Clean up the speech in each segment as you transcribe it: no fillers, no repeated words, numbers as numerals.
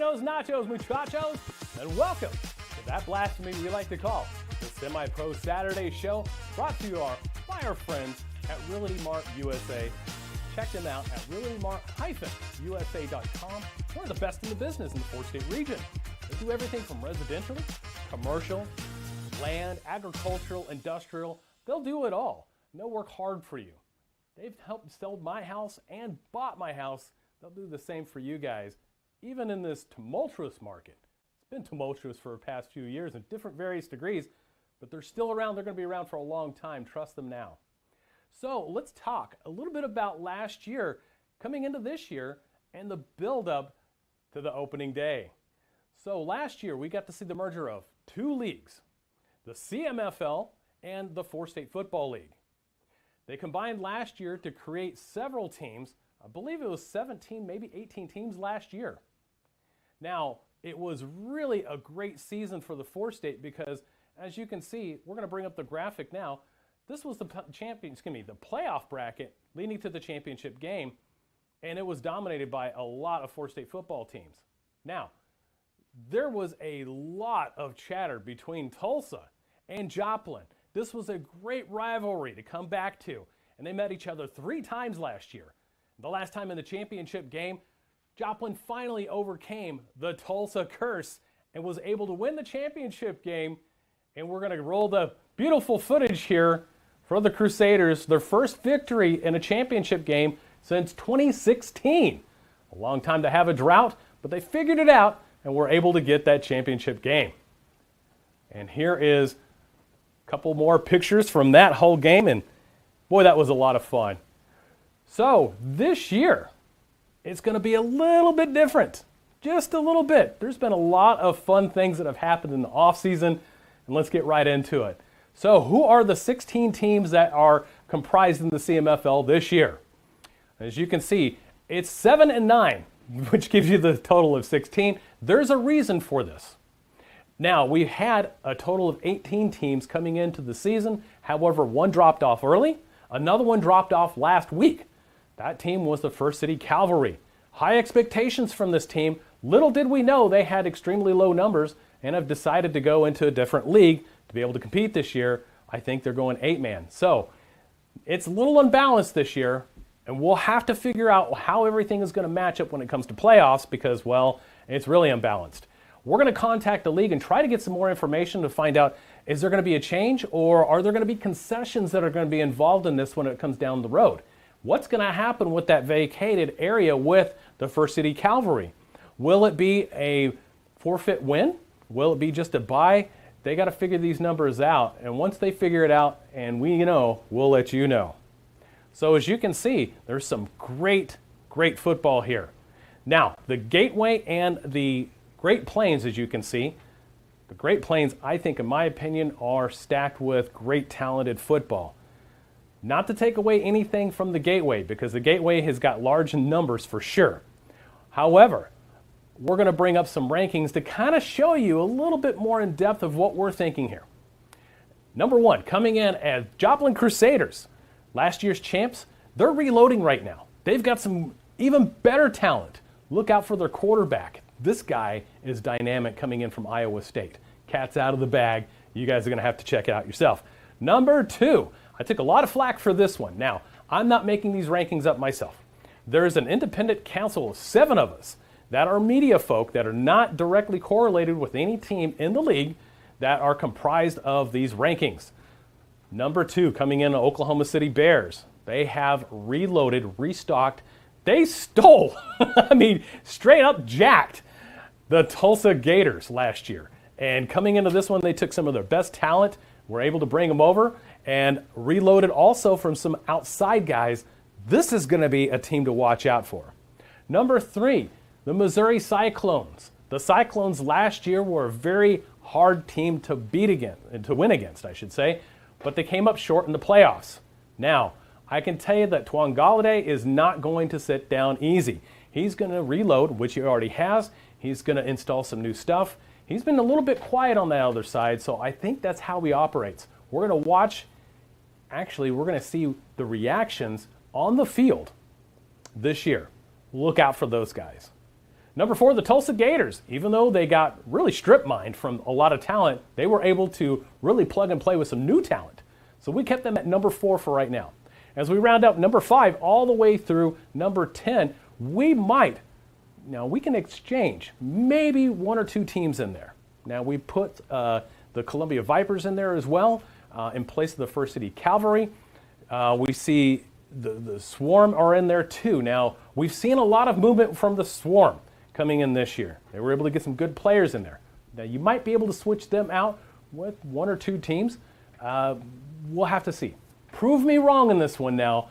Buenos nachos, muchachos, and welcome to that blasphemy we like to call the Semipro Saturday Show, brought to you by our friends at Realty Mart USA. Check them out at realtymart-usa.com. One of the best in the business in the four-state region. They do everything from residential, commercial, land, agricultural, industrial. They'll do it all. And they'll work hard for you. They've helped sell my house and bought my house. They'll do the same for you guys, even in this tumultuous market. It's been tumultuous for the past few years in different various degrees, but they're still around. They're going to be around for a long time. Trust them now. So let's talk a little bit about last year, coming into this year, and the build-up to the opening day. So last year, we got to see the merger of two leagues, the CMFL and the Four-State Football League. They combined last year to create several teams. I believe it was 17, maybe 18 teams last year. Now, it was really a great season for the Four-State because, as you can see, we're going to bring up the graphic now. This was the playoff bracket leading to the championship game, and it was dominated by a lot of Four-State football teams. Now, there was a lot of chatter between Tulsa and Joplin. This was a great rivalry to come back to, and they met each other 3 times last year. The last time in the championship game, Joplin finally overcame the Tulsa curse and was able to win the championship game, and we're going to roll the beautiful footage here for the Crusaders, their first victory in a championship game since 2016. A long time to have a drought, but they figured it out and were able to get that championship game. And here is a couple more pictures from that whole game, and boy, that was a lot of fun. So this year, it's going to be a little bit different, just a little bit. There's been a lot of fun things that have happened in the offseason, and let's get right into it. So who are the 16 teams that are comprised in the CMFL this year? As you can see, it's 7 and 9, which gives you the total of 16. There's a reason for this. Now, we had a total of 18 teams coming into the season. However, one dropped off early. Another one dropped off last week. That team was the First City Cavalry. High expectations from this team. Little did we know they had extremely low numbers and have decided to go into a different league to be able to compete this year. I think they're going 8-man. So it's a little unbalanced this year, and we'll have to figure out how everything is going to match up when it comes to playoffs because, well, it's really unbalanced. We're going to contact the league and try to get some more information to find out, is there going to be a change or are there going to be concessions that are going to be involved in this when it comes down the road? What's going to happen with that vacated area with the First City Cavalry? Will it be a forfeit win? Will it be just a bye? They got to figure these numbers out, and once they figure it out and we know, we'll let you know. So as you can see, there's some great football here. Now, the Gateway and the Great Plains, as you can see, the Great Plains, I think, in my opinion, are stacked with great talented football. Not to take away anything from the Gateway, because the Gateway has got large numbers for sure. However, we're going to bring up some rankings to kind of show you a little bit more in depth of what we're thinking here. Number 1, coming in as Joplin Crusaders, last year's champs. They're reloading right now. They've got some even better talent. Look out for their quarterback. This guy is dynamic coming in from Iowa State. Cat's out of the bag. You guys are going to have to check it out yourself. Number 2, I took a lot of flack for this one. Now, I'm not making these rankings up myself. There is an independent council of 7 of us that are media folk that are not directly correlated with any team in the league that are comprised of these rankings. Number 2, coming in, Oklahoma City Bears. They have reloaded, restocked. They stole, I mean, straight up jacked the Tulsa Gators last year. And coming into this one, they took some of their best talent, were able to bring them over, and reloaded also from some outside guys. This is going to be a team to watch out for. Number 3, the Missouri Cyclones. The Cyclones last year were a very hard team to beat against, and to win against, I should say, but they came up short in the playoffs. Now, I can tell you that Twan Galladay is not going to sit down easy. He's going to reload, which he already has. He's going to install some new stuff. He's been a little bit quiet on that other side, so I think that's how he operates. We're going to watch, actually, we're going to see the reactions on the field this year. Look out for those guys. Number 4, the Tulsa Gators. Even though they got really strip mined from a lot of talent, they were able to really plug and play with some new talent. So we kept them at number 4 for right now. As we round out number 5 all the way through number 10, we can exchange maybe 1 or 2 teams in there. Now we put the Columbia Vipers in there as well, in place of the First City Cavalry. We see the Swarm are in there too. Now we've seen a lot of movement from the Swarm coming in this year. They were able to get some good players in there. Now you might be able to switch them out with 1 or 2 teams. We'll have to see. Prove me wrong in this one now.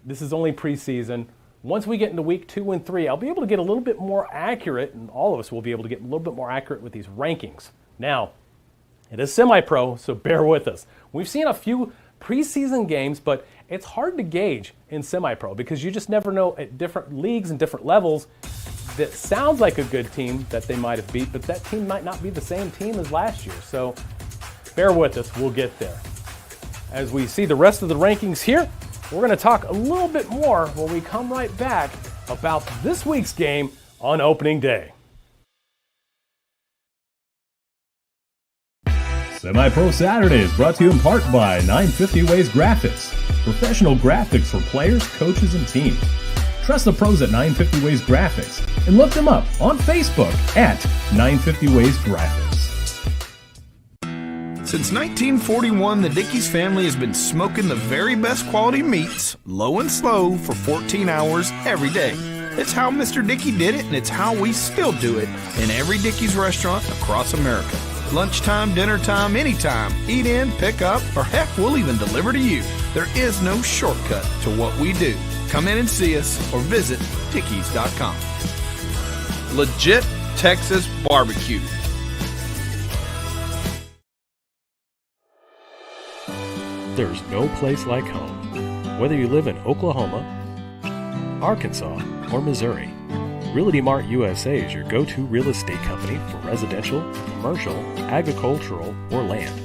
This is only preseason. Once we get into week 2 and 3, I'll be able to get a little bit more accurate, and all of us will be able to get a little bit more accurate with these rankings. Now, it is semi-pro, so bear with us. We've seen a few preseason games, but it's hard to gauge in semi-pro because you just never know at different leagues and different levels. That sounds like a good team that they might have beat, but that team might not be the same team as last year. So bear with us, we'll get there. As we see the rest of the rankings here, we're going to talk a little bit more when we come right back about this week's game on opening day. Semi-Pro Saturday is brought to you in part by 950 Ways Graphics, professional graphics for players, coaches, and teams. Trust the pros at 950 Ways Graphics and look them up on Facebook at 950 Ways Graphics. Since 1941, the Dickey's family has been smoking the very best quality meats, low and slow, for 14 hours every day. It's how Mr. Dickey did it, and it's how we still do it in every Dickey's restaurant across America. Lunchtime, dinner time, anytime. Eat in, pick up, or heck, we'll even deliver to you. There is no shortcut to what we do. Come in and see us or visit Dickeys.com. Legit Texas barbecue. There's no place like home. Whether you live in Oklahoma, Arkansas, or Missouri, Realty Mart USA is your go-to real estate company for residential, commercial, agricultural, or land.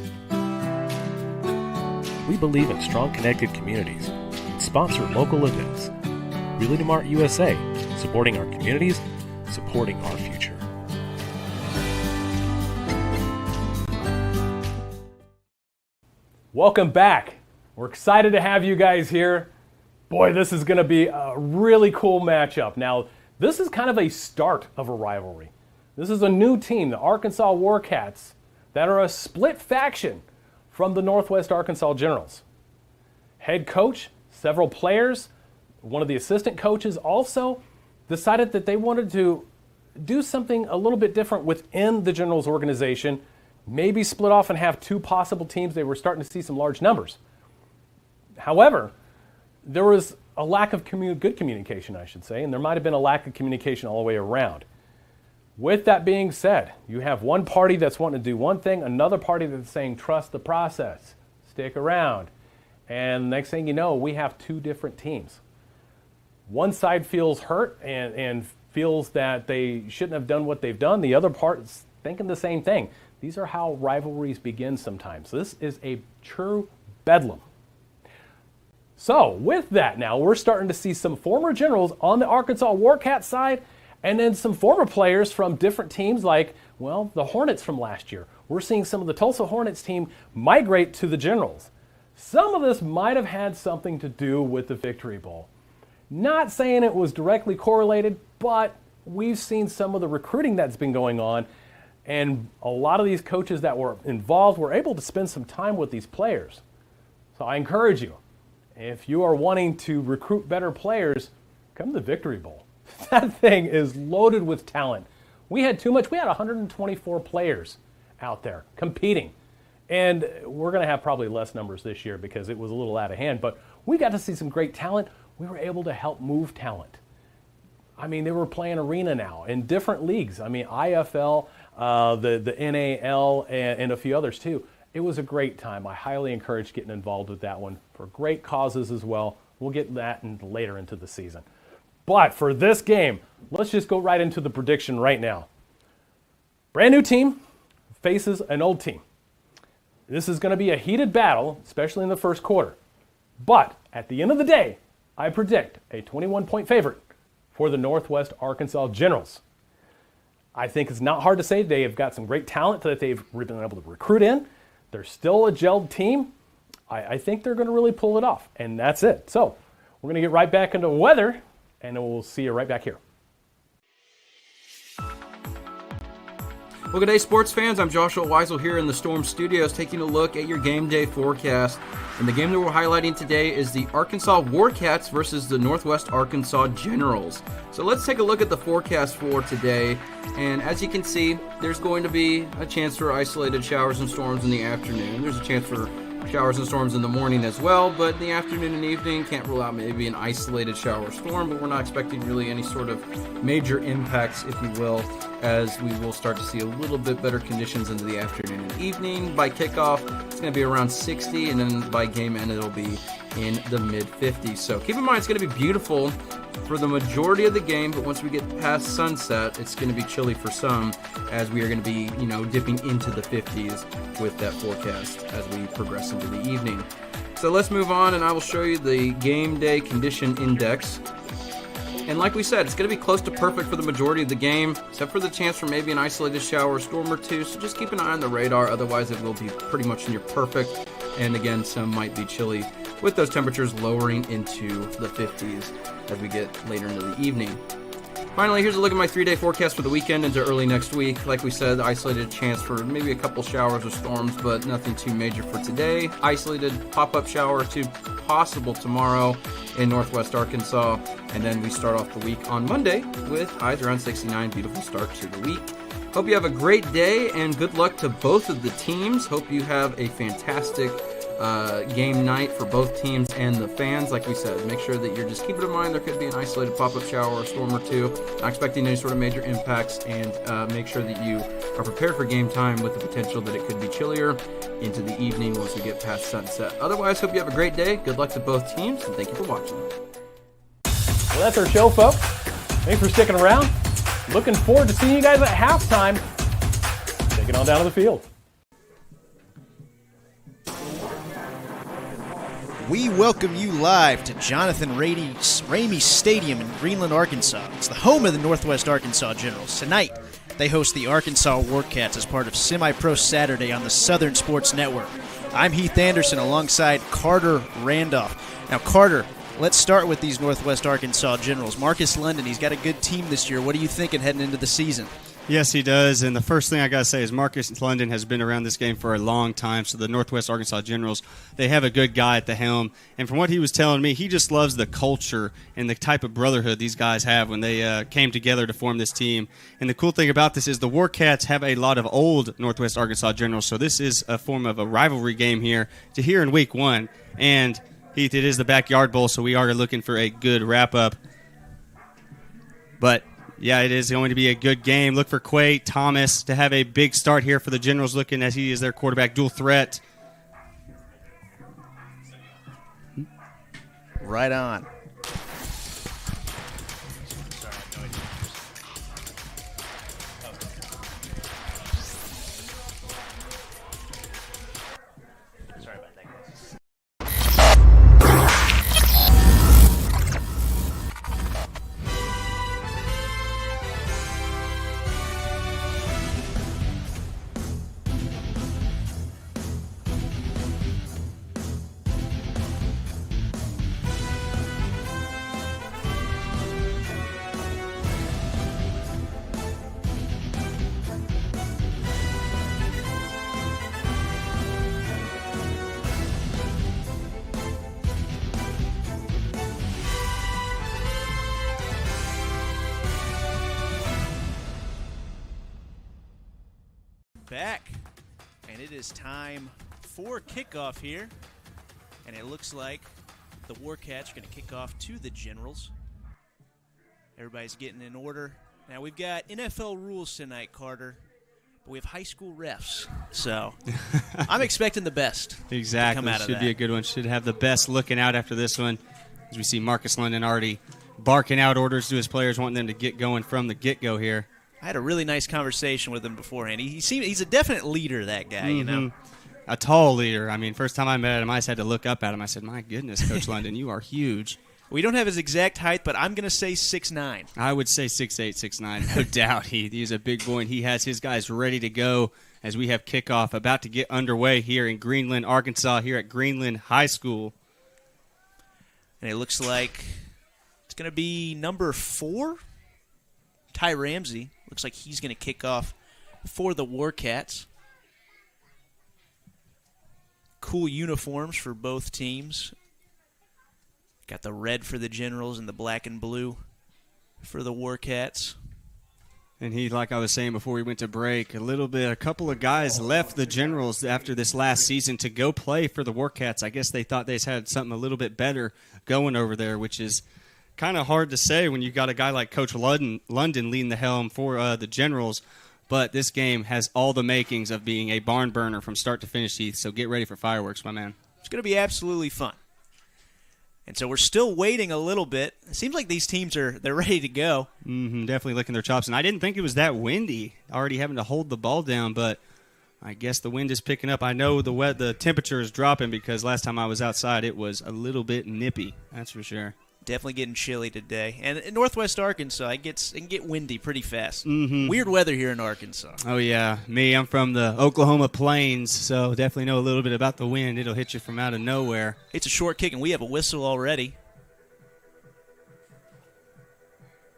We believe in strong connected communities and sponsor local events. Realty Mart USA, supporting our communities, supporting our future. Welcome back. We're excited to have you guys here. Boy, this is going to be a really cool matchup. Now, this is kind of a start of a rivalry. This is a new team, the Arkansas Warcats, that are a split faction from the Northwest Arkansas Generals. Head coach, several players, one of the assistant coaches also decided that they wanted to do something a little bit different within the Generals organization, maybe split off and have 2 possible teams. They were starting to see some large numbers. However, there was a lack of good communication, I should say, and there might have been a lack of communication all the way around. With that being said, you have one party that's wanting to do one thing, another party that's saying, trust the process, stick around. And next thing you know, we have 2 different teams. One side feels hurt and feels that they shouldn't have done what they've done. The other part is thinking the same thing. These are how rivalries begin sometimes. This is a true bedlam. So with that now, we're starting to see some former Generals on the Arkansas Warcats side, and then some former players from different teams like, well, the Hornets from last year. We're seeing some of the Tulsa Hornets team migrate to the Generals. Some of this might have had something to do with the Victory Bowl. Not saying it was directly correlated, but we've seen some of the recruiting that's been going on, and a lot of these coaches that were involved were able to spend some time with these players. So I encourage you, if you are wanting to recruit better players, come to the Victory Bowl. That thing is loaded with talent. We had 124 players out there competing. And we're going to have probably less numbers this year because it was a little out of hand. But we got to see some great talent. We were able to help move talent. I mean, they were playing arena now in different leagues. I mean, IFL, the NAL, and a few others too. It was a great time. I highly encourage getting involved with that one for great causes as well. We'll get that later into the season. But for this game, let's just go right into the prediction right now. Brand new team faces an old team. This is going to be a heated battle, especially in the first quarter. But at the end of the day, I predict a 21-point favorite for the Northwest Arkansas Generals. I think it's not hard to say they have got some great talent that they've been able to recruit in. They're still a gelled team. I think they're going to really pull it off, and that's it. So we're going to get right back into weather, and we'll see you right back here. Well, good day, sports fans. I'm Joshua Weisel here in the Storm Studios taking a look at your game day forecast. And the game that we're highlighting today is the Arkansas Warcats versus the Northwest Arkansas Generals. So let's take a look at the forecast for today. And as you can see, there's going to be a chance for isolated showers and storms in the afternoon. There's a chance for showers and storms in the morning as well, but in the afternoon and evening, can't rule out maybe an isolated shower or storm, but we're not expecting really any sort of major impacts, if you will, as we will start to see a little bit better conditions into the afternoon and evening. By kickoff, it's going to be around 60, and then by game end, it'll be in the mid-50s. So keep in mind, it's going to be beautiful for the majority of the game, but once we get past sunset, it's going to be chilly for some, as we are going to be, dipping into the 50s with that forecast as we progress into the evening. So let's move on, and I will show you the game day condition index. And like we said, it's going to be close to perfect for the majority of the game, except for the chance for maybe an isolated shower or storm or two. So just keep an eye on the radar. Otherwise, it will be pretty much near perfect. And again, some might be chilly with those temperatures lowering into the 50s as we get later into the evening. Finally, here's a look at my 3-day forecast for the weekend into early next week. Like we said, isolated chance for maybe a couple showers or storms, but nothing too major for today. Isolated pop-up shower or two possible tomorrow in Northwest Arkansas. And then we start off the week on Monday with highs around 69. Beautiful start to the week. Hope you have a great day, and good luck to both of the teams. Hope you have a fantastic game night for both teams and the fans. Like we said, make sure that you're just keeping in mind there could be an isolated pop-up shower or storm or two. Not expecting any sort of major impacts, and make sure that you are prepared for game time with the potential that it could be chillier into the evening once we get past sunset. Otherwise, hope you have a great day. Good luck to both teams, and thank you for watching. Well, that's our show, folks. Thanks for sticking around. Looking forward to seeing you guys at halftime. Take it on down to the field. We welcome you live to Jonathan Ramey Stadium in Greenland, Arkansas. It's the home of the Northwest Arkansas Generals. Tonight, they host the Arkansas Warcats as part of Semipro Saturday on the Southern Sports Network. I'm Heath Anderson alongside Carter Randolph. Now, Carter, let's start with these Northwest Arkansas Generals. Marcus London, he's got a good team this year. What are you thinking heading into the season? Yes, he does, and the first thing I got to say is Marcus London has been around this game for a long time, so the Northwest Arkansas Generals, they have a good guy at the helm, and from what he was telling me, he just loves the culture and the type of brotherhood these guys have when they came together to form this team. And the cool thing about this is the Warcats have a lot of old Northwest Arkansas Generals, so this is a form of a rivalry game here in Week 1, and Heath, it is the Backyard Bowl, so we are looking for a good wrap-up, but yeah, it is going to be a good game. Look for Quay Thomas to have a big start here for the Generals, looking as he is their quarterback, dual threat. Right on. Back, and it is time for kickoff here, and it looks like the Warcats are going to kick off to the Generals. Everybody's getting in order. Now we've got NFL rules tonight, Carter, but we have high school refs, so I'm expecting the best. Exactly, to come out of should that. be a good one. Should have the best looking out after this one, as we see Marcus London already barking out orders to his players, wanting them to get going from the get-go here. I had a really nice conversation with him beforehand. He's a definite leader, that guy, you know. A tall leader. I mean, first time I met him, I just had to look up at him. I said, my goodness, Coach London, you are huge. We don't have his exact height, but I'm going to say 6'9". I would say 6'8", 6'9", no doubt. He's a big boy, and he has his guys ready to go as we have kickoff about to get underway here in Greenland, Arkansas, here at Greenland High School. And it looks like it's going to be number 4, Ty Ramsey. Looks like he's going to kick off for the Warcats. Cool uniforms for both teams. Got the red for the Generals and the black and blue for the Warcats. And he, like I was saying before we went to break, a couple of guys left the Generals after this last season to go play for the Warcats. I guess they thought they had something a little bit better going over there, which is kind of hard to say when you got a guy like Coach London leading the helm for the Generals. But this game has all the makings of being a barn burner from start to finish, Heath. So get ready for fireworks, my man. It's going to be absolutely fun. And so we're still waiting a little bit. It seems like these teams they're ready to go. Definitely licking their chops. And I didn't think it was that windy, already having to hold the ball down, but I guess the wind is picking up. I know the temperature is dropping because last time I was outside it was a little bit nippy, that's for sure. Definitely getting chilly today. And in northwest Arkansas, it can get windy pretty fast. Weird weather here in Arkansas. Oh, yeah. I'm from the Oklahoma Plains, so definitely know a little bit about the wind. It'll hit you from out of nowhere. It's a short kick, and we have a whistle already.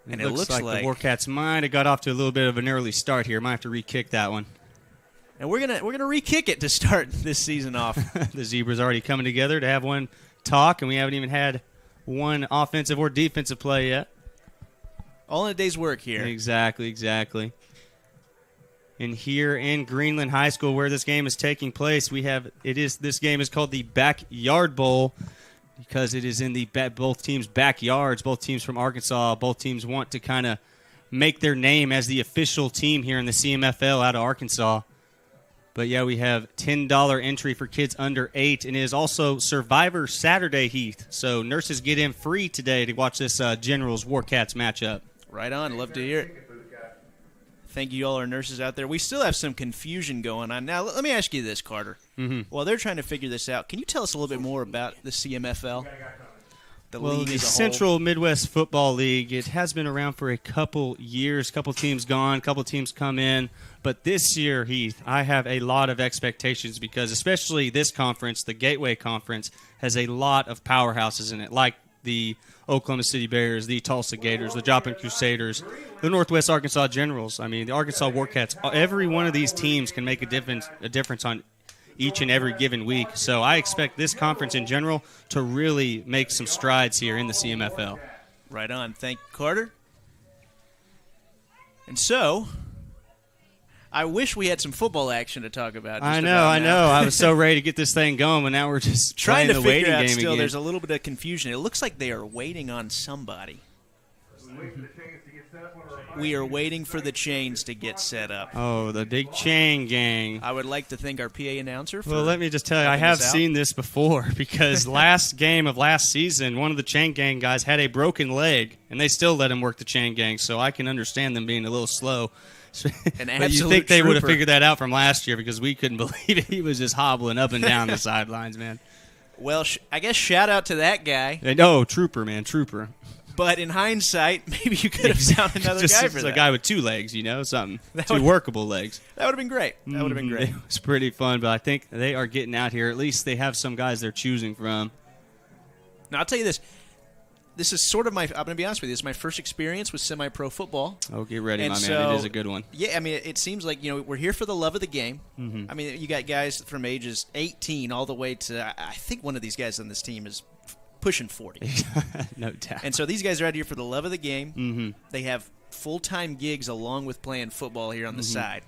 And it looks like the Warcats might have got off to a little bit of an early start here. Might have to re-kick that one. And we're gonna re-kick it to start this season off. The Zebras already coming together to have one talk, and we haven't even had one offensive or defensive play yet. All in a day's work here. Exactly. And here in Greenland High School, where this game is taking place, this game is called the Backyard Bowl because it is in both teams' backyards. Both teams from Arkansas. Both teams want to kind of make their name as the official team here in the CMFL out of Arkansas. But, yeah, we have $10 entry for kids under 8, and it is also Survivor Saturday, Heath. So nurses get in free today to watch this Generals Warcats matchup. Right on. Love to hear it. Thank you all our nurses out there. We still have some confusion going on. Now, let me ask you this, Carter. While they're trying to figure this out, can you tell us a little bit more about the CMFL? The Central Midwest Football League, it has been around for a couple years. Couple teams gone, couple teams come in. But this year, Heath, I have a lot of expectations because especially this conference, the Gateway Conference, has a lot of powerhouses in it, like the Oklahoma City Bears, the Tulsa Gators, the Joplin Crusaders, the Northwest Arkansas Generals. I mean, the Arkansas Warcats. Every one of these teams can make a difference on each and every given week. So I expect this conference in general to really make some strides here in the CMFL. Right on. Thank you, Carter. And so, I wish we had some football action to talk about. I know. I was so ready to get this thing going, but now we're just trying to the waiting figure out game still, again. There's a little bit of confusion. It looks like they are waiting on somebody. We are waiting for the chains to get set up. Oh, the big chain gang. I would like to thank our PA announcer for Well, let me just tell you, I have seen this before because last game of last season, one of the chain gang guys had a broken leg, and they still let him work the chain gang, so I can understand them being a little slow. But you think they would have figured that out from last year because we couldn't believe it. He was just hobbling up and down the sidelines, man. Well, I guess shout out to that guy. Oh, trooper, man, trooper. But in hindsight, maybe you could have found another guy for that. A guy with 2 legs, something. Two workable legs. That would have been great. It was pretty fun, but I think they are getting out here. At least they have some guys they're choosing from. Now, I'll tell you this. This is sort of I'm going to be honest with you, this is my first experience with semi-pro football. Oh, get ready, my man. It is a good one. Yeah, I mean, it seems like, we're here for the love of the game. I mean, you got guys from ages 18 all the way to, I think one of these guys on this team is pushing 40. No doubt. And so these guys are out here for the love of the game. They have full-time gigs along with playing football here on the side.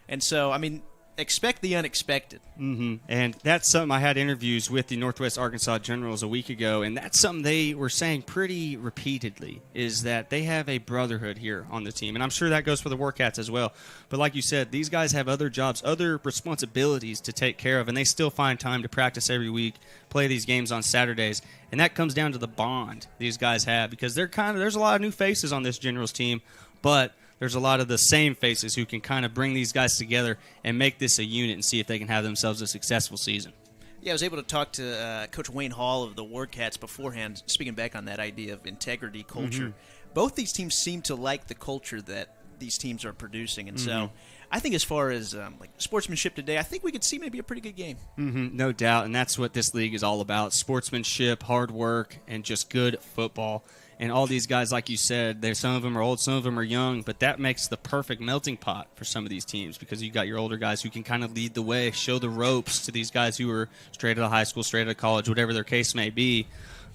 And so, I mean, expect the unexpected. And that's something I had interviews with the Northwest Arkansas Generals a week ago, and that's something they were saying pretty repeatedly, is that they have a brotherhood here on the team. And I'm sure that goes for the Warcats as well. But like you said, these guys have other jobs, other responsibilities to take care of, and they still find time to practice every week, play these games on Saturdays. And that comes down to the bond these guys have, because there's a lot of new faces on this Generals team, but there's a lot of the same faces who can kind of bring these guys together and make this a unit and see if they can have themselves a successful season. Yeah, I was able to talk to Coach Wayne Hall of the Warcats beforehand, speaking back on that idea of integrity, culture. Both these teams seem to like the culture that these teams are producing, and so I think as far as like sportsmanship today, I think we could see maybe a pretty good game. No doubt, and that's what this league is all about: sportsmanship, hard work, and just good football. And all these guys, like you said, some of them are old, some of them are young, but that makes the perfect melting pot for some of these teams because you got your older guys who can kind of lead the way, show the ropes to these guys who are straight out of high school, straight out of college, whatever their case may be.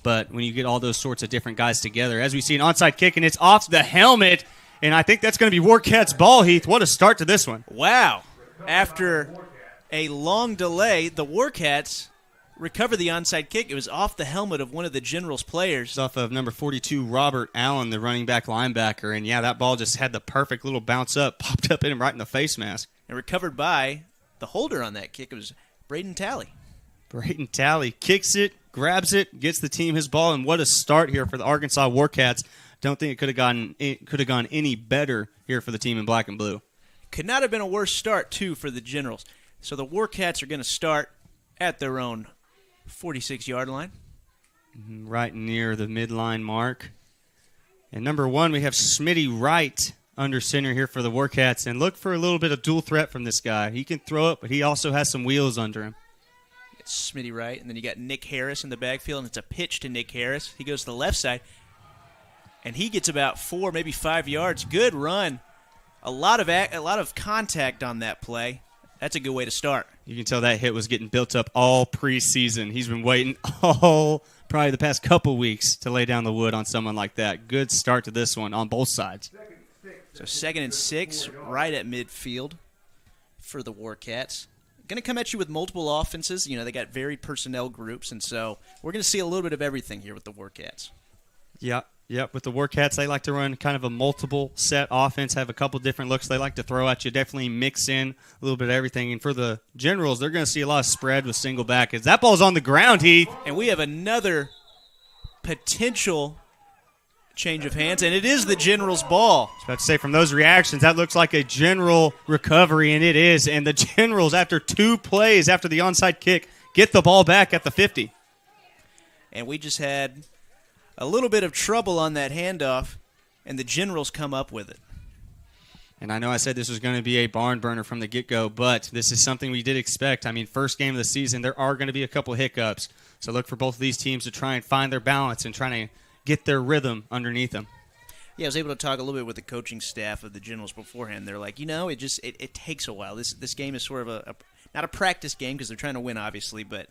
But when you get all those sorts of different guys together, as we see an onside kick, and it's off the helmet, and I think that's going to be Warcats' ball, Heath. What a start to this one. Wow. After a long delay, the Warcats recover the onside kick. It was off the helmet of one of the Generals players. It's off of number 42, Robert Allen, the running back linebacker. And, yeah, that ball just had the perfect little bounce up, popped up in him right in the face mask. And recovered by the holder on that kick. It was Braden Talley. Braden Talley kicks it, grabs it, gets the team his ball, and what a start here for the Arkansas Warcats. Don't think it could have gone any better here for the team in black and blue. Could not have been a worse start, too, for the Generals. So the Warcats are going to start at their own 46-yard line. Right near the midline mark. And number 1, we have Smitty Wright under center here for the Warcats. And look for a little bit of dual threat from this guy. He can throw it, but he also has some wheels under him. It's Smitty Wright, and then you got Nick Harris in the backfield, and it's a pitch to Nick Harris. He goes to the left side, and he gets about 4, maybe 5 yards. Good run. A lot of contact on that play. That's a good way to start. You can tell that hit was getting built up all preseason. He's been waiting probably the past couple weeks to lay down the wood on someone like that. Good start to this one on both sides. So 2nd and 6, right at midfield for the Warcats. Going to come at you with multiple offenses. You know, they got varied personnel groups, and so we're going to see a little bit of everything here with the Warcats. Yep. With the Warcats, they like to run kind of a multiple set offense, have a couple different looks they like to throw at you, definitely mix in a little bit of everything. And for the Generals, they're going to see a lot of spread with single back. As that ball's on the ground, Heath. And we have another potential change of hands, and it is the Generals' ball. I was about to say, from those reactions, that looks like a General recovery, and it is. And the Generals, after 2 plays after the onside kick, get the ball back at the 50. And we just had a little bit of trouble on that handoff, and the Generals come up with it. And I know I said this was going to be a barn burner from the get-go, but this is something we did expect. I mean, first game of the season, there are going to be a couple hiccups. So look for both of these teams to try and find their balance and trying to get their rhythm underneath them. Yeah, I was able to talk a little bit with the coaching staff of the Generals beforehand. They're like, it takes a while. This game is sort of not a practice game because they're trying to win, obviously, but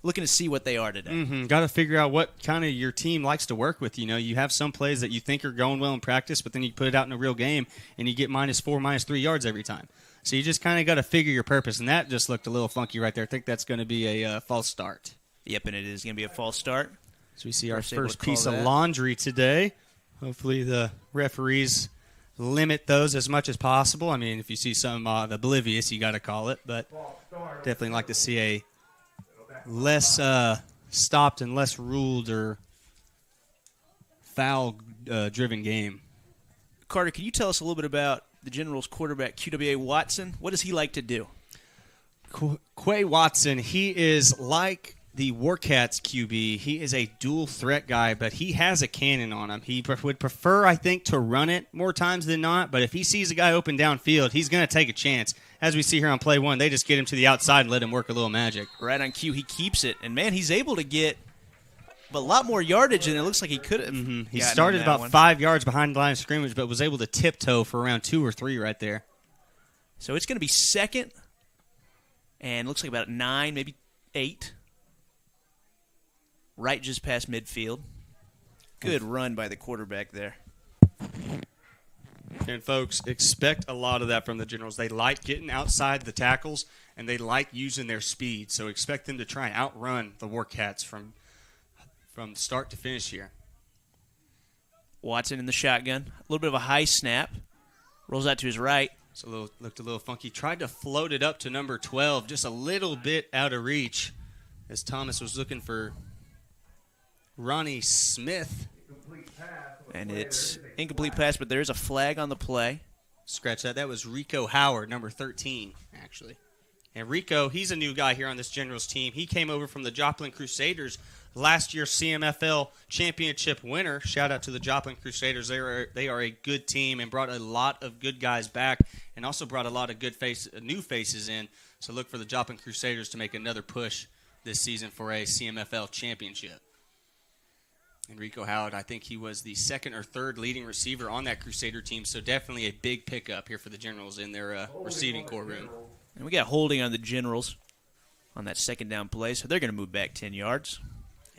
looking to see what they are today. Got to figure out what kind of your team likes to work with. You know, you have some plays that you think are going well in practice, but then you put it out in a real game, and you get -4, -3 yards every time. So you just kind of got to figure your purpose, and that just looked a little funky right there. I think that's going to be a false start. Yep, and it is going to be a false start. So we see our first piece of laundry today. Hopefully the referees limit those as much as possible. I mean, if you see some oblivious, you got to call it, but definitely like to see a less stopped and less ruled or foul-driven game. Carter, can you tell us a little bit about the Generals' quarterback, QWA Watson? What does he like to do? Quay Watson, he is like the Warcats QB. He is a dual threat guy, but he has a cannon on him. He would prefer, I think, to run it more times than not, but if he sees a guy open downfield, he's going to take a chance. As we see here on play 1, they just get him to the outside and let him work a little magic. Right on cue, he keeps it, and man, he's able to get a lot more yardage than it looks like he could have. He started about 5 yards behind the line of scrimmage, but was able to tiptoe for around 2 or 3 right there. So it's going to be 2nd, and looks like about 9, maybe 8. Right just past midfield. Good run by the quarterback there. And, folks, expect a lot of that from the Generals. They like getting outside the tackles, and they like using their speed. So expect them to try and outrun the Warcats from start to finish here. Watson in the shotgun. A little bit of a high snap. Rolls out to his right. So looked a little funky. Tried to float it up to number 12, just a little bit out of reach as Thomas was looking for Ronnie Smith. And it's incomplete pass, but there's a flag on the play. Scratch that. That was Rico Howard, number 13, actually. And Rico, he's a new guy here on this Generals team. He came over from the Joplin Crusaders, last year's CMFL championship winner. Shout out to the Joplin Crusaders. They are a good team and brought a lot of good guys back and also brought a lot of good new faces in. So look for the Joplin Crusaders to make another push this season for a CMFL championship. And Rico Howard, I think he was the second or third leading receiver on that Crusader team, so definitely a big pickup here for the Generals in their receiving corps room. And we got holding on the Generals on that second down play, so they're going to move back 10 yards.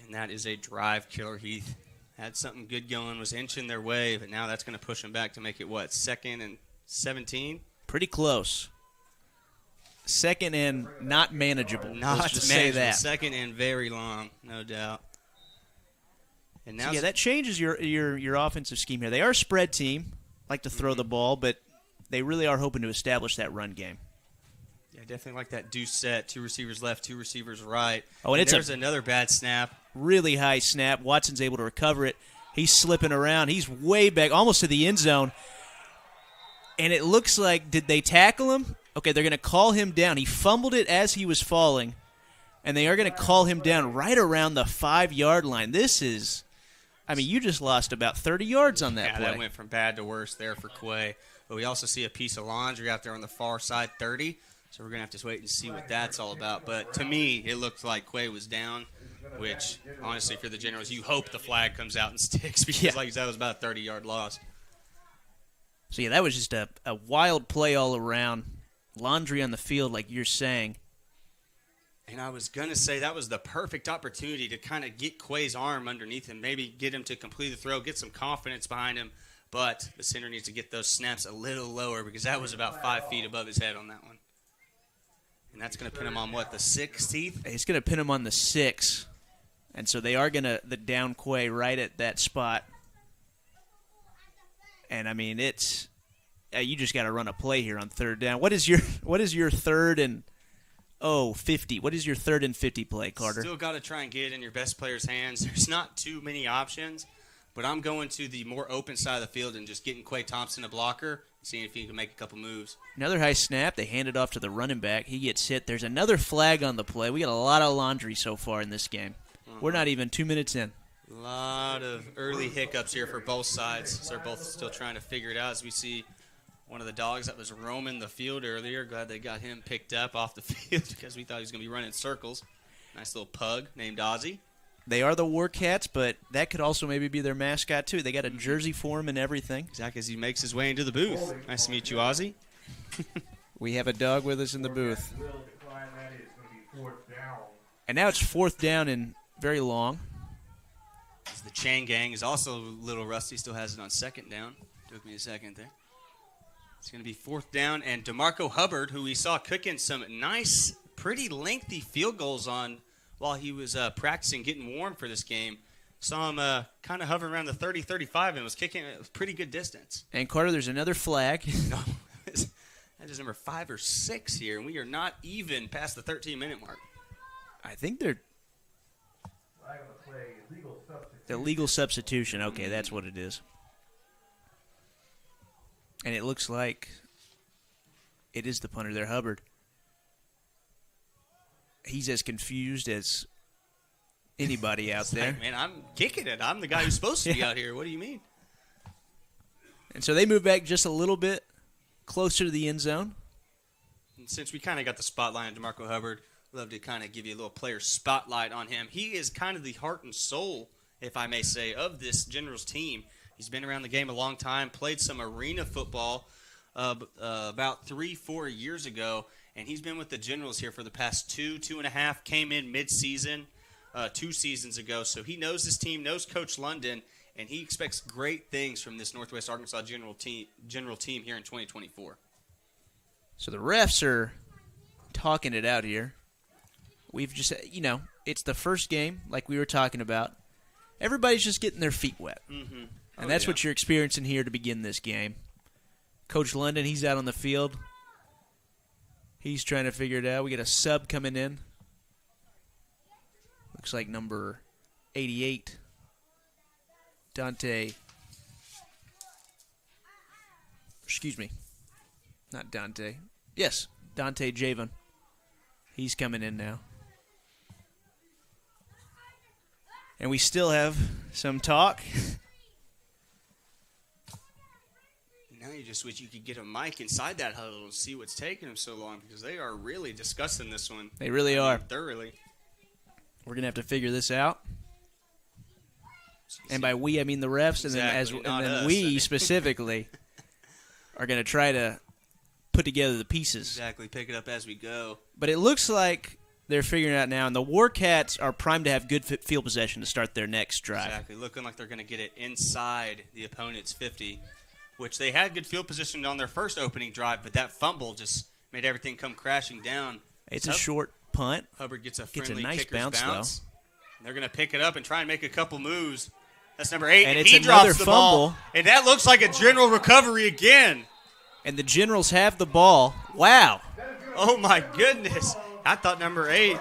And that is a drive killer. Heath had something good going, was inching their way, but now that's going to push them back to make it, what, 2nd and 17? Pretty close. Second and not manageable. Not Let's just manageable. say that. Second and very long, no doubt. And now So, yeah, that changes your offensive scheme here. They are a spread team, like to throw the ball, but they really are hoping to establish that run game. Yeah, definitely like that deuce set. 2 receivers left, 2 receivers right. Oh, and there's another bad snap. Really high snap. Watson's able to recover it. He's slipping around. He's way back, almost to the end zone. And it looks like, did they tackle him? Okay, they're going to call him down. He fumbled it as he was falling, and they are going to call him down right around the 5-yard line. This is, I mean, you just lost about 30 yards on that play. That went from bad to worse there for Quay. But we also see a piece of laundry out there on the far side, 30. So we're going to have to wait and see what that's all about. But to me, it looked like Quay was down, which, honestly, for the Generals, you hope the flag comes out and sticks because, like you said, it was about a 30-yard loss. So, yeah, that was just a wild play all around. Laundry on the field, like you're saying. And I was going to say that was the perfect opportunity to kind of get Quay's arm underneath him, maybe get him to complete the throw, get some confidence behind him. But the center needs to get those snaps a little lower because that was about 5 feet above his head on that one. And that's going to pin him on, what, the 6th, Heath? It's going to pin him on the 6. And so they are going to down Quay right at that spot. And, I mean, it's you just got to run a play here on 3rd down. What is your 3rd and 50? What is your 3rd and 50 play, Carter? Still got to try and get it in your best player's hands. There's not too many options, but I'm going to the more open side of the field and just getting Quay Thompson a blocker, seeing if he can make a couple moves. Another high snap. They hand it off to the running back. He gets hit. There's another flag on the play. We got a lot of laundry so far in this game. We're not even 2 minutes in. A lot of early hiccups here for both sides. So they're both still trying to figure it out as we see one of the dogs that was roaming the field earlier. Glad they got him picked up off the field because we thought he was going to be running circles. Nice little pug named Ozzy. They are the Warcats, but that could also maybe be their mascot, too. They got a jersey for him and everything. Exactly, as he makes his way into the booth. Nice to meet you, Ozzy. We have a dog with us in the booth. And now it's 4th down and very long. The chain gang is also a little rusty. Still has it on 2nd down. Took me a second there. It's going to be 4th down, and DeMarco Hubbard, who we saw cooking some nice, pretty lengthy field goals on while he was practicing, getting warm for this game. Saw him kind of hovering around the 30-35 and was kicking a pretty good distance. And, Carter, there's another flag. No, that is number 5 or 6 here, and we are not even past the 13-minute mark. I think they're the legal substitution. Okay, that's what it is. And it looks like it is the punter there, Hubbard. He's as confused as anybody out there. Like, man, I'm kicking it. I'm the guy who's supposed to be out here. What do you mean? And so they move back just a little bit closer to the end zone. And since we kind of got the spotlight on DeMarco Hubbard, I'd love to kind of give you a little player spotlight on him. He is kind of the heart and soul, if I may say, of this Generals team. He's been around the game a long time, played some arena football about 3-4 years ago, and he's been with the Generals here for the past 2.5, came in mid-season 2 seasons ago. So he knows his team, knows Coach London, and he expects great things from this Northwest Arkansas General team here in 2024. So the refs are talking it out here. We've just, it's the first game, like we were talking about. Everybody's just getting their feet wet. Mm-hmm. And that's what you're experiencing here to begin this game. Coach London, he's out on the field. He's trying to figure it out. We got a sub coming in. Looks like number 88, Dante. Excuse me. Not Dante. Yes, Dante Javen. He's coming in now. And we still have some talk. Now you just wish you could get a mic inside that huddle and see what's taking them so long, because they are really discussing this one. They really are. Thoroughly. We're going to have to figure this out. And by we, I mean the refs, Exactly, and then us. we specifically are going to try to put together the pieces. Exactly, pick it up as we go. But it looks like they're figuring it out now, and the Warcats are primed to have good field possession to start their next drive. Exactly, looking like they're going to get it inside the opponent's 50, which they had good field position on their first opening drive, but that fumble just made everything come crashing down. It's a short punt. Hubbard gets a friendly nice kicker's bounce, bounce. They're going to pick it up and try and make a couple moves. That's number 8, And and it's he another drops the ball. fumble. And that looks like a general recovery again. And the Generals have the ball. Wow. Oh, my goodness. I thought number 8,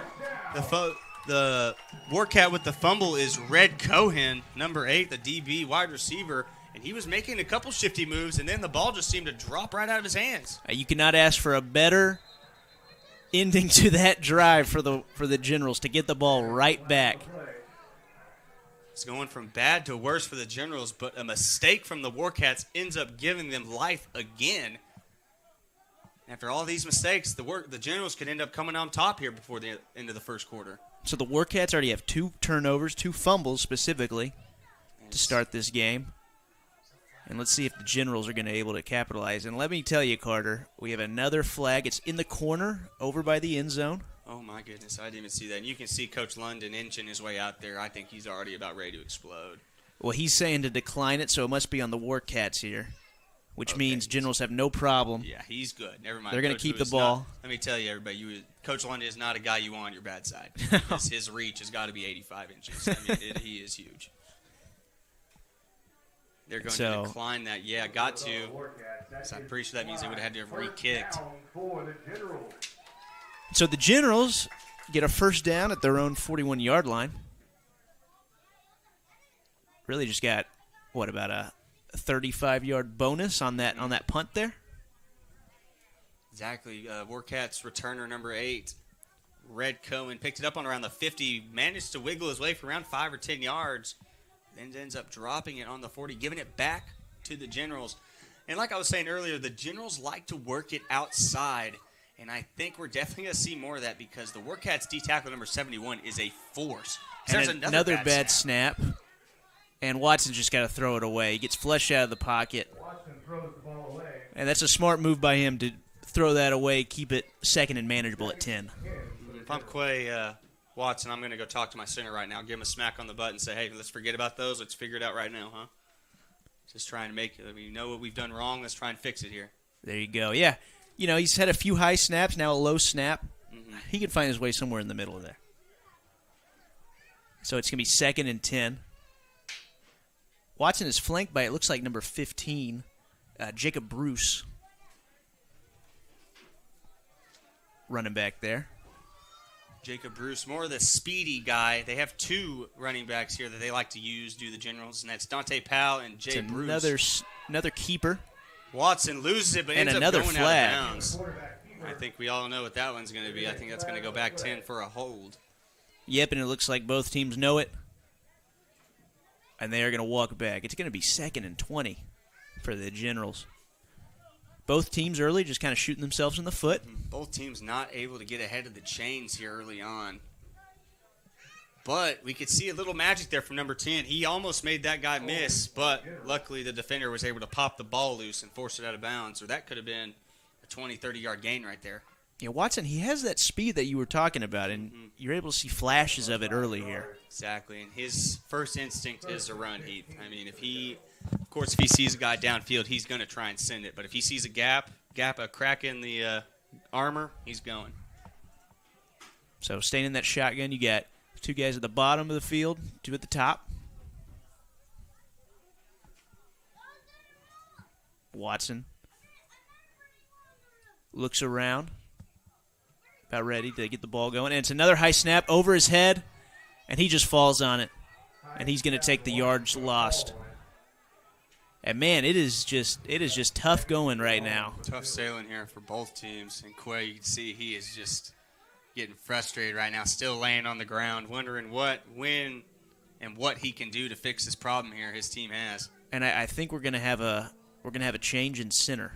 the Warcat with the fumble is Red Cohen, number 8, the DB wide receiver. And he was making a couple shifty moves, and then the ball just seemed to drop right out of his hands. You cannot ask for a better ending to that drive for the Generals to get the ball right back. It's going from bad to worse for the Generals, but a mistake from the Warcats ends up giving them life again. After all these mistakes, the Generals could end up coming on top here before the end of the first quarter. So the Warcats already have 2 turnovers, 2 fumbles specifically to start this game. And let's see if the Generals are going to be able to capitalize. And let me tell you, Carter, we have another flag. It's in the corner over by the end zone. Oh, my goodness. I didn't even see that. And you can see Coach London inching his way out there. I think he's already about ready to explode. Well, he's saying to decline it, so it must be on the Warcats here, which means Generals have no problem. Yeah, he's good. Never mind. They're going to Coach keep the Lewis ball. let me tell you, everybody, Coach London is not a guy you want on your bad side. His reach has got to be 85 inches. I mean, he is huge. They're going to decline that. Yeah, got to. So I'm pretty sure that means they would have had to have re-kicked. So the Generals get a first down at their own 41-yard line. Really just got, about a 35-yard bonus on that punt there? Exactly. Warcats returner number 8, Red Cohen, picked it up on around the 50, managed to wiggle his way for around 5 or 10 yards, then ends up dropping it on the 40, giving it back to the Generals. And like I was saying earlier, the Generals like to work it outside, and I think we're definitely going to see more of that because the Warcats D tackle number 71 is a force. And another bad snap. And Watson just got to throw it away. He gets flushed out of the pocket. And that's a smart move by him to throw that away, keep it second and manageable at 10. If I'm Quay Watson, I'm going to go talk to my center right now, give him a smack on the butt and say, hey, let's forget about those. Let's figure it out right now, huh? Just trying to make it. I mean, you know what we've done wrong. Let's try and fix it here. There you go. Yeah. You know, he's had a few high snaps, now a low snap. Mm-hmm. He can find his way somewhere in the middle of there. So it's going to be second and 10. Watson is flanked by, it looks like, number 15, Jacob Bruce. Running back there. Jacob Bruce, more of the speedy guy. They have 2 running backs here that they like to use, do the Generals, and that's Dante Powell and Jay Bruce. Another keeper. Watson loses it, but ends another up going flag. out of bounds. I think we all know what that one's going to be. I think that's going to go back 10 for a hold. Yep, and it looks like both teams know it. And they are going to walk back. It's going to be second and 20 for the Generals. Both teams early just kind of shooting themselves in the foot. Both teams not able to get ahead of the chains here early on. But we could see a little magic there from number 10. He almost made that guy miss, but luckily the defender was able to pop the ball loose and force it out of bounds. Or that could have been a 20, 30-yard gain right there. Yeah, Watson, he has that speed that you were talking about, and you're able to see flashes of it early here. Exactly, and his first instinct is to run, Heath. I mean, if he sees a guy downfield, he's going to try and send it. But if he sees a crack in the armor, he's going. So staying in that shotgun, you got 2 guys at the bottom of the field, 2 at the top. Watson looks around, about ready to get the ball going. And it's another high snap over his head, and he just falls on it. And he's going to take the yards lost. And, man, it is just tough going right now. Tough sailing here for both teams. And Quay, you can see he is just getting frustrated right now, still laying on the ground, wondering what, when, and what he can do to fix this problem here his team has. And I think we're gonna have a change in center.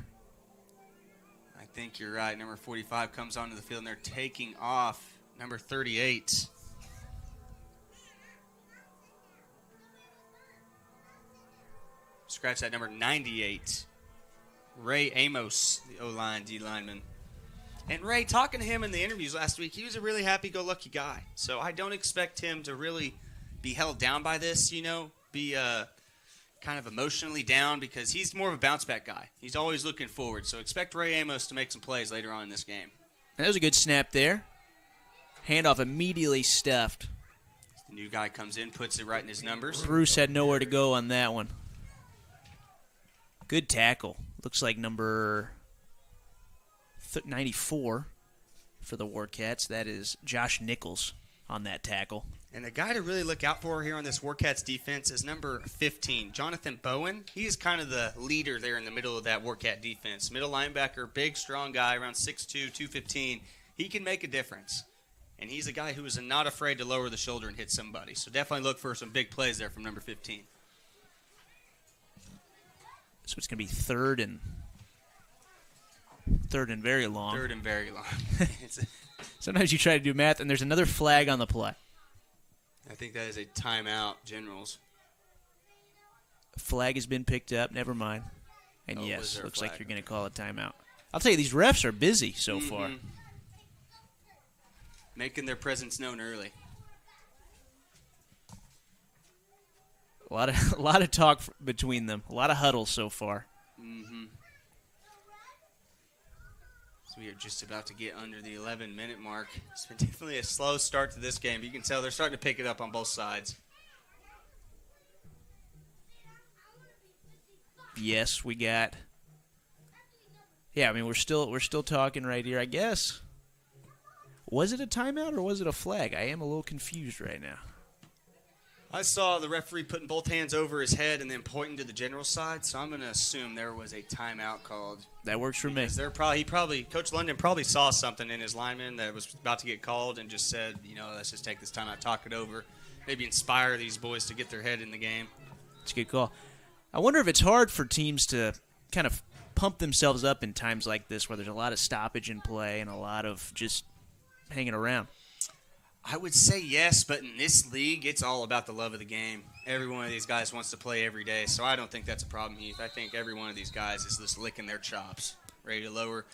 I think you're right. Number 45 comes onto the field, and they're taking off number 38. Scratch that, number 98. Ray Amos, the O-line, D-lineman. And Ray, talking to him in the interviews last week, he was a really happy-go-lucky guy. So I don't expect him to really be held down by this, be kind of emotionally down, because he's more of a bounce-back guy. He's always looking forward. So expect Ray Amos to make some plays later on in this game. That was a good snap there. Handoff immediately stuffed. The new guy comes in, puts it right in his numbers. Bruce had nowhere to go on that one. Good tackle. Looks like number 94 for the Warcats. That is Josh Nichols on that tackle. And the guy to really look out for here on this Warcats defense is number 15, Jonathan Bowen. He is kind of the leader there in the middle of that Warcat defense. Middle linebacker, big, strong guy, around 6'2", 215. He can make a difference. And he's a guy who is not afraid to lower the shoulder and hit somebody. So definitely look for some big plays there from number 15. So it's going to be third and very long. Third and very long. Sometimes you try to do math, and there's another flag on the play. I think that is a timeout, Generals. Flag has been picked up. Never mind. And yes, looks like flag? you're going to call a timeout. I'll tell you, these refs are busy so far. Making their presence known early. A lot of talk between them. A lot of huddles so far. So we are just about to get under the 11-minute mark. It's been definitely a slow start to this game. You can tell they're starting to pick it up on both sides. Yes, we got. Yeah, I mean we're still talking right here. I guess. Was it a timeout or was it a flag? I am a little confused right now. I saw the referee putting both hands over his head and then pointing to the general side, so I'm going to assume there was a timeout called. That works for me. Coach London probably saw something in his lineman that was about to get called and just said, let's just take this time out, talk it over, maybe inspire these boys to get their head in the game. It's a good call. I wonder if it's hard for teams to kind of pump themselves up in times like this where there's a lot of stoppage in play and a lot of just hanging around. I would say yes, but in this league, it's all about the love of the game. Every one of these guys wants to play every day, so I don't think that's a problem, Heath. I think every one of these guys is just licking their chops, ready to lower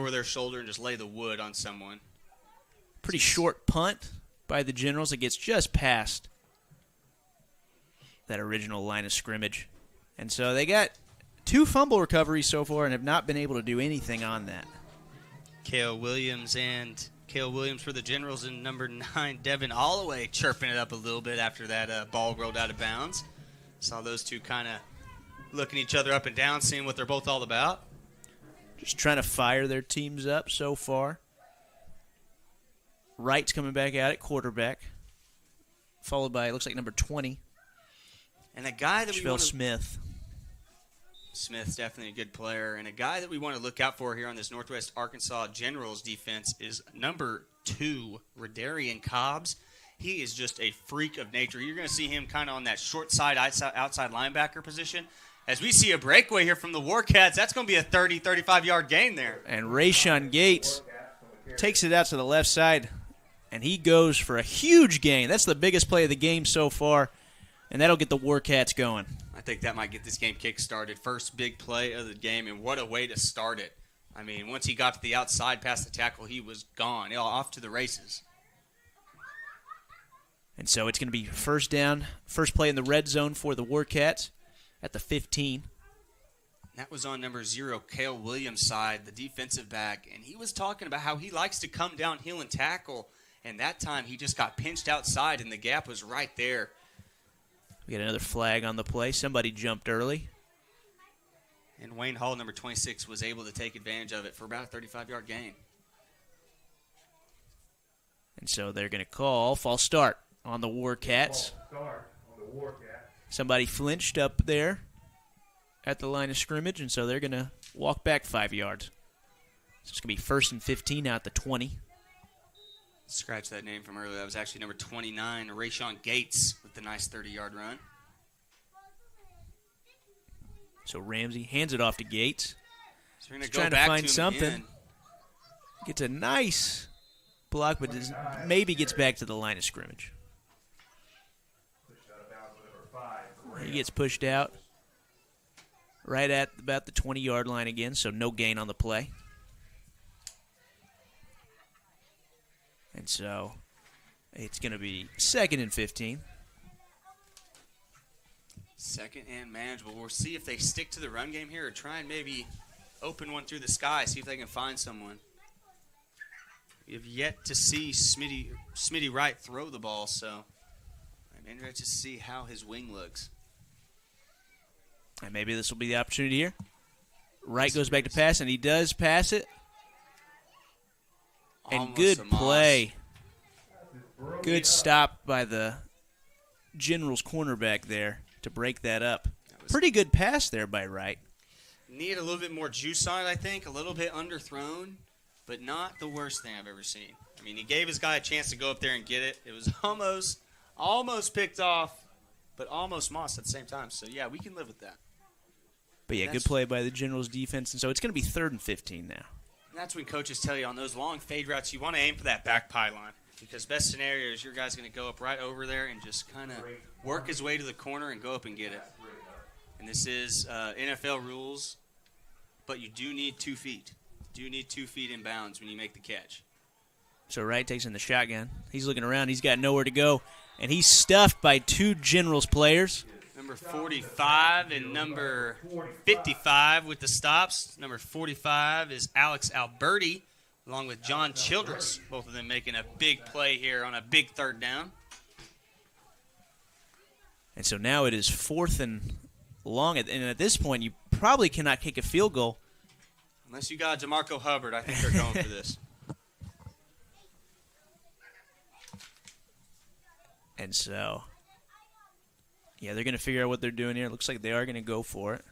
their shoulder and just lay the wood on someone. Pretty short punt by the Generals. It gets just past that original line of scrimmage. And so they got 2 fumble recoveries so far and have not been able to do anything on that. Cale Williams for the Generals, and number 9, Devin Holloway, chirping it up a little bit after that ball rolled out of bounds. Saw those two kind of looking each other up and down, seeing what they're both all about. Just trying to fire their teams up so far. Wright's coming back at it, quarterback. Followed by, it looks like number 20. And a guy that we want to... Smith. Smith's definitely a good player. And a guy that we want to look out for here on this Northwest Arkansas Generals defense is number 2, Radarian Cobbs. He is just a freak of nature. You're going to see him kind of on that short side, outside linebacker position. As we see a breakaway here from the Warcats, that's going to be a 30, 35-yard gain there. And Rayshon Gates takes it out to the left side, and he goes for a huge gain. That's the biggest play of the game so far, and that'll get the Warcats going. I think that might get this game kick-started. First big play of the game, and what a way to start it. I mean, once he got to the outside past the tackle, he was gone, off to the races. And so it's going to be first down, first play in the red zone for the Warcats at the 15. That was on number 0, Cale Williams' side, the defensive back, and he was talking about how he likes to come downhill and tackle, and that time he just got pinched outside, and the gap was right there. We got another flag on the play. Somebody jumped early. And Wayne Hall, number 26, was able to take advantage of it for about a 35-yard gain. And so they're going to call false start on the Warcats. Somebody flinched up there at the line of scrimmage, and so they're going to walk back 5 yards. So it's going to be 1st and 15 out the 20. Scratch that name from earlier. That was actually number 29, Rayshawn Gates, with the nice 30-yard run. So Ramsey hands it off to Gates. So we're going Trying to find something. Again. Gets a nice block, but maybe gets back to the line of scrimmage. He gets pushed out right at about the 20-yard line again, so no gain on the play. And so it's going to be 2nd and 15. 2nd and manageable. We'll see if they stick to the run game here or try and maybe open one through the sky, see if they can find someone. We have yet to see Smitty Wright throw the ball, so I'm interested to see how his wing looks. And maybe this will be the opportunity here. Wright goes back to pass, and he does pass it. And Almost good play. Good stop by the Generals cornerback there to break that up. Pretty good pass there by Wright. Need a little bit more juice on it, I think. A little bit underthrown, but not the worst thing I've ever seen. I mean, he gave his guy a chance to go up there and get it. It was almost picked off, but almost mossed at the same time. So, yeah, we can live with that. But, yeah, good play by the Generals defense. And so it's going to be 3rd and 15 now. And that's when coaches tell you on those long fade routes, you want to aim for that back pylon. Because best scenario is your guy's going to go up right over there and just kind of work his way to the corner and go up and get it. And this is NFL rules, but you do need 2 feet. You do need 2 feet in bounds when you make the catch. So Wright takes in the shotgun. He's looking around. He's got nowhere to go. And he's stuffed by 2 Generals players. Number 45 and number 55 with the stops. Number 45 is Alex Alberti, along with John Childress, both of them making a big play here on a big 3rd down. And so now it is 4th and long. And at this point, you probably cannot kick a field goal. Unless you got DeMarco Hubbard, I think they're going for this. And so, yeah, they're going to figure out what they're doing here. It looks like they are going to go for it.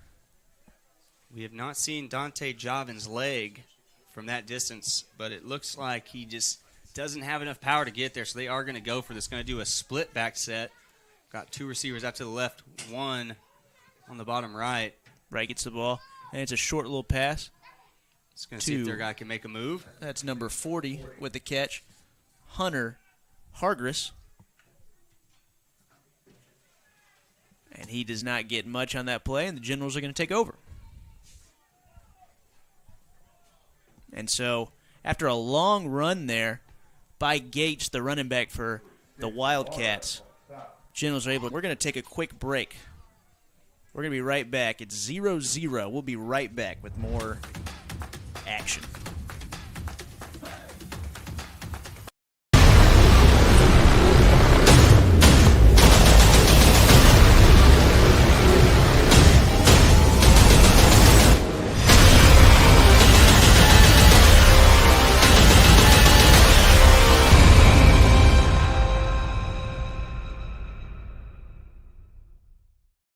We have not seen Dante Jovin's leg from that distance, but it looks like he just doesn't have enough power to get there, so they are going to go for this. Going to do a split back set. Got 2 receivers out to the left, 1 on the bottom right. Wright gets the ball, and it's a short little pass. It's going to see if their guy can make a move. That's number 40 with the catch, Hunter Hargris. And he does not get much on that play, and the Generals are going to take over. And so, after a long run there by Gates, the running back for the Wildcats, Generals are able. We're going to take a quick break. We're going to be right back. It's 0-0. We'll be right back with more action.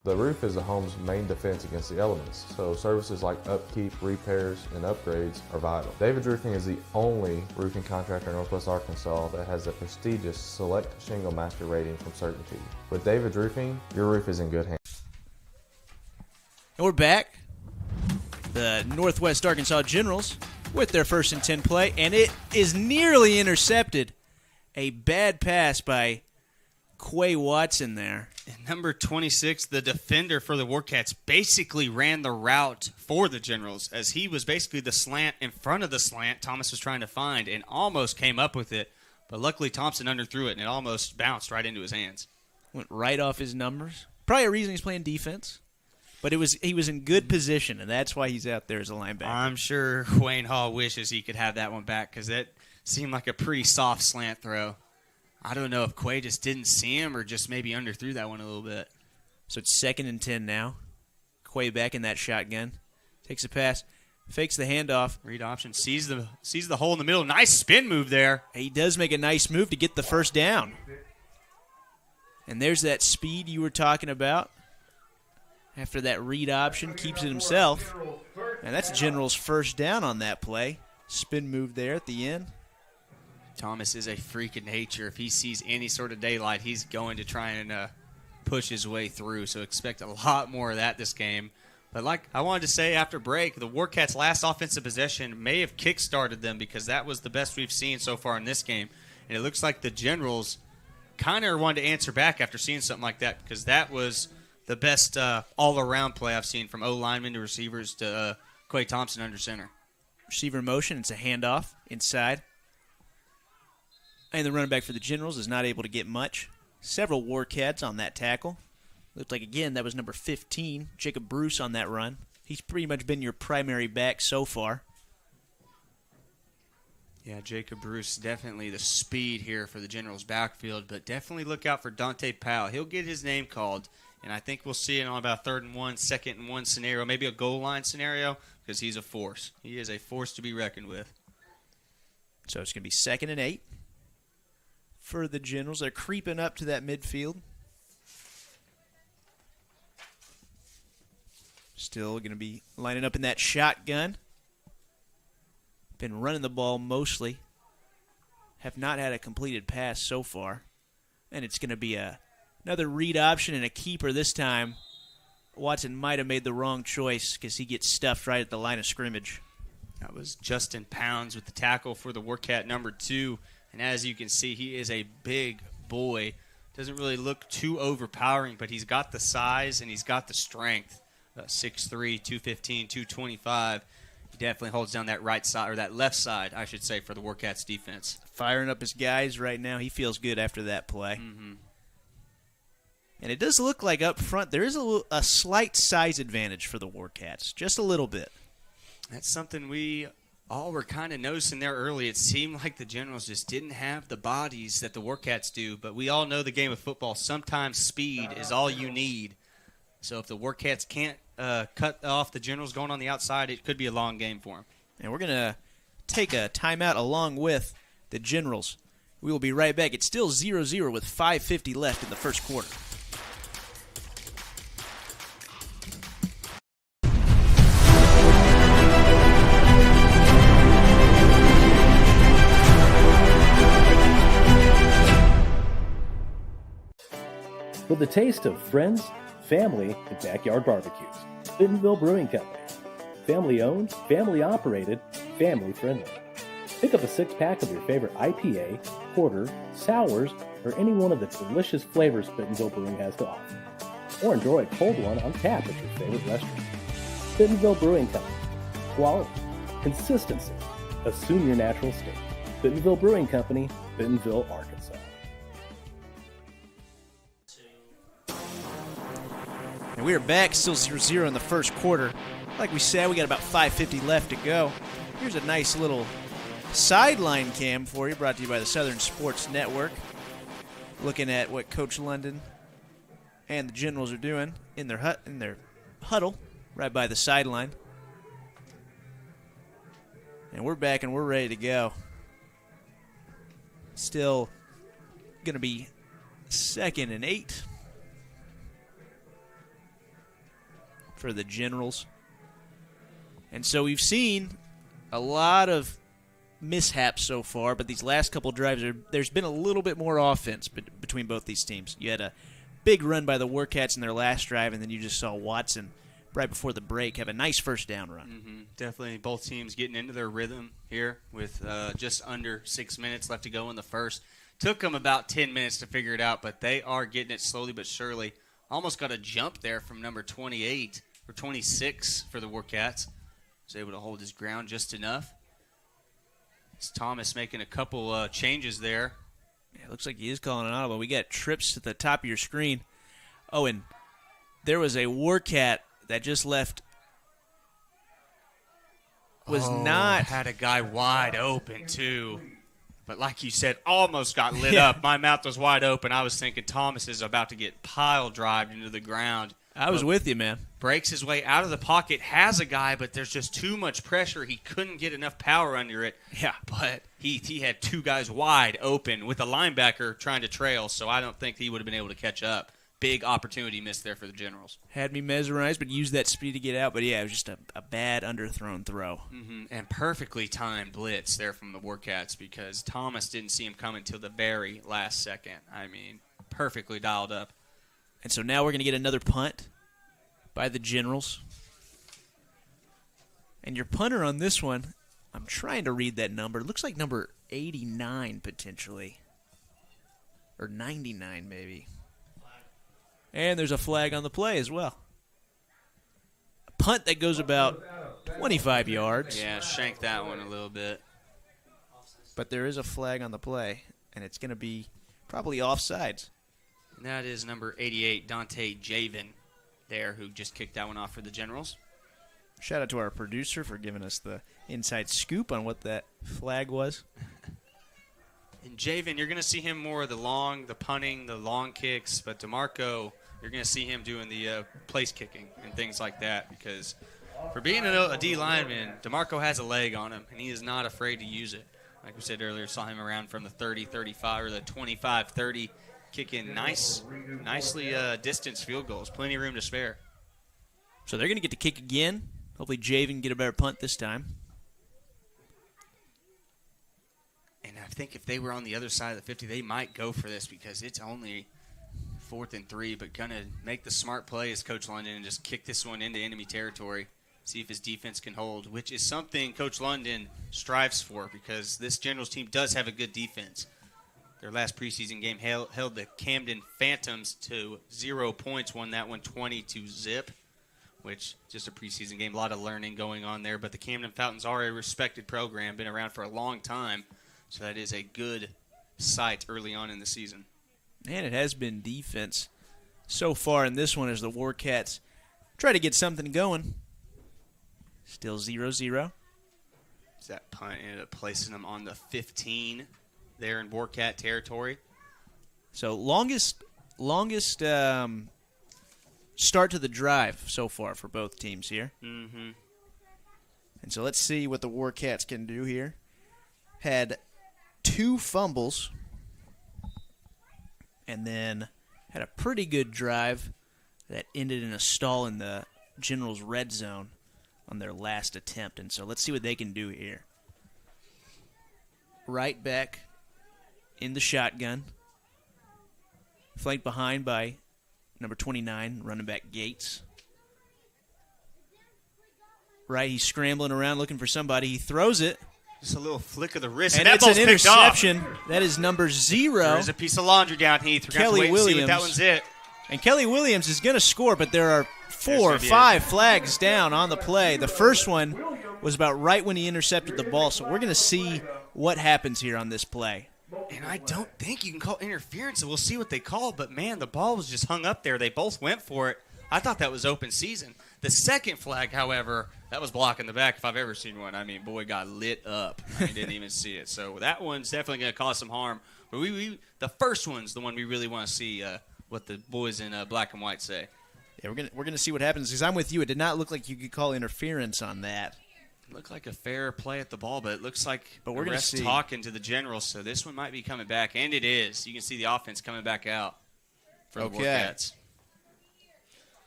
The roof is the home's main defense against the elements, so services like upkeep, repairs, and upgrades are vital. David's Roofing is the only roofing contractor in Northwest Arkansas that has the prestigious Select Shingle Master rating from Certainty. With David's Roofing, your roof is in good hands. And we're back. The Northwest Arkansas Generals with their 1st and 10 play, and it is nearly intercepted. A bad pass by Quay Watson there. And number 26, the defender for the Warcats, basically ran the route for the Generals, as he was basically the slant in front of the slant Thomas was trying to find and almost came up with it. But luckily Thompson underthrew it, and it almost bounced right into his hands. Went right off his numbers. Probably a reason he's playing defense. But he was in good position, and that's why he's out there as a linebacker. I'm sure Wayne Hall wishes he could have that one back, because that seemed like a pretty soft slant throw. I don't know if Quay just didn't see him or just maybe underthrew that one a little bit. So it's 2nd and 10 now. Quay back in that shotgun. Takes a pass. Fakes the handoff. Read option. Sees the hole in the middle. Nice spin move there. He does make a nice move to get the 1st down. And there's that speed you were talking about. After that read option, keeps it himself. And that's General's 1st down on that play. Spin move there at the end. Thomas is a freak of nature. If he sees any sort of daylight, he's going to try and push his way through. So expect a lot more of that this game. But like I wanted to say after break, the Warcats' last offensive possession may have kick-started them because that was the best we've seen so far in this game. And it looks like the Generals kind of wanted to answer back after seeing something like that because that was the best all-around play I've seen from O-linemen to receivers to Quay Thompson under center. Receiver motion, it's a handoff inside. And the running back for the Generals is not able to get much. Several Warcats on that tackle. Looked like, again, that was number 15, Jacob Bruce on that run. He's pretty much been your primary back so far. Yeah, Jacob Bruce, definitely the speed here for the Generals' backfield, but definitely look out for Dante Powell. He'll get his name called, and I think we'll see it on about 3rd and 1, 2nd and 1 scenario, maybe a goal line scenario, because he's a force. He is a force to be reckoned with. So it's going to be 2nd and 8 for the Generals. They're creeping up to that midfield. Still going to be lining up in that shotgun. Been running the ball mostly. Have not had a completed pass so far. And it's going to be another read option and a keeper this time. Watson might have made the wrong choice because he gets stuffed right at the line of scrimmage. That was Justin Pounds with the tackle for the Warcat number 2. And as you can see, he is a big boy. Doesn't really look too overpowering, but he's got the size and he's got the strength. 6'3", 215, 225. He definitely holds down that right side, or that left side, I should say, for the Warcats defense. Firing up his guys right now. He feels good after that play. Mm-hmm. And it does look like up front there is a slight size advantage for the Warcats. Just a little bit. That's something we all were kind of noticing there early. It seemed like the Generals just didn't have the bodies that the Warcats do, but we all know the game of football. Sometimes speed is all you need. So if the Warcats can't cut off the Generals going on the outside, it could be a long game for them. And we're going to take a timeout along with the Generals. We will be right back. It's still 0-0 with 5:50 left in the first quarter. With the taste of friends, family, and backyard barbecues. Bentonville Brewing Company. Family owned, family operated, family friendly. Pick up a 6-pack of your favorite IPA, porter, sours, or any one of the delicious flavors Bentonville Brewing has to offer. Or enjoy a cold one on tap at your favorite restaurant. Bentonville Brewing Company. Quality, consistency, assume your natural state. Bentonville Brewing Company, Bentonville, Arkansas. And we are back, still 0-0 in the first quarter. Like we said, we got about 5:50 left to go. Here's a nice little sideline cam for you, brought to you by the Southern Sports Network. Looking at what Coach London and the Generals are doing in their huddle right by the sideline. And we're back and we're ready to go. Still going to be 2nd and 8 for the Generals. And so we've seen a lot of mishaps so far, but these last couple drives, there's been a little bit more offense between both these teams. You had a big run by the Warcats in their last drive, and then you just saw Watson right before the break have a nice first down run. Mm-hmm. Definitely both teams getting into their rhythm here with just under 6 minutes left to go in the first. Took them about 10 minutes to figure it out, but they are getting it slowly but surely. Almost got a jump there from number 28 or 26 for the Warcats. Was able to hold his ground just enough. It's Thomas making a couple changes there. Yeah, it looks like he is calling an audible. We got trips at the top of your screen. Oh, and there was a Warcat that just left. Had a guy wide open too. But like you said, almost got lit up. My mouth was wide open. I was thinking Thomas is about to get pile drived into the ground. I was with you, man. Breaks his way out of the pocket, has a guy, but there's just too much pressure. He couldn't get enough power under it. Yeah. But he had two guys wide open with a linebacker trying to trail, so I don't think he would have been able to catch up. big opportunity missed there for the Generals. Had me mesmerized, but used that speed to get out. But yeah, it was just a bad underthrown throw. And perfectly timed blitz there from the Warcats because Thomas didn't see him coming until the very last second. I mean, perfectly dialed up. And so now we're going to get another punt by the Generals. And your punter on this one, I'm trying to read that number. It looks like number 89 potentially. Or 99 maybe. And there's a flag on the play as well. A punt that goes about 25 yards. Yeah, shanked that one a little bit. But there is a flag on the play, and it's going to be probably offsides. And that is number 88, Dante Javen there, who just kicked that one off for the Generals. Shout out to our producer for giving us the inside scoop on what that flag was. And Javen, you're going to see him more of the punting, the long kicks, but DeMarco, you're going to see him doing the place kicking and things like that because for being a D lineman, DeMarco has a leg on him, and he is not afraid to use it. Like we said earlier, saw him around from the 30, 35, or the 25, 30, kicking nicely distanced field goals. Plenty of room to spare. So they're going to get to kick again. Hopefully Javen can get a better punt this time. And I think if they were on the other side of the 50, they might go for this because it's only 4th and 3, but going to make the smart play as Coach London and just kick this one into enemy territory, see if his defense can hold, which is something Coach London strives for because this Generals team does have a good defense. Their last preseason game held the Camden Phantoms to 0 points, won that one 20-0, which just a preseason game, a lot of learning going on there. But the Camden Fountains are a respected program, been around for a long time, so that is a good sight early on in the season. And it has been defense so far in this one as the Warcats try to get something going. Still 0-0. That punt ended up placing them on the 15 there in Warcat territory. So longest start to the drive so far for both teams here. Mm-hmm. And so let's see what the Warcats can do here. Had 2 fumbles and then had a pretty good drive that ended in a stall in the Generals' red zone on their last attempt. And so let's see what they can do here. Right back in the shotgun. Flanked behind by number 29, running back Gates. Right, he's scrambling around looking for somebody. He throws it. Just a little flick of the wrist, and that it's ball's an picked off. interception. That is number 0. There's a piece of laundry down, Heath. We're Kelly going to wait and see what that one's it. And Kelly Williams is going to score, but there are 4 or 5 flags down on the play. The first one was about right when he intercepted the ball, so we're going to see what happens here on this play. And I don't think you can call interference, so we'll see what they call. But, man, the ball was just hung up there. They both went for it. I thought that was open season. The second flag, however, that was blocking the back if I've ever seen one. I mean, boy got lit up. I didn't even see it. So that one's definitely going to cause some harm. But the first one's the one we really want to see what the boys in black and white say. Yeah, we're gonna see what happens because I'm with you. It did not look like you could call interference on that. It looked like a fair play at the ball, but it looks like we're going to see talking to the Generals, so this one might be coming back, and it is. You can see the offense coming back out for the Warcats.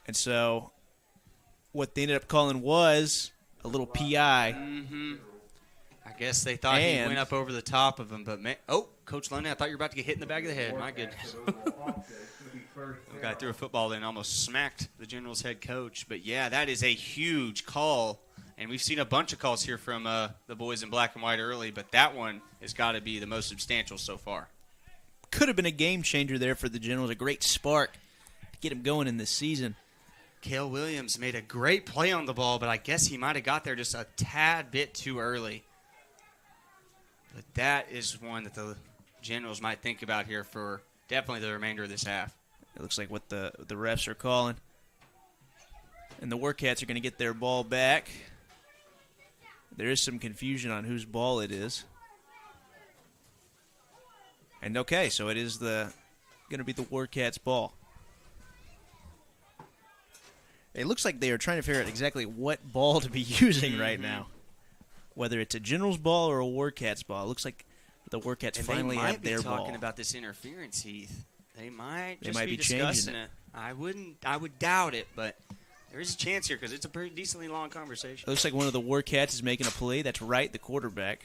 And so what they ended up calling was a little PI. Mm-hmm. I guess they thought he went up over the top of him, but Coach London, I thought you were about to get hit in the back of the head. My goodness. The guy threw a football and almost smacked the Generals head coach. But, yeah, that is a huge call. And we've seen a bunch of calls here from the boys in black and white early, but that one has got to be the most substantial so far. Could have been a game changer there for the Generals, a great spark to get him going in this season. Cale Williams made a great play on the ball, but I guess he might have got there just a tad bit too early. But that is one that the Generals might think about here for definitely the remainder of this half. It looks like what the refs are calling. And the Warcats are going to get their ball back. There is some confusion on whose ball it is. And okay, so it is going to be the Warcats' ball. It looks like they are trying to figure out exactly what ball to be using right now. Whether it's a Generals ball or a Warcats ball. It looks like the Warcats finally have their ball. They might be talking about this interference, Heath. They might They just might be be changing discussing it. I would doubt it, but there is a chance here because it's a pretty decently long conversation. It looks like one of the Warcats is making a play. That's right, the quarterback.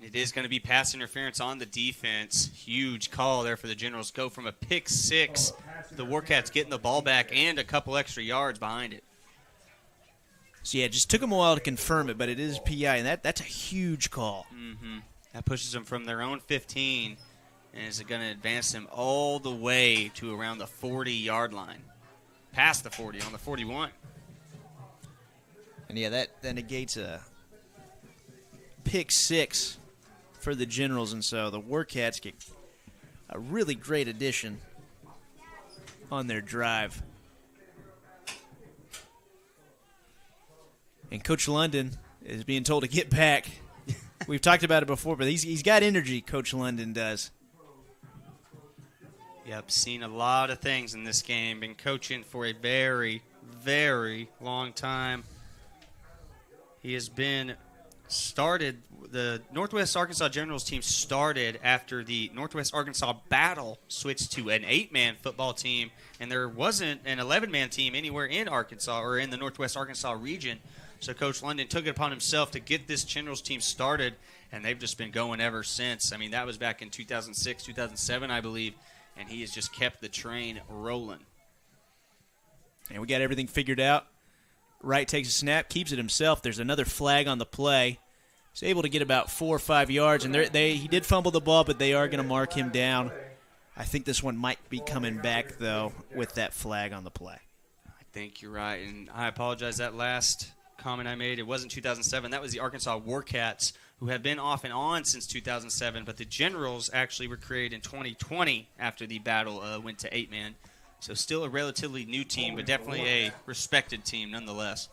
It is going to be pass interference on the defense. Huge call there for the Generals. Go from a pick six. The Warcats getting the ball back and a couple extra yards behind it. So, yeah, it just took them a while to confirm it, but it is PI, and that's a huge call. Mm-hmm. That pushes them from their own 15, and is going to advance them all the way to around the 40-yard line. Past the 40, on the 41. And, yeah, that negates a pick six for the Generals, and so the Warcats get a really great addition on their drive. And Coach London is being told to get back. We've talked about it before, but he's got energy, Coach London does. Yep, seen a lot of things in this game. Been coaching for a very, very long time. He has been started. The Northwest Arkansas Generals team started after the Northwest Arkansas Battle switched to an 8-man football team, and there wasn't an 11-man team anywhere in Arkansas or in the Northwest Arkansas region. So Coach London took it upon himself to get this Generals team started, and they've just been going ever since. I mean, that was back in 2006, 2007, I believe, and he has just kept the train rolling. And we got everything figured out. Wright takes a snap, keeps it himself. There's another flag on the play. He's able to get about 4 or 5 yards, and he did fumble the ball, but they are going to mark him down. I think this one might be coming back, though, with that flag on the play. I think you're right, and I apologize. That last comment I made, it wasn't 2007. That was the Arkansas Warcats, who have been off and on since 2007, but the Generals actually were created in 2020 after the battle went to 8-man. So still a relatively new team, but definitely a respected team nonetheless.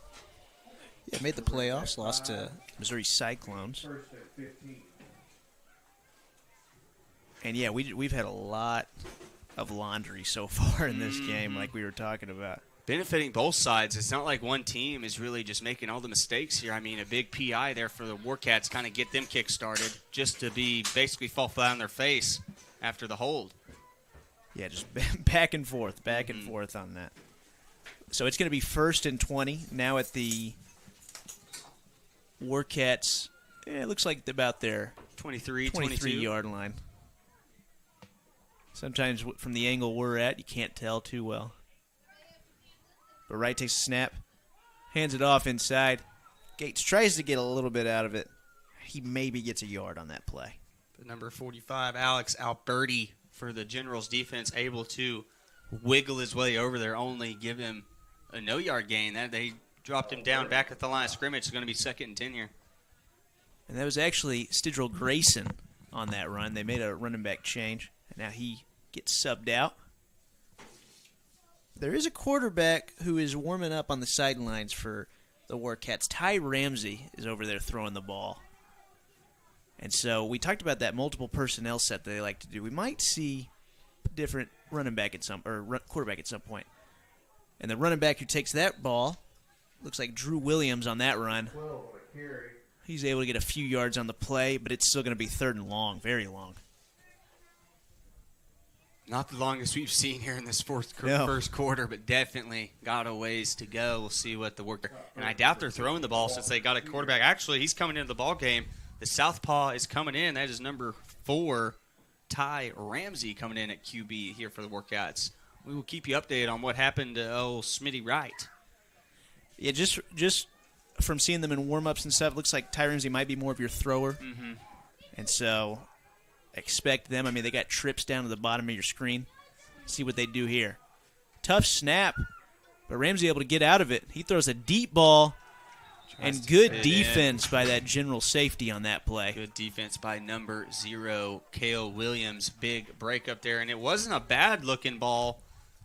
Yeah, made the playoffs, lost to Missouri Cyclones. And, yeah, we've had a lot of laundry so far in this game, like we were talking about. Benefiting both sides. It's not like one team is really just making all the mistakes here. I mean, a big PI there for the Warcats, kind of get them kick-started, just to be basically fall flat on their face after the hold. Yeah, just back and forth on that. So it's going to be 1st and 20 now at the Warcats. It looks like about their 23-yard line. Sometimes from the angle we're at, you can't tell too well. But Wright takes a snap, hands it off inside. Gates tries to get a little bit out of it. He maybe gets a yard on that play. But number 45, Alex Alberti, for the Generals defense, able to wiggle his way over there, only give him a no-yard gain. That they dropped him down back at the line of scrimmage. It's going to be 2nd and 10 here. And that was actually Stidrell Grayson on that run. They made a running back change, and now he gets subbed out. There is a quarterback who is warming up on the sidelines for the Warcats. Ty Ramsey is over there throwing the ball. And so we talked about that multiple personnel set that they like to do. We might see different quarterback at some point. And the running back who takes that ball looks like Drew Williams on that run. He's able to get a few yards on the play, but it's still going to be 3rd and long, very long. Not the longest we've seen here in this first quarter, but definitely got a ways to go. We'll see what the work. And I doubt they're throwing the ball since they got a quarterback. Actually, he's coming into the ball game. The southpaw is coming in. That is number 4, Ty Ramsey, coming in at QB here for the Warcats. We will keep you updated on what happened to old Smitty Wright. Yeah, just from seeing them in warm-ups and stuff, it looks like Ty Ramsey might be more of your thrower. Mm-hmm. And so expect them. I mean, they got trips down to the bottom of your screen. See what they do here. Tough snap, but Ramsey able to get out of it. He throws a deep ball, and good defense by that general safety on that play. Good defense by number 0, Cale Williams. Big break up there, and it wasn't a bad-looking ball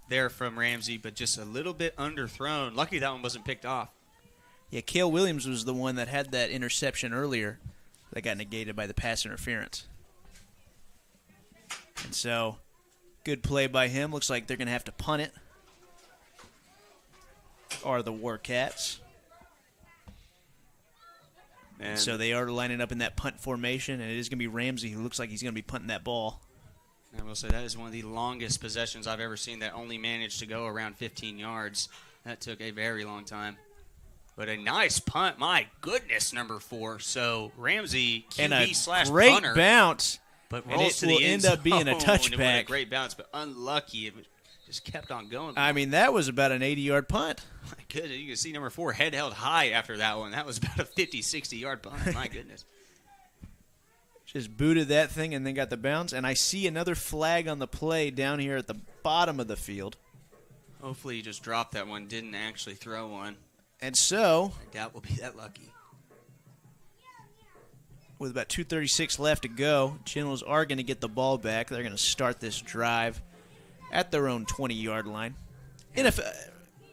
there from Ramsey, but just a little bit underthrown. Lucky that one wasn't picked off. Yeah, Cale Williams was the one that had that interception earlier that got negated by the pass interference. And so, good play by him. Looks like they're going to have to punt it. Or the Warcats. And So they are lining up in that punt formation, and it is going to be Ramsey who looks like he's going to be punting that ball. I will say that is one of the longest possessions I've ever seen that only managed to go around 15 yards. That took a very long time. But a nice punt. My goodness, number 4. So Ramsey, And a QB / great punter, bounce. but and rolls it to the will end end up being a zone. It was touchback. a great bounce, but unlucky. It just kept on going. I mean, that was about an 80-yard punt. My goodness, you can see number 4 head held high after that one. That was about a 50, 60-yard punt. My goodness. Just booted that thing and then got the bounce. And I see another flag on the play down here at the bottom of the field. Hopefully he just dropped that one, didn't actually throw one. And so, I doubt we'll be that lucky. with about 2:36 left to go, Generals are going to get the ball back. They're going to start this drive at their own 20-yard line.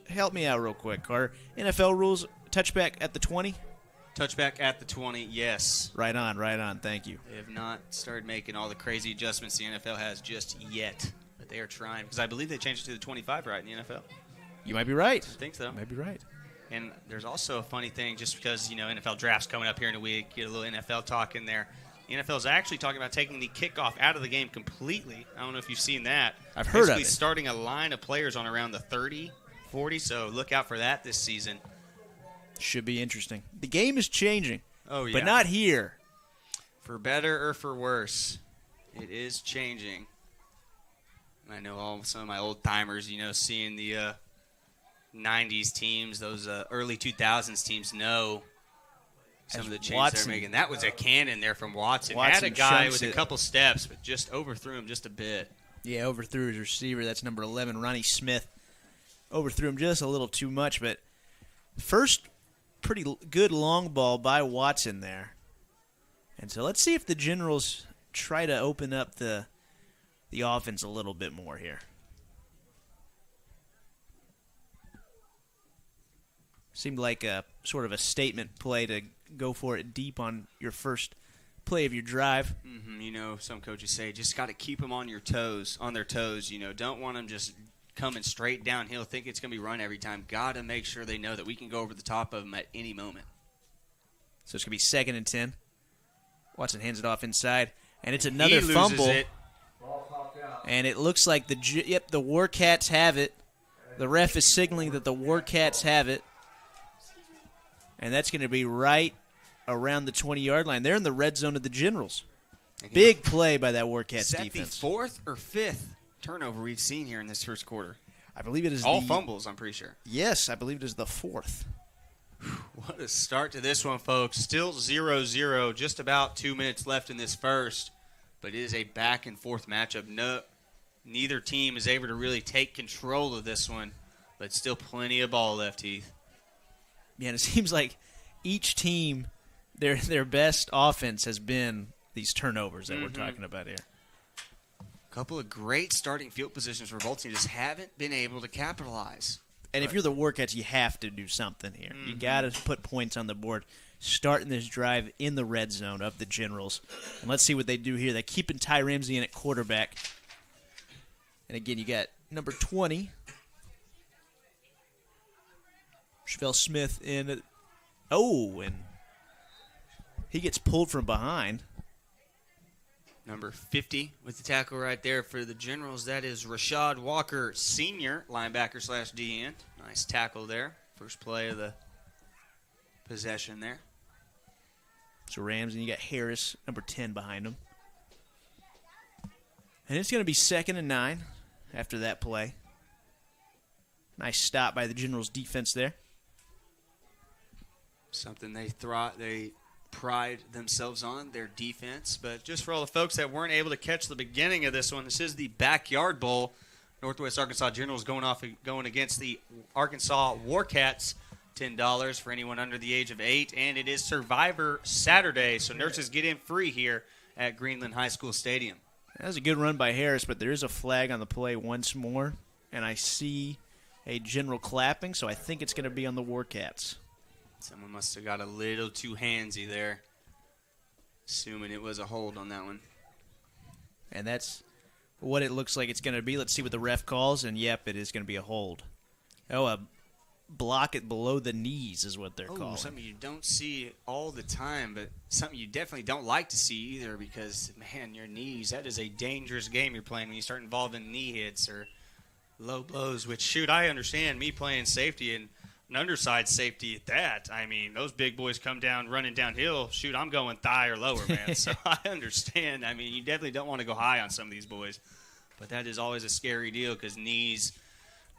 Help me out real quick, Carter. NFL rules, touchback at the 20? Touchback at the 20, yes. Right on. Thank you. They have not started making all the crazy adjustments the NFL has just yet, but they are trying. Because I believe they changed it to the 25, right, in the NFL? You might be right. I think so. You might be right. And there's also a funny thing, just because, NFL draft's coming up here in a week, get a little NFL talk in there. The NFL is actually talking about taking the kickoff out of the game completely. I don't know if you've seen that. I've heard of it. Starting a line of players on around the 30, 40, so look out for that this season. Should be interesting. The game is changing. Oh, yeah. But not here. For better or for worse, it is changing. I know some of my old timers, seeing the 90s teams, those early 2000s teams know some of the changes they're making. That was a cannon there from Watson. Had a guy with a couple steps, but just overthrew him just a bit. Yeah, overthrew his receiver. That's number 11, Ronnie Smith. Overthrew him just a little too much, but first pretty good long ball by Watson there. And so let's see if the Generals try to open up the offense a little bit more here. Seemed like a sort of a statement play to go for it deep on your first play of your drive. Mm-hmm. Some coaches say just got to keep them on their toes. Don't want them just coming straight downhill, think it's going to be run every time. Got to make sure they know that we can go over the top of them at any moment. So it's going to be 2nd and 10. Watson hands it off inside, and it's another he fumble. Loses it. And it looks like the Warcats have it. The ref is signaling that the Warcats have it. And that's going to be right around the 20-yard line. They're in the red zone of the Generals. Big play by that Warcats defense. Is that the 4th or 5th turnover we've seen here in this first quarter? I believe it is all fumbles, I'm pretty sure. Yes, I believe it is the 4th. What a start to this one, folks. Still 0-0, just about 2 minutes left in this first. But it is a back-and-forth matchup. Neither team is able to really take control of this one, but still plenty of ball left, Heath. Yeah, and it seems like each team, their best offense has been these turnovers that we're talking about here. A couple of great starting field positions for both teams, just haven't been able to capitalize. And if you're the Warcats, you have to do something here. You got to put points on the board, starting this drive in the red zone of the Generals. And let's see what they do here. They're keeping Ty Ramsey in at quarterback. And again, you got number 20, Chevelle Smith in. And he gets pulled from behind. Number 50 with the tackle right there for the Generals. That is Rashad Walker, senior linebacker / D end. Nice tackle there. First play of the possession there. So Rams, and you got Harris, number 10, behind him. And it's going to be 2nd and 9 after that play. Nice stop by the Generals defense there. Something they pride themselves on, their defense. But just for all the folks that weren't able to catch the beginning of this one, this is the Backyard Bowl. Northwest Arkansas Generals going against the Arkansas Warcats. $10 for anyone under the age of 8. And it is Survivor Saturday, so nurses get in free here at Greenland High School Stadium. That was a good run by Harris, but there is a flag on the play once more. And I see a general clapping, so I think it's going to be on the Warcats. Someone must have got a little too handsy there, assuming it was a hold on that one. And that's what it looks like it's going to be. Let's see what the ref calls, and yep, it is going to be a hold. Oh, a block it below the knees is what they're calling. Something you don't see all the time, but something you definitely don't like to see either because, man, your knees, that is a dangerous game you're playing when you start involving knee hits or low blows, which, shoot, I understand me playing safety and an underside safety at that. I mean, those big boys come down running downhill. Shoot, I'm going thigh or lower, man. So I understand. I mean, you definitely don't want to go high on some of these boys. But that is always a scary deal because knees,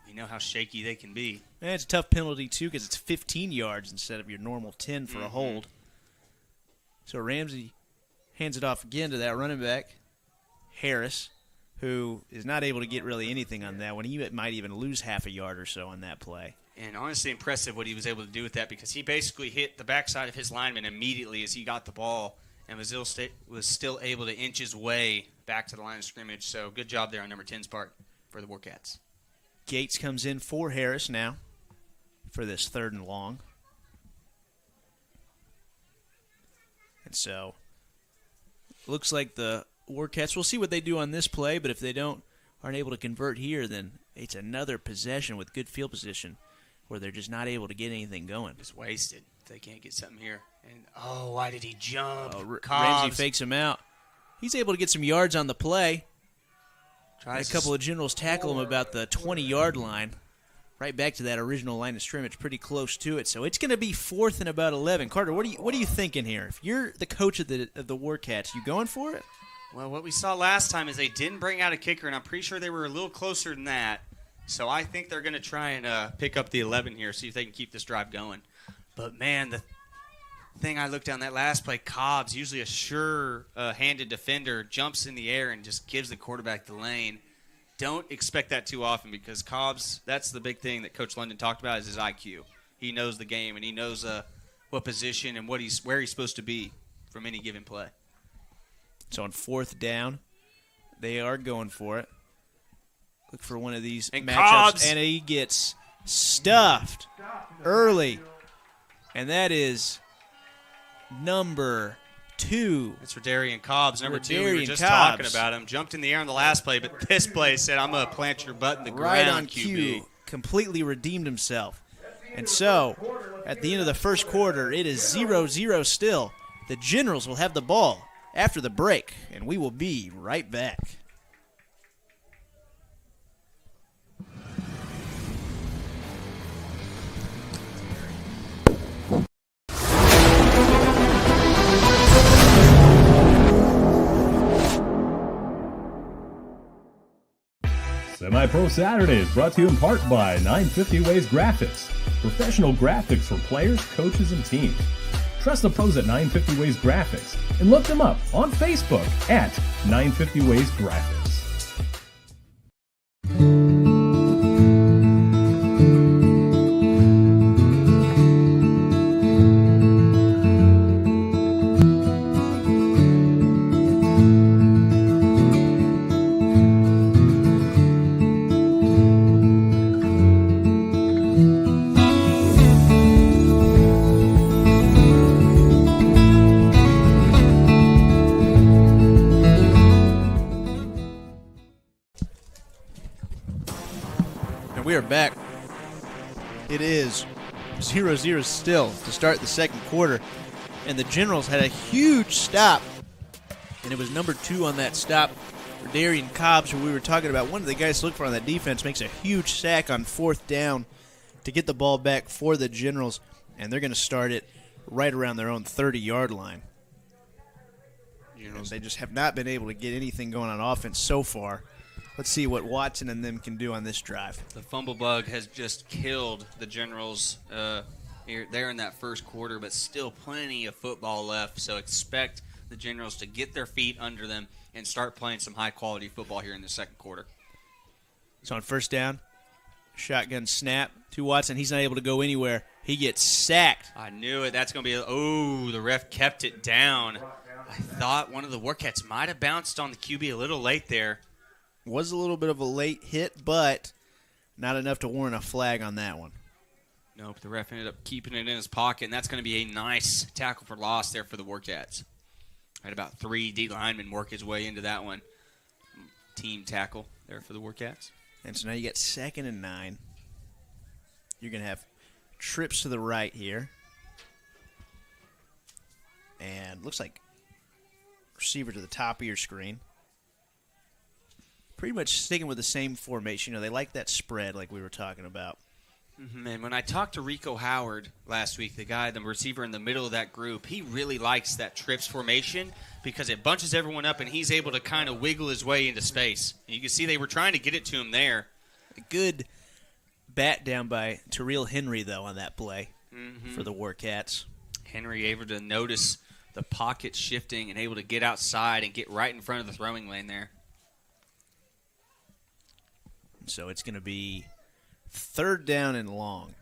you know how shaky they can be. And it's a tough penalty, too, because it's 15 yards instead of your normal 10 for a hold. So Ramsey hands it off again to that running back, Harris, who is not able to get really anything on that one. He might even lose half a yard or so on that play. And honestly impressive what he was able to do with that because he basically hit the backside of his lineman immediately as he got the ball and was still able to inch his way back to the line of scrimmage. So good job there on number 10's part for the Warcats. Gates comes in for Harris now for this 3rd and long. And so looks like the Warcats, we'll see what they do on this play, but if they aren't able to convert here, then it's another possession with good field position where they're just not able to get anything going. Just wasted if they can't get something here. And, why did he jump? Ramsey fakes him out. He's able to get some yards on the play. A couple of generals tackle him about the 20-yard line, right back to that original line of scrimmage, pretty close to it. So it's going to be 4th and about 11. Carter, what are you thinking here? If you're the coach of the Warcats, you going for it? Well, what we saw last time is they didn't bring out a kicker, and I'm pretty sure they were a little closer than that. So I think they're going to try and pick up the 11 here, see if they can keep this drive going. But, man, the thing I looked down that last play, Cobbs, usually a sure-handed defender, jumps in the air and just gives the quarterback the lane. Don't expect that too often because Cobbs, that's the big thing that Coach London talked about is his IQ. He knows the game, and he knows what position and where he's supposed to be from any given play. So on 4th down, they are going for it. Look for one of these matchups, Cobbs. And he gets stuffed early. And that is number 2. It's for Darian Cobbs, number 2. We were Darian just Cobbs. talking about him. Jumped in the air on the last play, but this play said, I'm going to plant your butt in the Right ground, on QB. cue. Completely redeemed himself. And so, at the end of the first quarter, it is 0-0 still. The Generals will have the ball after the break, and we will be right back. Semipro Saturday is brought to you in part by 950 Ways Graphics, professional graphics for players, coaches, and teams. Trust the pros at 950 Ways Graphics and look them up on Facebook at 950 Ways Graphics. We are back. It is 0-0 still to start the second quarter. And the Generals had a huge stop. And it was number 2 on that stop for Darian Cobbs, who we were talking about. One of the guys to look for on that defense makes a huge sack on 4th down to get the ball back for the Generals. And they're going to start it right around their own 30-yard line. They just have not been able to get anything going on offense so far. Let's see what Watson and them can do on this drive. The fumble bug has just killed the Generals there in that first quarter, but still plenty of football left. So expect the Generals to get their feet under them and start playing some high-quality football here in the second quarter. So on 1st down, shotgun snap to Watson. He's not able to go anywhere. He gets sacked. I knew it. That's going to be the ref kept it down. I thought one of the Warcats might have bounced on the QB a little late there. Was a little bit of a late hit, but not enough to warrant a flag on that one. Nope, the ref ended up keeping it in his pocket, and that's going to be a nice tackle for loss there for the Warcats. Had about 3 D linemen work his way into that one. Team tackle there for the Warcats. And so now you get 2nd and 9. You're going to have trips to the right here. And looks like receiver to the top of your screen. Pretty much sticking with the same formation. You know, they like that spread like we were talking about. And when I talked to Rico Howard last week, the receiver in the middle of that group, he really likes that trips formation because it bunches everyone up and he's able to kind of wiggle his way into space. And you can see they were trying to get it to him there. A good bat down by Terrell Henry, though, on that play for the Warcats. Henry able to notice the pocket shifting and able to get outside and get right in front of the throwing lane there. So it's going to be 3rd down and long.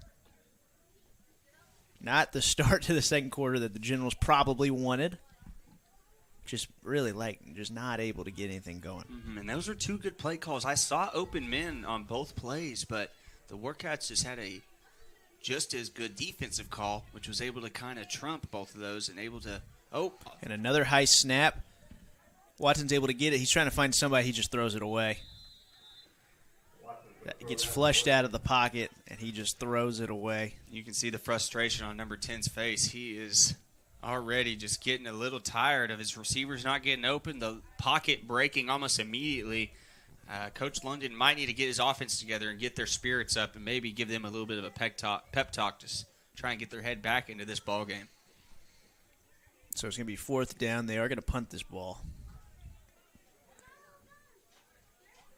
Not the start to the second quarter that the Generals probably wanted. Just really just not able to get anything going. And those are 2 good play calls. I saw open men on both plays, but the Warcats just had a just as good defensive call, which was able to kind of trump both of those and able to And another high snap. Watson's able to get it. He's trying to find somebody. He just throws it away. It gets flushed out of the pocket, and he just throws it away. You can see the frustration on number 10's face. He is already just getting a little tired of his receivers not getting open, the pocket breaking almost immediately. Coach London might need to get his offense together and get their spirits up and maybe give them a little bit of a pep talk to try and get their head back into this ball game. So it's going to be 4th down. They are going to punt this ball.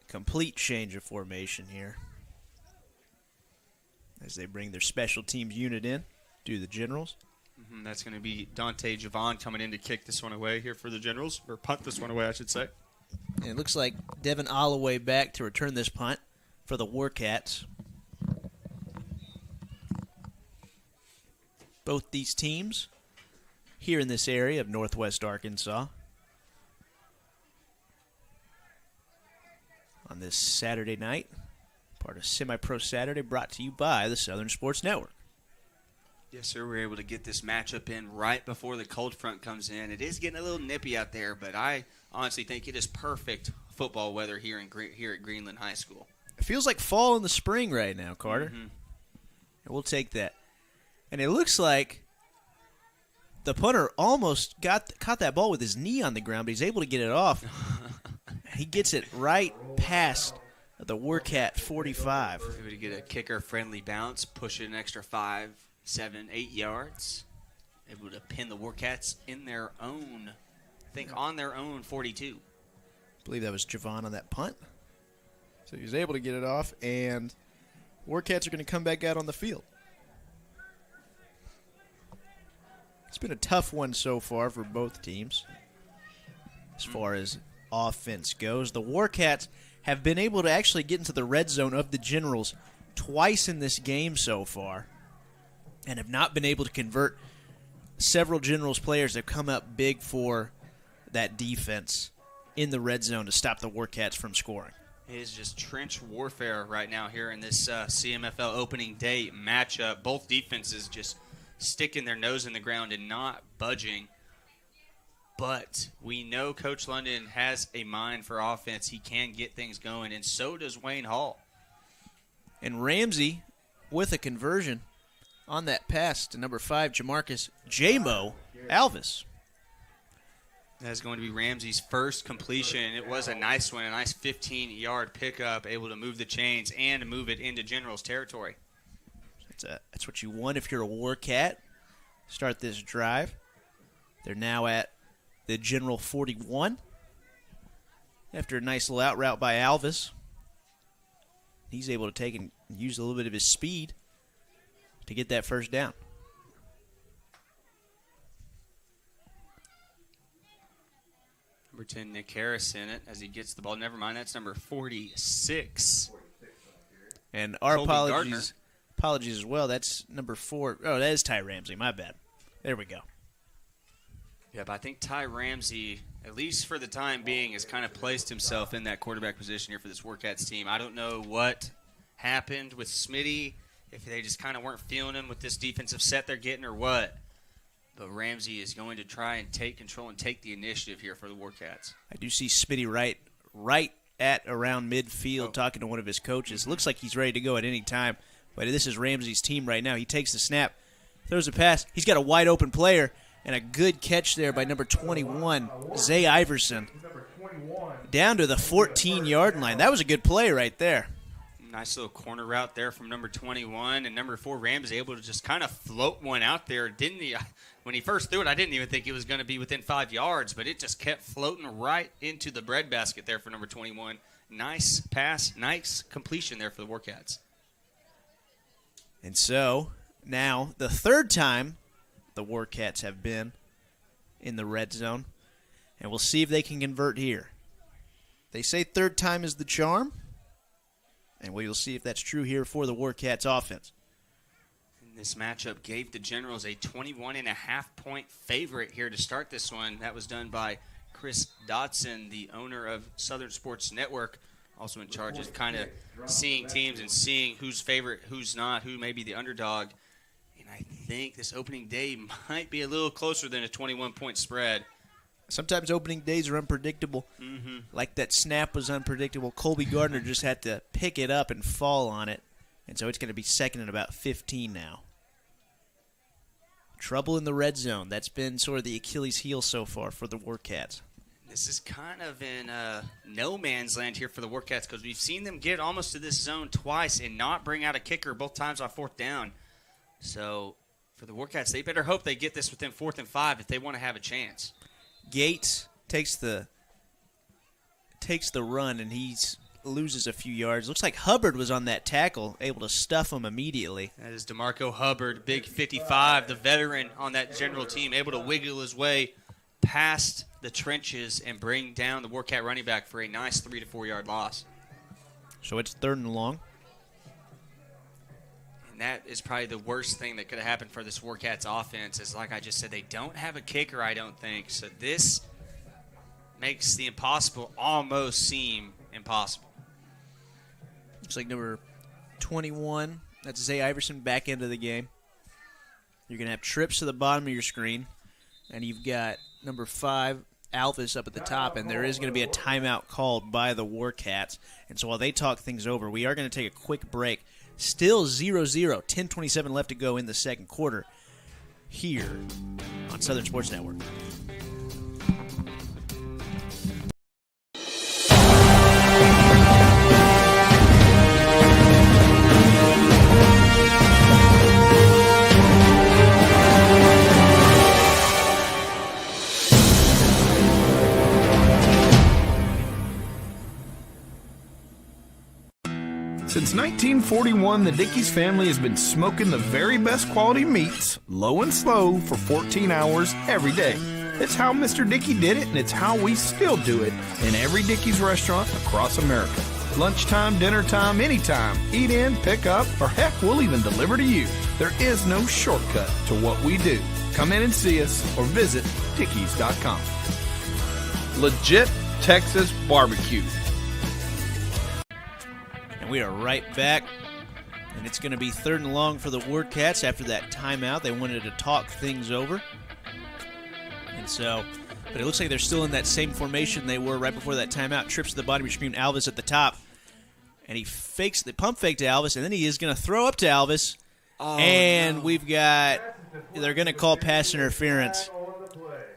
Complete change of formation here as they bring their special teams unit in, do the Generals. That's going to be Dante Javon coming in to kick this one away here for the Generals, or punt this one away, I should say. And it looks like Devin Holloway back to return this punt for the Warcats. Both these teams here in this area of northwest Arkansas. On this Saturday night, part of Semipro Saturday, brought to you by the Southern Sports Network. Yes, sir. We're able to get this matchup in right before the cold front comes in. It is getting a little nippy out there, but I honestly think it is perfect football weather here at Greenland High School. It feels like fall in the spring right now, Carter. And we'll take that. And it looks like the punter almost caught that ball with his knee on the ground, but he's able to get it off. He gets it right past the Warcat 45. Able to get a kicker-friendly bounce, push it an extra 5, 7, 8 yards. Able to pin the Warcats in their own, on their own 42. I believe that was Javon on that punt. So he was able to get it off, and Warcats are going to come back out on the field. It's been a tough one so far for both teams as far as offense goes. The Warcats have been able to actually get into the red zone of the Generals twice in this game so far and have not been able to convert. Several Generals players have come up big for that defense in the red zone to stop the Warcats from scoring. It is just trench warfare right now here in this CMFL opening day matchup. Both defenses just sticking their nose in the ground and not budging. But we know Coach London has a mind for offense. He can get things going, and so does Wayne Hall. And Ramsey with a conversion on that pass to number 5, Jamarcus J-Mo Alvis. That's going to be Ramsey's first completion. It was a nice one, a nice 15-yard pickup, able to move the chains and move it into General's territory. That's what you want if you're a Warcat. Start this drive. They're now at the General 41 after a nice little out route by Alvis. He's able to take and use a little bit of his speed to get that first down. Number 10, Nick Harris in it as he gets the ball. Never mind, that's number 46. And our Colby apologies as well. That's number 4. Oh, that is Ty Ramsey. My bad. There we go. Yeah, but I think Ty Ramsey, at least for the time being, has kind of placed himself in that quarterback position here for this Warcats team. I don't know what happened with Smitty, if they just kind of weren't feeling him with this defensive set they're getting or what. But Ramsey is going to try and take control and take the initiative here for the Warcats. I do see Smitty right at around midfield talking to one of his coaches. Looks like he's ready to go at any time. But this is Ramsey's team right now. He takes the snap, throws a pass. He's got a wide open player, and a good catch there by number 21, Zay Iverson. Down to the 14-yard line. That was a good play right there. Nice little corner route there from number 21. And number 4, Ramsey, able to just kind of float one out there. Didn't he? When he first threw it, I didn't even think it was going to be within 5 yards, but it just kept floating right into the breadbasket there for number 21. Nice pass, nice completion there for the Warcats. And so, now, the third time the Warcats have been in the red zone, and we'll see if they can convert here. They say third time is the charm, and we will see if that's true here for the Warcats offense. And this matchup gave the Generals a 21.5-point favorite here to start this one. That was done by Chris Dotson, the owner of Southern Sports Network, also in charge of kind of seeing teams and seeing who's favorite, who's not, who may be the underdog. And I think this opening day might be a little closer than a 21-point spread. Sometimes opening days are unpredictable. Like that snap was unpredictable. Colby Gardner just had to pick it up and fall on it. And so it's going to be second and about 15 now. Trouble in the red zone. That's been sort of the Achilles heel so far for the Warcats. This is kind of in no man's land here for the Warcats because we've seen them get almost to this zone twice and not bring out a kicker both times on 4th down. So for the Warcats, they better hope they get this within 4th and 5 if they want to have a chance. Gates takes the run, and he loses a few yards. Looks like Hubbard was on that tackle, able to stuff him immediately. That is DeMarco Hubbard, big 55, the veteran on that General team, able to wiggle his way past the trenches and bring down the Warcat running back for a nice 3 to 4 yard loss. So it's 3rd and long. And that is probably the worst thing that could have happened for this Warcats offense is, like I just said, they don't have a kicker, I don't think. So this makes the impossible almost seem impossible. Looks like number 21, that's Zay Iverson, back into the game. You're going to have trips to the bottom of your screen, and you've got number 5, Alvis, up at the top, and there is going to be a timeout called by the Warcats. And so while they talk things over, we are going to take a quick break. Still 0-0, 10:27 left to go in the second quarter here on Southern Sports Network. Since 1941, the Dickey's family has been smoking the very best quality meats, low and slow, for 14 hours every day. It's how Mr. Dickey did it, and it's how we still do it in every Dickey's restaurant across America. Lunchtime, dinner time, anytime. Eat in, pick up, or heck, we'll even deliver to you. There is no shortcut to what we do. Come in and see us or visit Dickeys.com. Legit Texas barbecue. And we are right back, and it's going to be 3rd and long for the Warcats after that timeout. They wanted to talk things over. And so, but it looks like they're still in that same formation they were right before that timeout. Trips to the bottom of your screen, Alvis at the top. And he fakes the pump fake to Alvis, and then he is going to throw up to Alvis. We've got, they're going to call pass interference.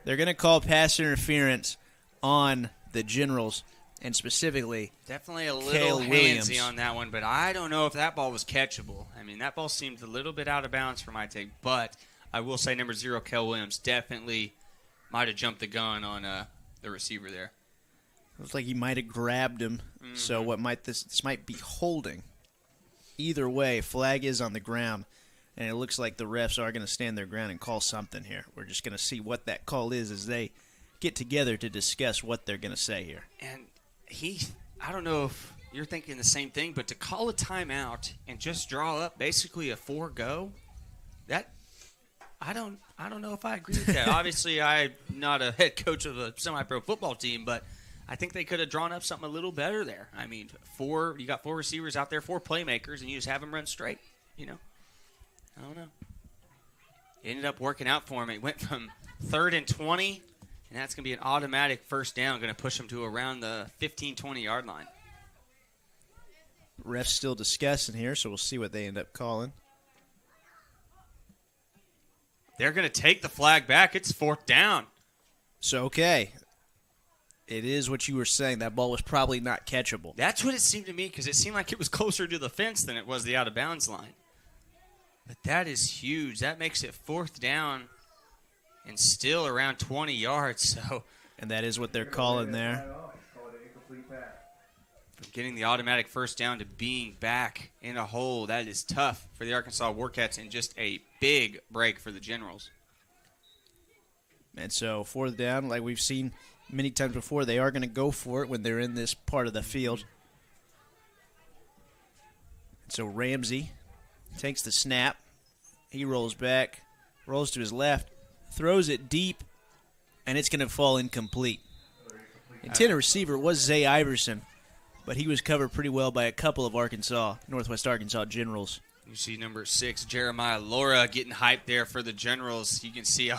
They're going to call pass interference on the Generals. And specifically, definitely a little handsy on that one, but I don't know if that ball was catchable. I mean, that ball seemed a little bit out of bounds for my take, but I will say number 0, Kel Williams, definitely might have jumped the gun on the receiver there. It looks like he might have grabbed him. So what might this might be holding. Either way, flag is on the ground, and it looks like the refs are going to stand their ground and call something here. We're just going to see what that call is as they get together to discuss what they're going to say here. And I don't know if you're thinking the same thing, but to call a timeout and just draw up basically a 4-go, that I don't know if I agree with that. Obviously, I'm not a head coach of a semi-pro football team, but I think they could have drawn up something a little better there. I mean, you got 4 receivers out there, 4 playmakers, and you just have them run straight. I don't know. It ended up working out for him. It went from 3rd and 20. And that's going to be an automatic first down, going to push them to around the 15-20 yard line. Refs still discussing here, so we'll see what they end up calling. They're going to take the flag back. It's 4th down. So, okay. It is what you were saying. That ball was probably not catchable. That's what it seemed to me, because it seemed like it was closer to the fence than it was the out-of-bounds line. But that is huge. That makes it 4th down and still around 20 yards. So, and that is what they're calling there. From getting the automatic first down to being back in a hole, that is tough for the Arkansas Warcats and just a big break for the Generals. And so 4th down, like we've seen many times before, they are going to go for it when they're in this part of the field. So Ramsey takes the snap. He rolls back, rolls to his left, throws it deep, and it's going to fall incomplete. Intended receiver was Zay Iverson, but he was covered pretty well by a couple of Northwest Arkansas Generals. You see number 6, Jeremiah Laura, getting hyped there for the Generals. You can see,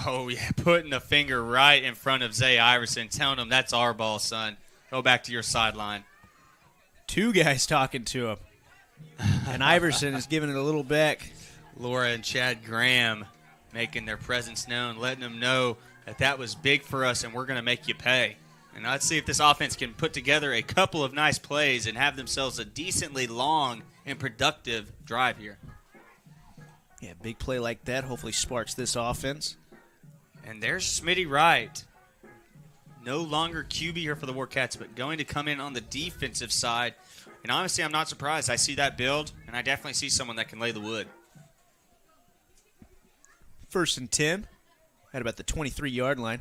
putting the finger right in front of Zay Iverson, telling him, that's our ball, son. Go back to your sideline. 2 guys talking to him. And Iverson is giving it a little back. Laura and Chad Graham making their presence known, letting them know that was big for us and we're going to make you pay. And let's see if this offense can put together a couple of nice plays and have themselves a decently long and productive drive here. Yeah, big play like that hopefully sparks this offense. And there's Smitty Wright. No longer QB here for the Warcats, but going to come in on the defensive side. And honestly, I'm not surprised. I see that build, and I definitely see someone that can lay the wood. 1st and 10 at about the 23-yard line.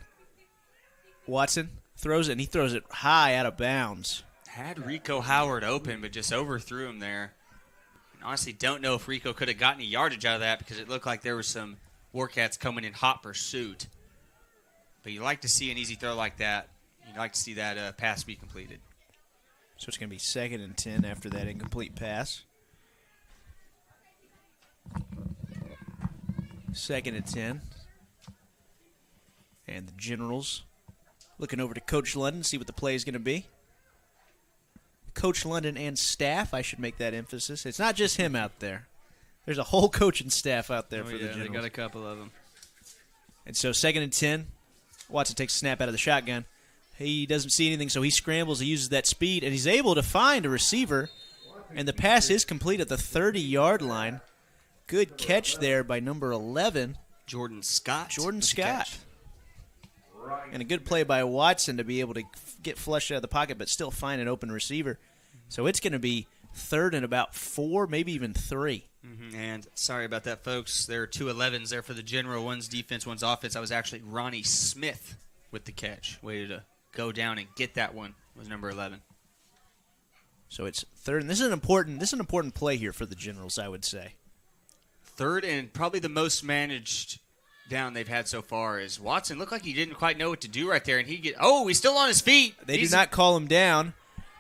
Watson throws it, and he throws it high out of bounds. Had Rico Howard open, but just overthrew him there. And honestly, don't know if Rico could have gotten any yardage out of that because it looked like there were some Warcats coming in hot pursuit. But you like to see an easy throw like that. You'd like to see that pass be completed. So it's going to be 2nd and 10 after that incomplete pass. 2nd and 10. And the Generals looking over to Coach London, see what the play is going to be. Coach London and staff, I should make that emphasis. It's not just him out there. There's a whole coaching staff out there for the Generals. They got a couple of them. And so 2nd and 10. Watson takes a snap out of the shotgun. He doesn't see anything, so he scrambles. He uses that speed, and he's able to find a receiver. And the pass is complete at the 30-yard line. Good catch there by number 11. Jordan Scott. Jordan Scott. And a good play by Watson to be able to get flushed out of the pocket but still find an open receiver. So it's going to be 3rd and about 4, maybe even 3. And sorry about that, folks. There are 2 11s there for the General. One's defense, one's offense. That was actually Ronnie Smith with the catch. Way to go down and get that one was number 11. So it's 3rd, and this is an important play here for the Generals, I would say. 3rd and probably the most managed down they've had so far is Watson. Looked like he didn't quite know what to do right there, and he's still on his feet. They do not call him down,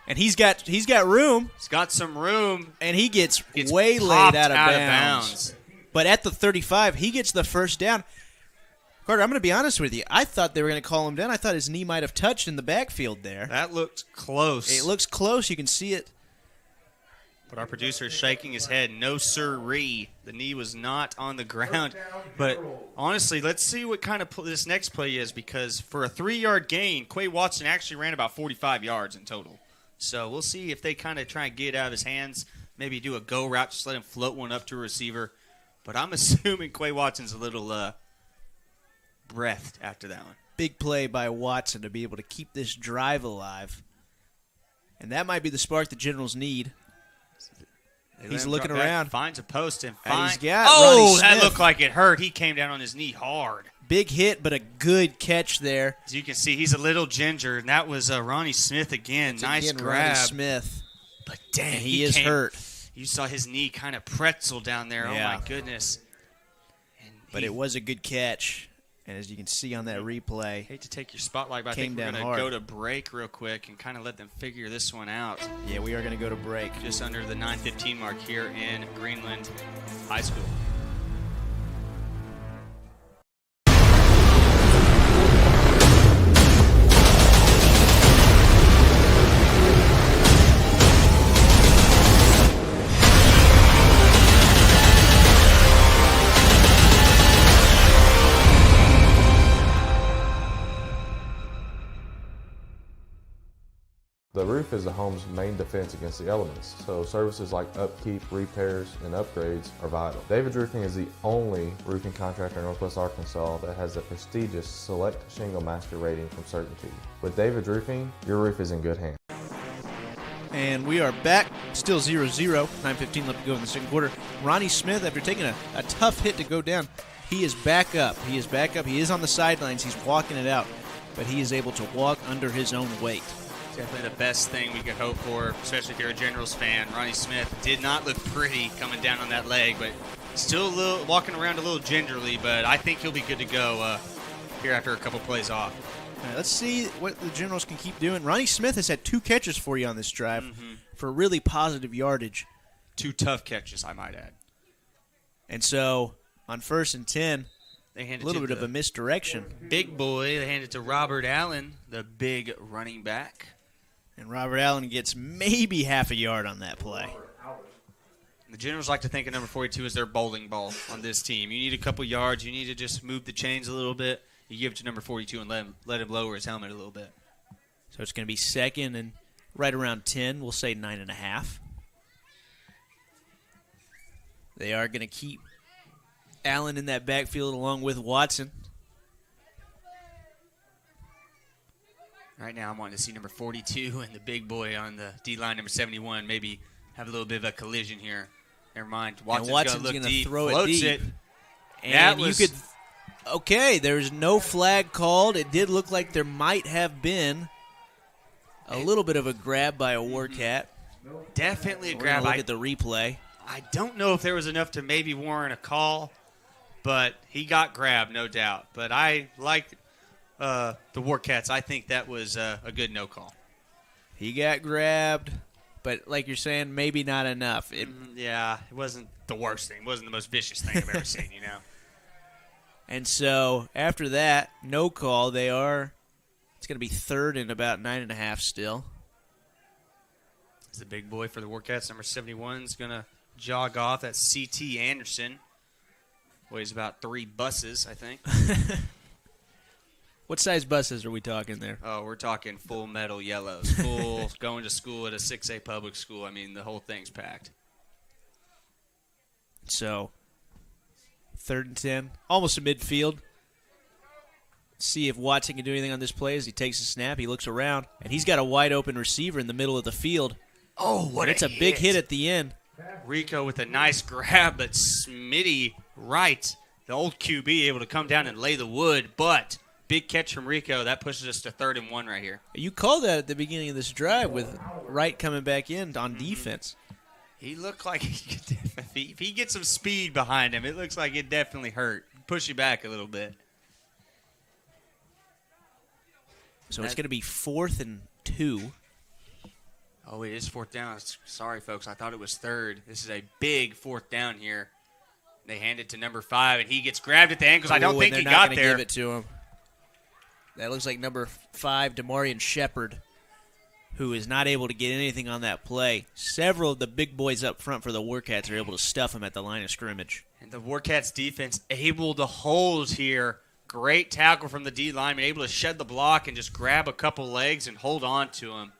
and he's got room. He's got some room, and he gets waylaid out of bounds. But at the 35, he gets the first down. Carter, I'm going to be honest with you. I thought they were going to call him down. I thought his knee might have touched in the backfield there. That looked close. It looks close. You can see it. But our producer is shaking his head. No sirree. The knee was not on the ground. But honestly, let's see what kind of this next play is, because for a 3-yard gain, Quay Watson actually ran about 45 yards in total. So we'll see if they kind of try and get it out of his hands, maybe do a go route, just let him float one up to a receiver. But I'm assuming Quay Watson's a little breathed after that one. Big play by Watson to be able to keep this drive alive. And that might be the spark the Generals need. He's looking around. Finds a post and he's got Oh, that looked like it hurt. He came down on his knee hard. Big hit, but a good catch there. As you can see, he's a little ginger, and that was Ronnie Smith again. Nice grab. Ronnie Smith. But dang, he is hurt. You saw his knee kind of pretzel down there. Yeah. Oh, my goodness. But it was a good catch. And as you can see on that replay, hate to take your spotlight, but I think we're going to go to break real quick and kind of let them figure this one out. Yeah, we are going to go to break. Just under the 9:15 mark here in Greenland High School. The roof is the home's main defense against the elements, so services like upkeep, repairs, and upgrades are vital. David's Roofing is the only roofing contractor in Northwest Arkansas that has the prestigious Select Shingle Master rating from Certainty. With David's Roofing, your roof is in good hands. And we are back, still 0-0, 9:15 left to go in the second quarter. Ronnie Smith, after taking a tough hit to go down, he is back up. He is on the sidelines. He's walking it out, but he is able to walk under his own weight. Definitely the best thing we could hope for, especially if you're a Generals fan. Ronnie Smith did not look pretty coming down on that leg, but still walking around a little gingerly, but I think he'll be good to go here after a couple plays off. All right, let's see what the Generals can keep doing. Ronnie Smith has had 2 catches for you on this drive for really positive yardage. 2 tough catches, I might add. And so on 1st and 10, they handed a little bit of a misdirection. Big boy, they hand it to Robert Allen, the big running back. And Robert Allen gets maybe half a yard on that play. The Generals like to think of number 42 as their bowling ball on this team. You need a couple yards. You need to just move the chains a little bit. You give it to number 42 and let him lower his helmet a little bit. So it's going to be 2nd and right around 10. We'll say 9.5. They are going to keep Allen in that backfield along with Watson. Right now I'm wanting to see number 42 and the big boy on the D-line, number 71, maybe have a little bit of a collision here. Never mind. Watson's going to look deep, throw floats it deep. it. And you could... Okay, there's no flag called. It did look like there might have been a little bit of a grab by a Warcat. Definitely a We're grab. gonna look at the replay. I don't know if there was enough to maybe warrant a call, but he got grabbed, no doubt. But I like the Warcats. I think that was a good no call. He got grabbed, but like you're saying, maybe not enough. Yeah, it wasn't the worst thing. It wasn't the most vicious thing I've ever seen, you know. And so after that, no call. It's going to be 3rd and about 9.5 still. It's the big boy for the Warcats. Number 71 is going to jog off. That's C.T. Anderson. Weighs about 3 buses, I think. What size buses are we talking there? Oh, we're talking full metal yellows. Full going to school at a 6A public school. I mean, the whole thing's packed. So 3rd and 10, almost to midfield. See if Watson can do anything on this play as he takes a snap. He looks around, and he's got a wide-open receiver in the middle of the field. Oh, what it's a big hit at the end. Rico with a nice grab, but Smitty Wright, the old QB, able to come down and lay the wood, but big catch from Rico. That pushes us to 3rd and 1 right here. You called that at the beginning of this drive with Wright coming back in on defense. He looked like if he gets some speed behind him, it looks like it definitely hurt. Push you back a little bit. So it's going to be 4th and 2. Oh, it is 4th down. Sorry, folks. I thought it was 3rd. This is a big 4th down here. They hand it to number 5, and he gets grabbed at the ankles. I don't think he got there. They're not going to give it to him. That looks like number 5, Demarion Shepard, who is not able to get anything on that play. Several of the big boys up front for the Warcats are able to stuff him at the line of scrimmage. And the Warcats defense able to hold here. Great tackle from the D lineman, able to shed the block and just grab a couple legs and hold on to him.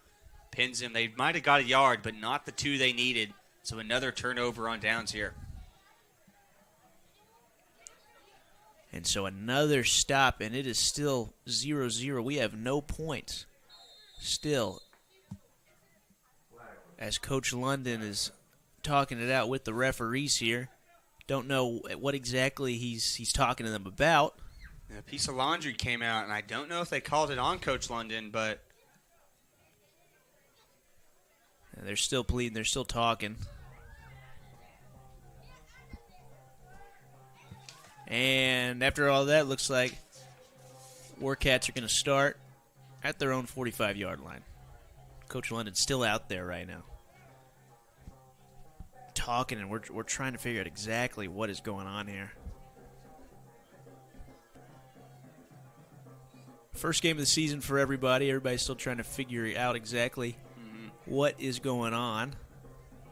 Pins him. They might have got a yard, but not the 2 they needed. So another turnover on downs here. And so another stop, and it is still 0-0. We have no points still, as Coach London is talking it out with the referees here. Don't know what exactly he's talking to them about. A piece of laundry came out, and I don't know if they called it on Coach London, but they're still pleading. They're still talking. And after all that, looks like Warcats are going to start at their own 45-yard line. Coach London's still out there right now, talking, and we're trying to figure out exactly what is going on here. First game of the season for everybody. Everybody's still trying to figure out exactly what is going on.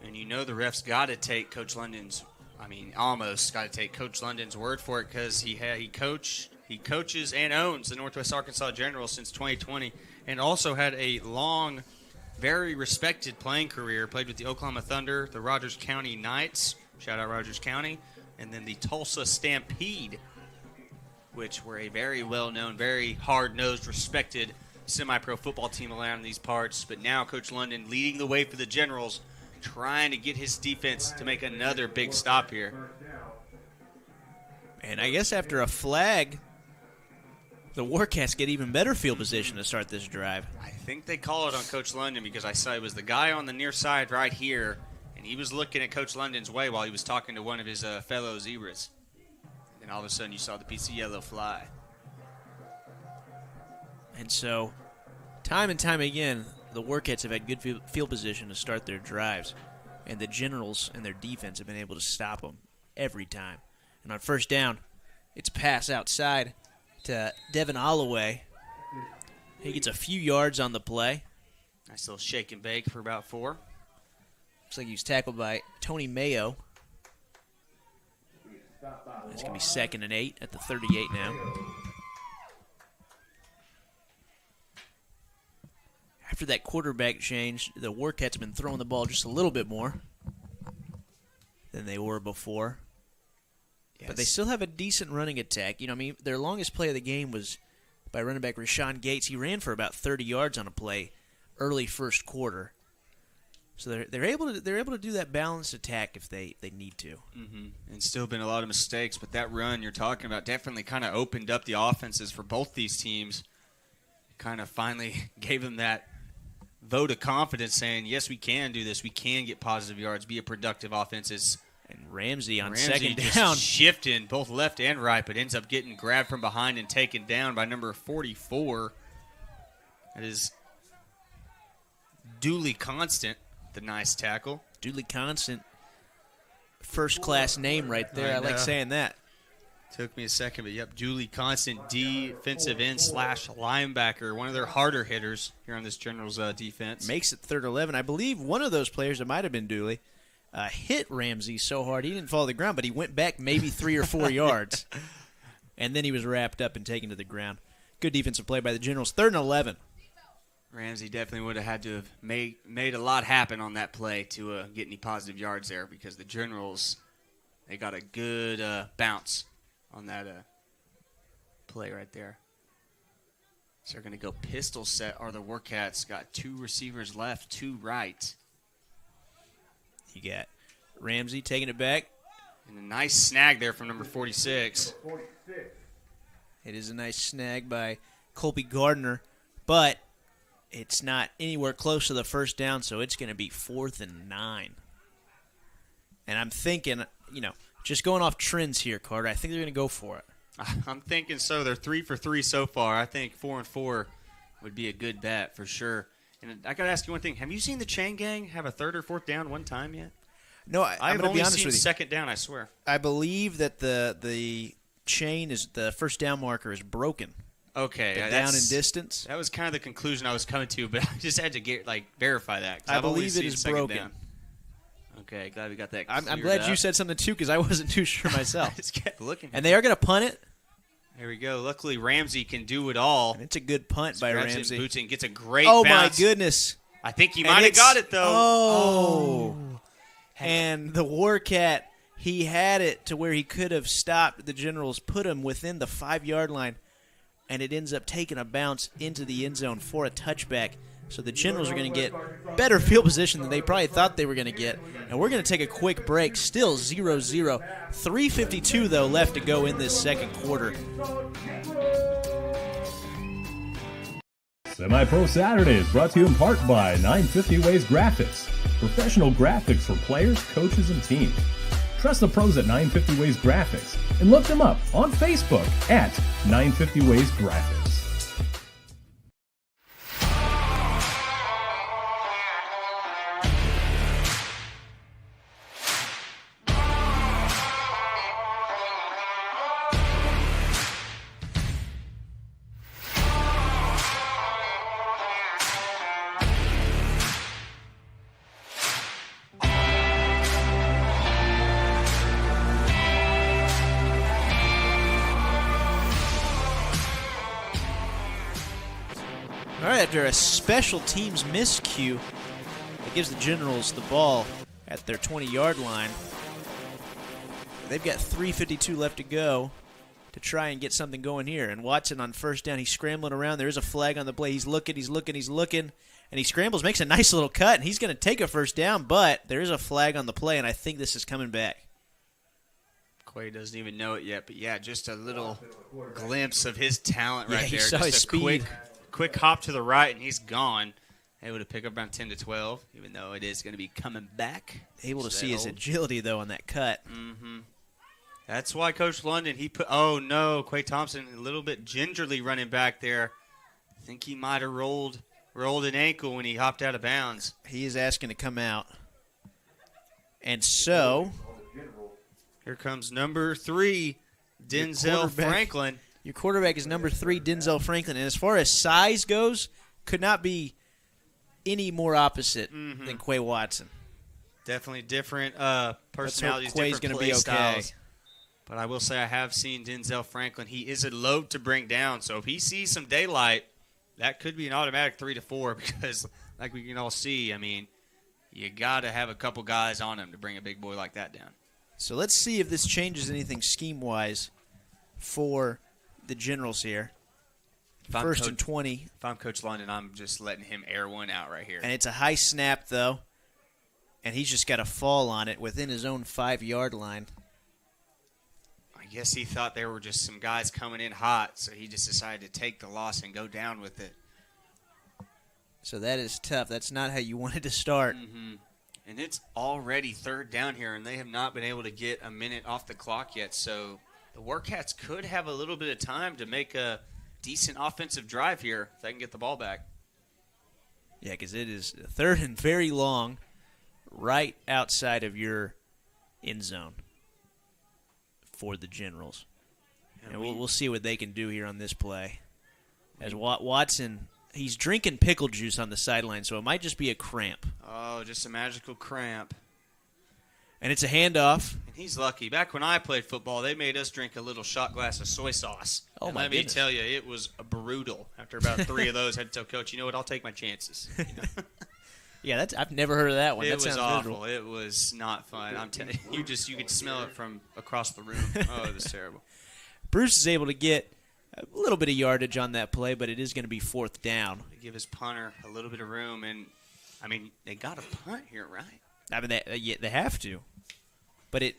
And you know the refs got to take Coach London's, almost got to take Coach London's word for it, because he coaches and owns the Northwest Arkansas Generals since 2020, and also had a long very respected playing career. Played with the Oklahoma Thunder, the Rogers County Knights, shout out Rogers County, and then the Tulsa Stampede, which were a very well-known, very hard-nosed, respected semi-pro football team around these parts. But now Coach London leading the way for the Generals, trying to get his defense to make another big stop here. And I guess after a flag, the Warcats get even better field position to start this drive. I think they call it on Coach London because I saw it was the guy on the near side right here, and he was looking at Coach London's way while he was talking to one of his fellow Zebras. And all of a sudden you saw the piece of yellow fly. And so, time and time again, the Warcats have had good field position to start their drives, and the Generals and their defense have been able to stop them every time. And on first down, it's a pass outside to Devin Holloway. He gets a few yards on the play. Nice little shake and bake for about 4. Looks like he was tackled by Tony Mayo. It's going to be 2nd and 8 at the 38 now. After that quarterback change, the Warcats have been throwing the ball just a little bit more than they were before. Yes. But they still have a decent running attack. You know, I mean, their longest play of the game was by running back Rashawn Gates. He ran for about 30 yards on a play early first quarter. So they're able to do that balanced attack if they need to. Mm-hmm. And still been a lot of mistakes, but that run you're talking about definitely kind of opened up the offenses for both these teams. Kind of finally gave them that vote of confidence saying, yes, we can do this. We can get positive yards, be a productive offense. And Ramsey on second down. Just shifting both left and right, but ends up getting grabbed from behind and taken down by number 44. That is Dooley Constant, the nice tackle. Dooley Constant, first-class name right there. I like saying that. Took me a second, but yep, Dooley Constant, defensive end / linebacker, one of their harder hitters here on this Generals defense. Makes it 3rd and 11. I believe one of those players, it might have been Dooley, hit Ramsey so hard he didn't fall to the ground, but he went back maybe 3 or 4 yards, and then he was wrapped up and taken to the ground. Good defensive play by the Generals. 3rd and 11. Ramsey definitely would have had to have made a lot happen on that play to get any positive yards there because the Generals, they got a good bounce on that play right there. So they're going to go pistol set, or the Warcats got 2 receivers left, 2 right. You got Ramsey taking it back. And a nice snag there from number 46. It is a nice snag by Colby Gardner, but it's not anywhere close to the first down, so it's going to be 4th and 9. And I'm thinking, just going off trends here, Carter, I think they're going to go for it. I'm thinking so. They're 3 for 3 so far. I think 4 and 4 would be a good bet for sure. And I got to ask you one thing. Have you seen the Chain Gang have a 3rd or 4th down one time yet? No, I'm going to be honest with you. 2nd down, I swear. I believe that the chain is the first down marker is broken. Okay, the down in distance. That was kind of the conclusion I was coming to, but I just had to verify that. I believe it is broken. Down. Okay, glad we got that. I'm glad you said something too, because I wasn't too sure myself. I just kept looking. And they are going to punt it. There we go. Luckily, Ramsey can do it all. And it's a good punt by Ramsey. Boots and gets a great bounce. My goodness! I think he might have got it though. Oh. And the Warcat, he had it to where he could have stopped the Generals, put him within the 5-yard line, and it ends up taking a bounce into the end zone for a touchback. So the Generals are going to get better field position than they probably thought they were going to get. And we're going to take a quick break. Still 0-0. 3:52, though, left to go in this second quarter. Semi-Pro Saturday is brought to you in part by 950 Ways Graphics. Professional graphics for players, coaches, and teams. Trust the pros at 950 Ways Graphics and look them up on Facebook at 950 Ways Graphics. All right, after a special teams miscue, it gives the Generals the ball at their 20-yard line. They've got 3:52 left to go to try and get something going here. And Watson on first down, he's scrambling around. There is a flag on the play. He's looking, and he scrambles, makes a nice little cut, and he's going to take a first down, but there is a flag on the play, and I think this is coming back. Quay doesn't even know it yet, but yeah, just a little glimpse of his talent right he there. saw Just his a speed. quick hop to the right, and he's gone. Able to pick up around 10 to 12, even though it is going to be coming back. Able to So see that his hold. agility, though, on that cut. That's why Coach London, oh no, Quay Thompson a little bit gingerly running back there. I think he might have rolled an ankle when he hopped out of bounds. He is asking to come out. And so, Here comes number 3, Denzel Franklin. your quarterback is number 3, Denzel Franklin. And as far as size goes, could not be any more opposite than Quay Watson. Definitely different personalities, Quay's different gonna play be okay. styles. But I will say I have seen Denzel Franklin. He is a load to bring down. So if he sees some daylight, that could be an automatic 3 to 4 because, like we can all see, I mean, you got to have a couple guys on him to bring a big boy like that down. So let's see if this changes anything scheme-wise for the Generals here. First and 20. If I'm Coach London, I'm just letting him air one out right here. And it's a high snap, though. And he's just got to fall on it within his own 5-yard line. I guess he thought there were just some guys coming in hot, so he just decided to take the loss and go down with it. So that is tough. That's not how you wanted to start. And it's already third down here, and they have not been able to get a minute off the clock yet. So the Warcats could have a little bit of time to make a decent offensive drive here if they can get the ball back. Yeah, because it is third and very long, right outside of your end zone for the Generals. And we'll see what they can do here on this play. As Watson, he's drinking pickle juice on the sideline, so it might just be a cramp. Oh, just a magical cramp. And it's a handoff. And he's lucky. Back when I played football, they made us drink a little shot glass of soy sauce. Oh, and my let me goodness. tell you, it was brutal. After about 3 of those, I had to tell Coach, you know what, I'll take my chances. You know? Yeah, I've never heard of that one. It That was sounds awful. miserable. It was not fun. I'm telling you, you could smell it from across the room. Oh, it was terrible. Bruce is able to get a little bit of yardage on that play, but it is going to be fourth down. They give his punter a little bit of room, and I mean they got a punt here, right? I mean, they have to, but it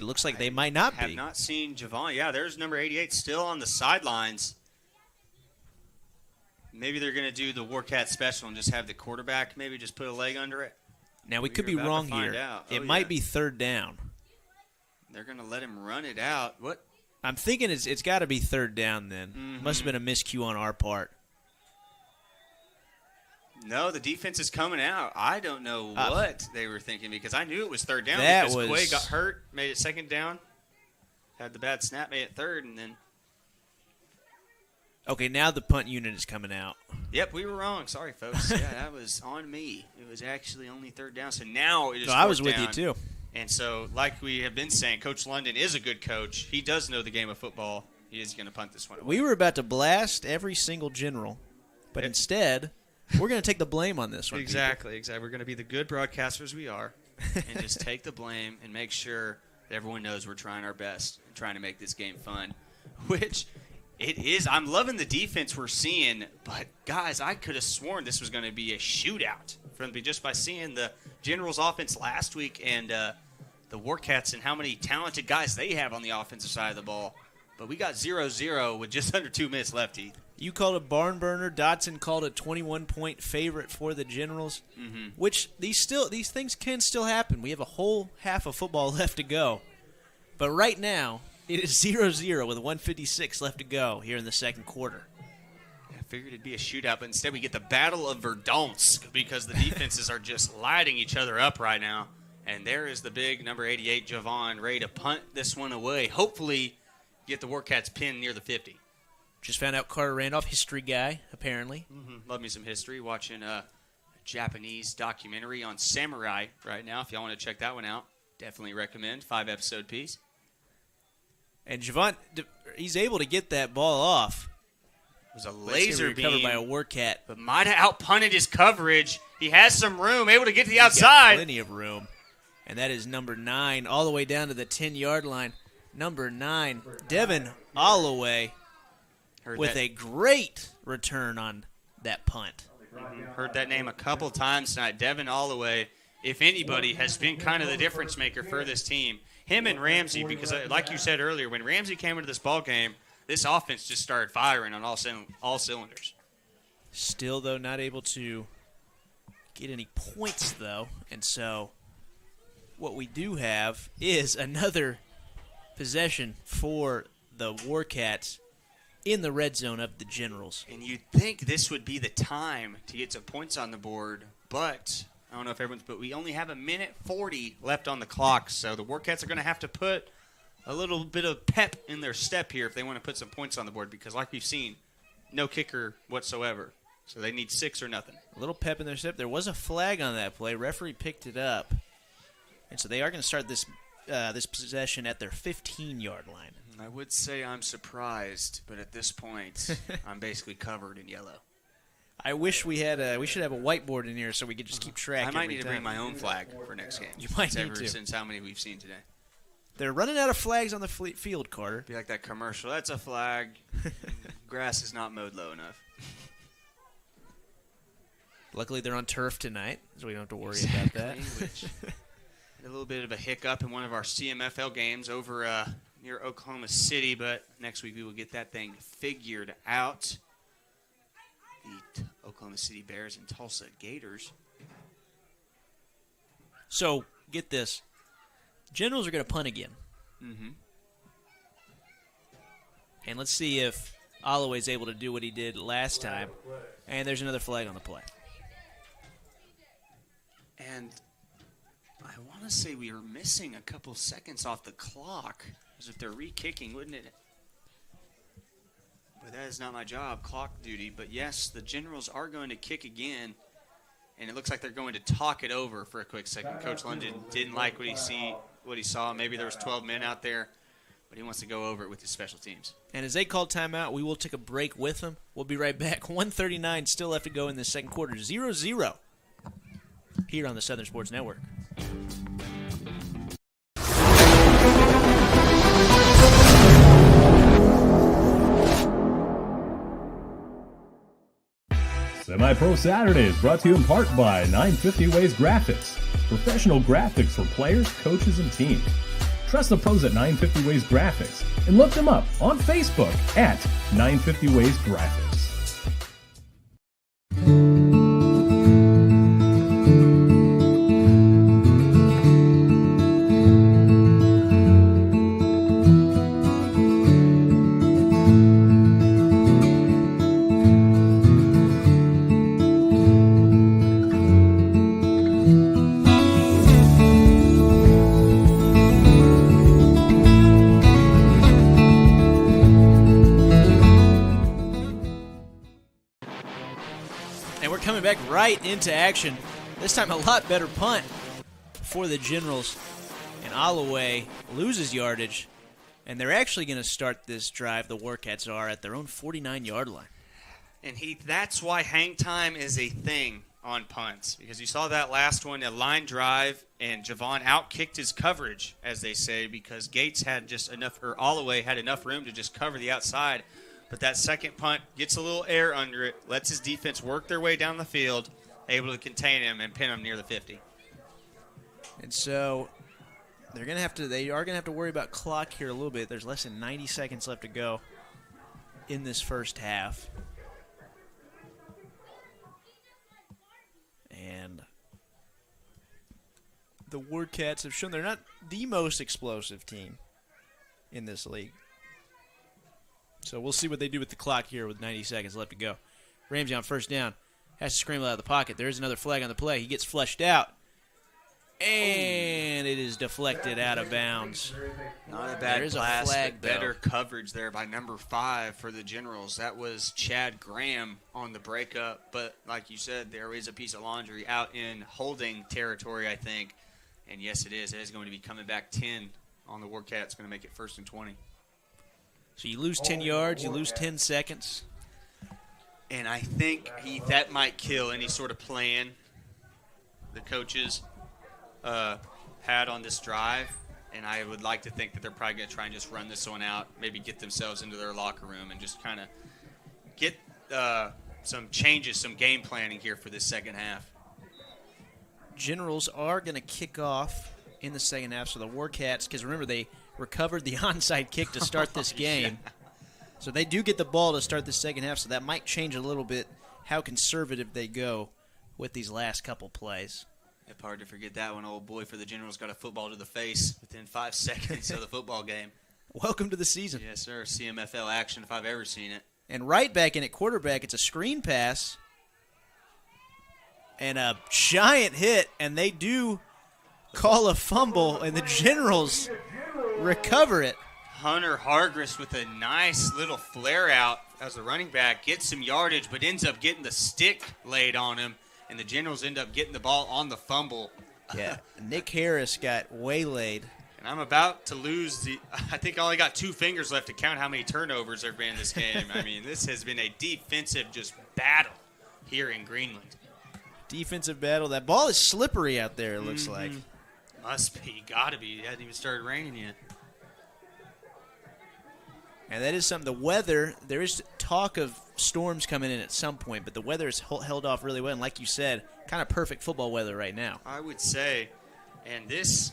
looks like they might not Have be. not seen Javon. Yeah, there's number 88 still on the sidelines. Maybe they're going to do the Warcat special and just have the quarterback maybe just put a leg under it. Now we could We're be about to wrong find here. out. It Oh, might yeah. be third down. They're going to let him run it out. What? I'm thinking it's got to be third down then. Mm-hmm. Must have been a miscue on our part. No, the defense is coming out. I don't know what they were thinking because I knew it was third down That because was- Quay got hurt, made it second down, had the bad snap, made it third, and then Okay, now the punt unit is coming out. yep, we were wrong. Sorry, folks. Yeah, that was on me. It was actually only third down. So now it is So I was fourth with you down. too. And so, like we have been saying, Coach London is a good coach. He does know the game of football. He is going to punt this one away. We were about to blast every single General, but instead, we're going to take the blame on this one. people. Exactly. We're going to be the good broadcasters we are and just take the blame and make sure that everyone knows we're trying our best and trying to make this game fun, which it is. I'm loving the defense we're seeing, but, guys, I could have sworn this was going to be a shootout just by seeing the Generals offense last week and the Warcats and how many talented guys they have on the offensive side of the ball. But we got 0-0 with just under 2 minutes left, Heath. You called it barn burner. Dotson called it 21-point favorite for the Generals, which these things can still happen. We have a whole half of football left to go. But right now, it is 0-0 with 1:56 left to go here in the second quarter. I figured it'd be a shootout, but instead we get the Battle of Verdansk because the defenses are just lighting each other up right now. And there is the big number 88, Javon, ready to punt this one away. Hopefully get the Warcats pinned near the 50. Just found out Carter Randolph, history guy, apparently. Love me some history. Watching a Japanese documentary on samurai right now. If y'all want to check that one out, definitely recommend. 5-episode piece. And Javon, he's able to get that ball off. was a But it's laser gonna be recovered beam. by a Warcat. But might have outpunted his coverage. He has some room, able to get to the He's got outside. plenty of room. And that is number 9, all the way down to the 10-yard line. Number 9, Devin Holloway, with a great return on that punt. Heard that name a couple times tonight. Devin Holloway, if anybody, has been kind of the difference maker for this team. Him and Ramsey, because like you said earlier, when Ramsey came into this ball game, this offense just started firing on all cylinders. Still, though, not able to get any points, though. And so what we do have is another possession for the Warcats in the red zone of the Generals. And you'd think this would be the time to get some points on the board, but I don't know if everyone's, but we only have 1:40 left on the clock, so the Warcats are going to have to put a little bit of pep in their step here if they want to put some points on the board, because like we've seen, no kicker whatsoever. So they need 6 or nothing. A little pep in their step. There was a flag on that play. Referee picked it up. And so they are going to start this possession at their 15-yard line. I would say I'm surprised, but at this point, I'm basically covered in yellow. I wish we should have a whiteboard in here so we could just keep track. I might every need to time. bring my own flag for next game. You might need to. Since how many we've seen today. They're running out of flags on the field, Carter. Be like that commercial. That's a flag. Grass is not mowed low enough. Luckily, they're on turf tonight, so we don't have to worry about that. Which had a little bit of a hiccup in one of our CMFL games over near Oklahoma City, but next week we will get that thing figured out. The Oklahoma City Bears and Tulsa Gators. So, get this. Generals are going to punt again. Mm-hmm. And let's see if Holloway's able to do what he did last time. And there's another flag on the play. And I want to say we are missing a couple seconds off the clock. Because if they're re-kicking, wouldn't it? But that is not my job, clock duty. But yes, the Generals are going to kick again. And it looks like they're going to talk it over for a quick second. Coach London didn't like what he saw. Maybe there was 12 men out there. But he wants to go over it with his special teams. And as they call timeout, we will take a break with them. We'll be right back. 1:39 still left to go in the second quarter. 0-0 here on the Southern Sports Network. Semipro Saturday is brought to you in part by 950 Ways Graphics. Professional graphics for players, coaches, and teams. Trust the pros at 950 Ways Graphics and look them up on Facebook at 950 Ways Graphics. Right into action. This time a lot better punt for the Generals. And Holloway loses yardage. And they're actually going to start this drive, the Warcats are, at their own 49-yard line. And that's why hang time is a thing on punts. Because you saw that last one, a line drive, and Javon outkicked his coverage, as they say, because Gates had just enough, or Holloway had enough room to just cover the outside. But that second punt gets a little air under it, lets his defense work their way down the field, able to contain him and pin him near the 50. And so they are going to have to worry about clock here a little bit. There's less than 90 seconds left to go in this first half. And the Warcats have shown they're not the most explosive team in this league. So we'll see what they do with the clock here with 90 seconds left to go. Ramsey on first down. Has to scramble out of the pocket. There is another flag on the play. He gets flushed out. And it is deflected out of bounds. Not a bad pass, but better coverage there by number 5 for the Generals. That was Chad Graham on the breakup. But like you said, there is a piece of laundry out in holding territory, I think. And yes, it is. It is going to be coming back 10 on the Warcats. It's going to make it 1st and 20. So you lose 10 yards, you lose 10 seconds. And I think that might kill any sort of plan the coaches had on this drive. And I would like to think that they're probably going to try and just run this one out, maybe get themselves into their locker room and just kind of get some changes, some game planning here for this second half. Generals are going to kick off in the second half. So the Warcats, because remember, they recovered the onside kick to start this game. Yeah. So they do get the ball to start the second half, so that might change a little bit how conservative they go with these last couple plays. It's hard to forget that one. Old boy for the Generals got a football to the face within 5 seconds of the football game. Welcome to the season. Yes, sir. CMFL action if I've ever seen it. And right back in at quarterback, it's a screen pass and a giant hit, and they do call a fumble, and the Generals recover it. Hunter Hargrist with a nice little flare out as a running back, gets some yardage, but ends up getting the stick laid on him, and the Generals end up getting the ball on the fumble. Yeah, Nick Harris got waylaid. And I'm about to lose I think I only got 2 fingers left to count how many turnovers there have been in this game. I mean, this has been a defensive just battle here in Greenland. Defensive battle. That ball is slippery out there, it looks like. Must be. Gotta be. It hasn't even started raining yet. And that is something. The weather, there is talk of storms coming in at some point, but the weather is held off really well. And like you said, kind of perfect football weather right now. I would say. And this,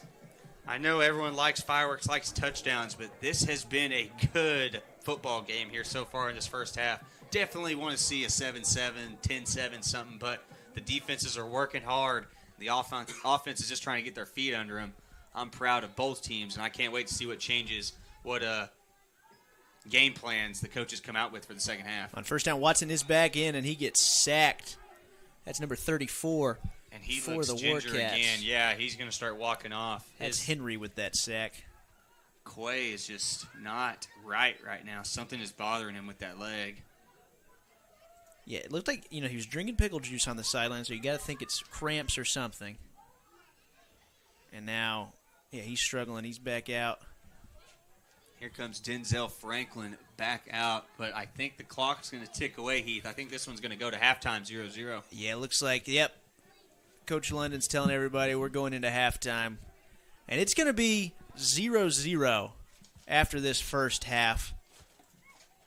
I know everyone likes fireworks, likes touchdowns, but this has been a good football game here so far in this first half. Definitely want to see a 7-7, 10-7 something, but the defenses are working hard. The offense is just trying to get their feet under them. I'm proud of both teams, and I can't wait to see what changes, what game plans the coaches come out with for the second half. On first down, Watson is back in, and he gets sacked. That's number 34 and he for looks the ginger Warcats. Again. Yeah, he's going to start walking off. That's Henry with that sack. Quay is just not right now. Something is bothering him with that leg. Yeah, it looked like, he was drinking pickle juice on the sideline, so you got to think it's cramps or something. And now, he's struggling. He's back out. Here comes Denzel Franklin back out, but I think the clock's going to tick away, Heath. I think this one's going to go to halftime 0-0. Yeah, it looks like, Coach London's telling everybody we're going into halftime. And it's going to be 0-0 after this first half.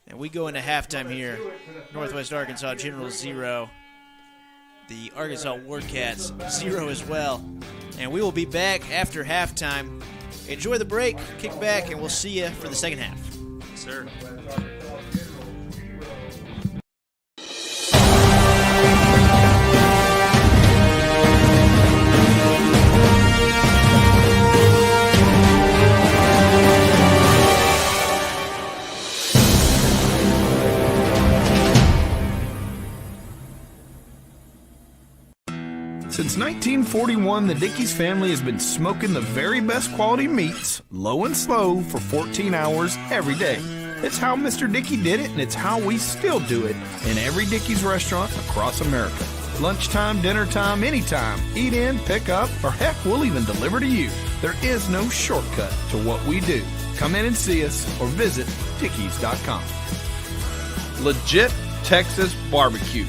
And we go into halftime here. Northwest Arkansas Generals 0. The Arkansas Warcats 0 as well. And we will be back after halftime. Enjoy the break, kick back, and we'll see you for the second half. Yes, sir. Since 1941, the Dickey's family has been smoking the very best quality meats, low and slow, for 14 hours every day. It's how Mr. Dickey did it, and it's how we still do it in every Dickey's restaurant across America. Lunchtime, dinner time, anytime. Eat in, pick up, or heck, we'll even deliver to you. There is no shortcut to what we do. Come in and see us or visit Dickeys.com. Legit Texas barbecue.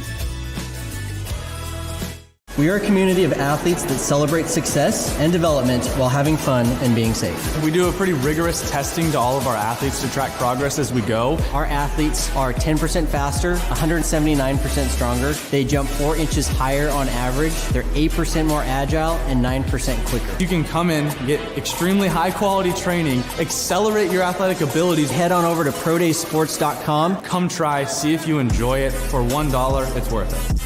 We are a community of athletes that celebrate success and development while having fun and being safe. We do a pretty rigorous testing to all of our athletes to track progress as we go. Our athletes are 10% faster, 179% stronger. They jump 4 inches higher on average. They're 8% more agile and 9% quicker. You can come in, get extremely high quality training, accelerate your athletic abilities. Head on over to prodaysports.com. Come try, see if you enjoy it. For $1, it's worth it.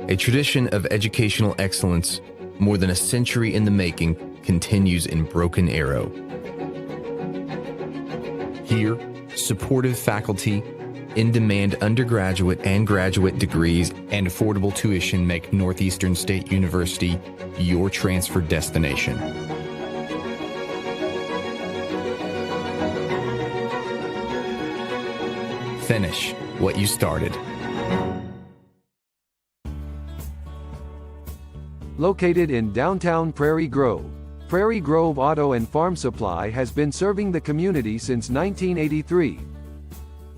A tradition of educational excellence, more than a century in the making, continues in Broken Arrow. Here, supportive faculty, in-demand undergraduate and graduate degrees, and affordable tuition make Northeastern State University your transfer destination. Finish what you started. Located in downtown Prairie Grove, Prairie Grove Auto and Farm Supply has been serving the community since 1983.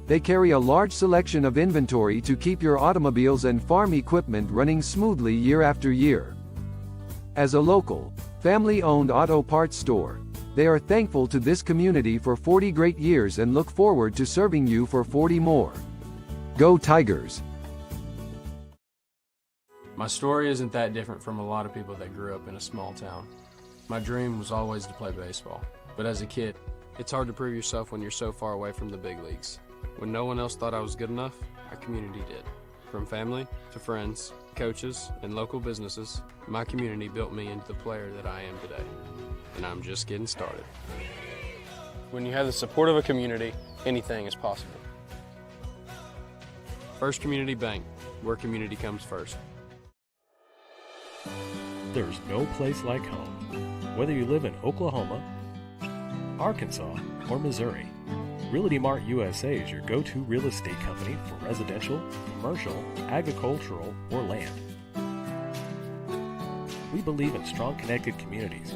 They carry a large selection of inventory to keep your automobiles and farm equipment running smoothly year after year. As a local, family-owned auto parts store, they are thankful to this community for 40 great years and look forward to serving you for 40 more. Go Tigers! My story isn't that different from a lot of people that grew up in a small town. My dream was always to play baseball, but as a kid, it's hard to prove yourself when you're so far away from the big leagues. When no one else thought I was good enough, our community did. From family to friends, coaches, and local businesses, my community built me into the player that I am today. And I'm just getting started. When you have the support of a community, anything is possible. First Community Bank, where community comes first. There's no place like home. Whether you live in Oklahoma, Arkansas, or Missouri, Realty Mart USA is your go-to real estate company for residential, commercial, agricultural, or land. We believe in strong connected communities.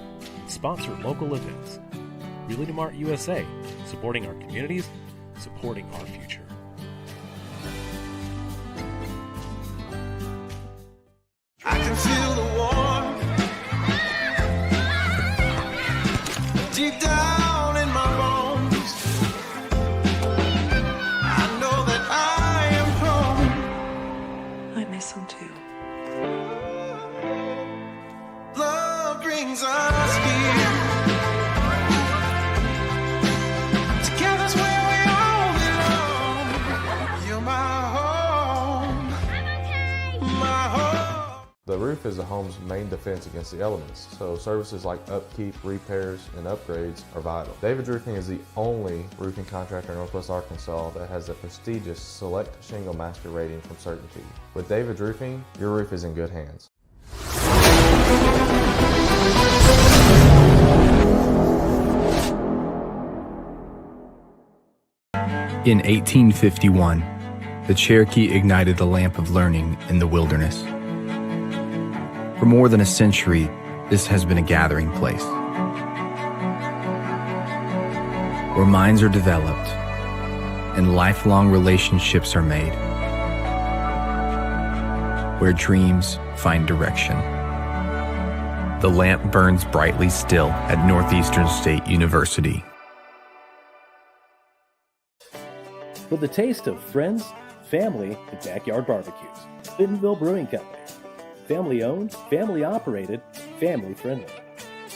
Sponsor local events. Realty Mart USA, supporting our communities, supporting our future. I can feel the warmth deep down in my bones. I know that I am home. I miss him too. Love brings us here. Together's where we all belong. You're my home. My home. The roof is a home's main defense against the elements, so services like upkeep, repairs, and upgrades are vital. David's Roofing is the only roofing contractor in Northwest Arkansas that has the prestigious Select Shingle Master rating from Certainty. With David's Roofing, your roof is in good hands. In 1851, the Cherokee ignited the lamp of learning in the wilderness. For more than a century, this has been a gathering place where minds are developed and lifelong relationships are made, where dreams find direction. The lamp burns brightly still at Northeastern State University. For the taste of friends, family, and backyard barbecues, Bentonville Brewing Company. Family owned, family operated, family friendly.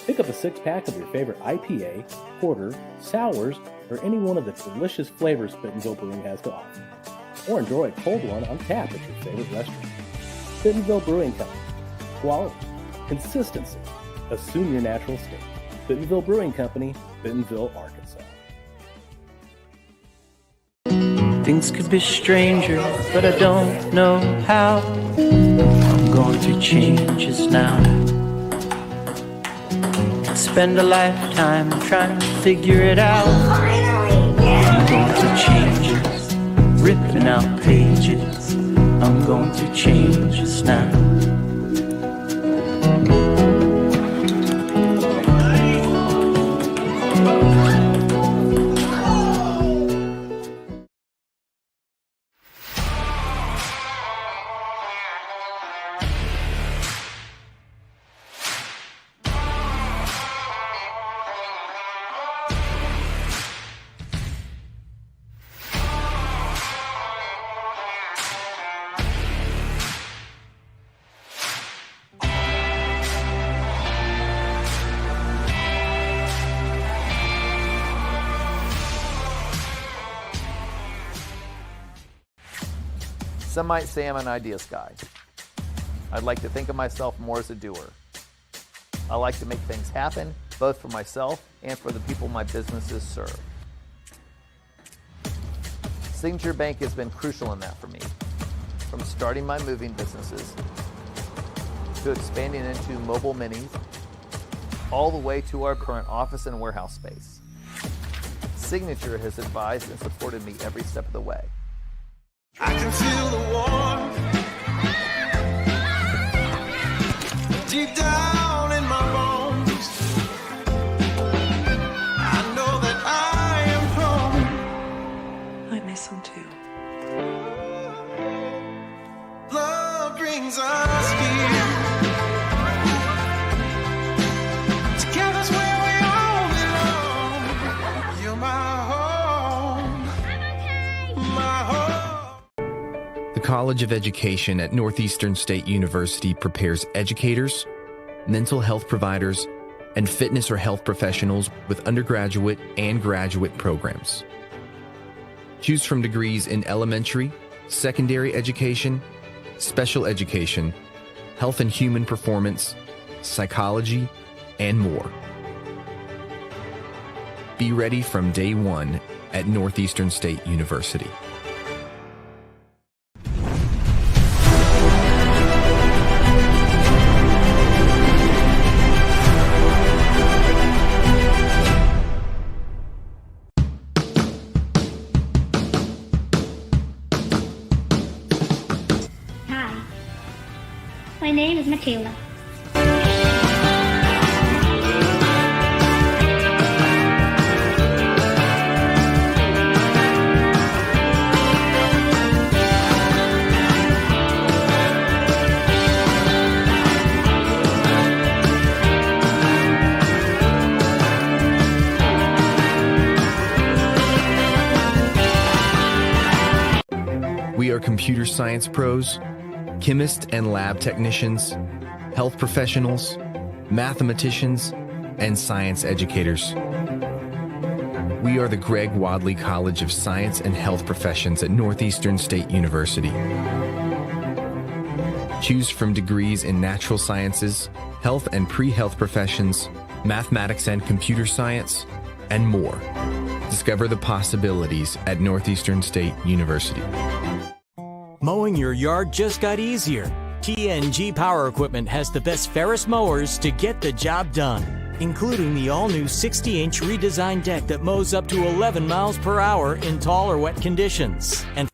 Pick up a 6-pack of your favorite IPA, porter, sours, or any one of the delicious flavors Bentonville Brewing has to offer. Or enjoy a cold one on tap at your favorite restaurant. Bentonville Brewing Company. Quality, consistency, assume your natural state. Bentonville Brewing Company, Bentonville, Arkansas. Things could be stranger, but I don't know how. I'm going through changes now. Spend a lifetime trying to figure it out. I'm going through changes, ripping out pages. I'm going through changes now. Some might say I'm an ideas guy. I'd like to think of myself more as a doer. I like to make things happen, both for myself and for the people my businesses serve. Signature Bank has been crucial in that for me, from starting my moving businesses, to expanding into mobile minis, all the way to our current office and warehouse space. Signature has advised and supported me every step of the way. I can feel the warmth deep down in my bones. I know that I am home. I miss him too. brings us here. Together's where we all belong. You're my home. My home. The College of Education at Northeastern State University prepares educators, mental health providers, and fitness or health professionals with undergraduate and graduate programs. Choose from degrees in elementary, secondary education, special education, health and human performance, psychology, and more. Be ready from day one at Northeastern State University. Hi, my name is Michaela. We are computer science pros, chemists and lab technicians, health professionals, mathematicians, and science educators. We are the Greg Wadley College of Science and Health Professions at Northeastern State University. Choose from degrees in natural sciences, health and pre-health professions, mathematics and computer science, and more. Discover the possibilities at Northeastern State University. Mowing your yard just got easier. TNG Power Equipment has the best Ferris mowers to get the job done, including the all-new 60-inch redesigned deck that mows up to 11 miles per hour in tall or wet conditions. And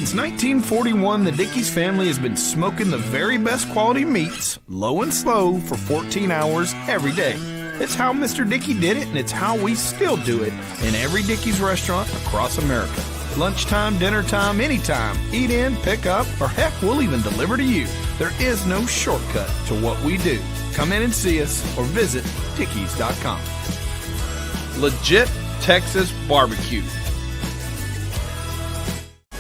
Since 1941, the Dickey's family has been smoking the very best quality meats, low and slow, for 14 hours every day. It's how Mr. Dickey did it, and it's how we still do it in every Dickey's restaurant across America. Lunchtime, dinner time, anytime. Eat in, pick up, or heck, we'll even deliver to you. There is no shortcut to what we do. Come in and see us or visit Dickeys.com. Legit Texas barbecue.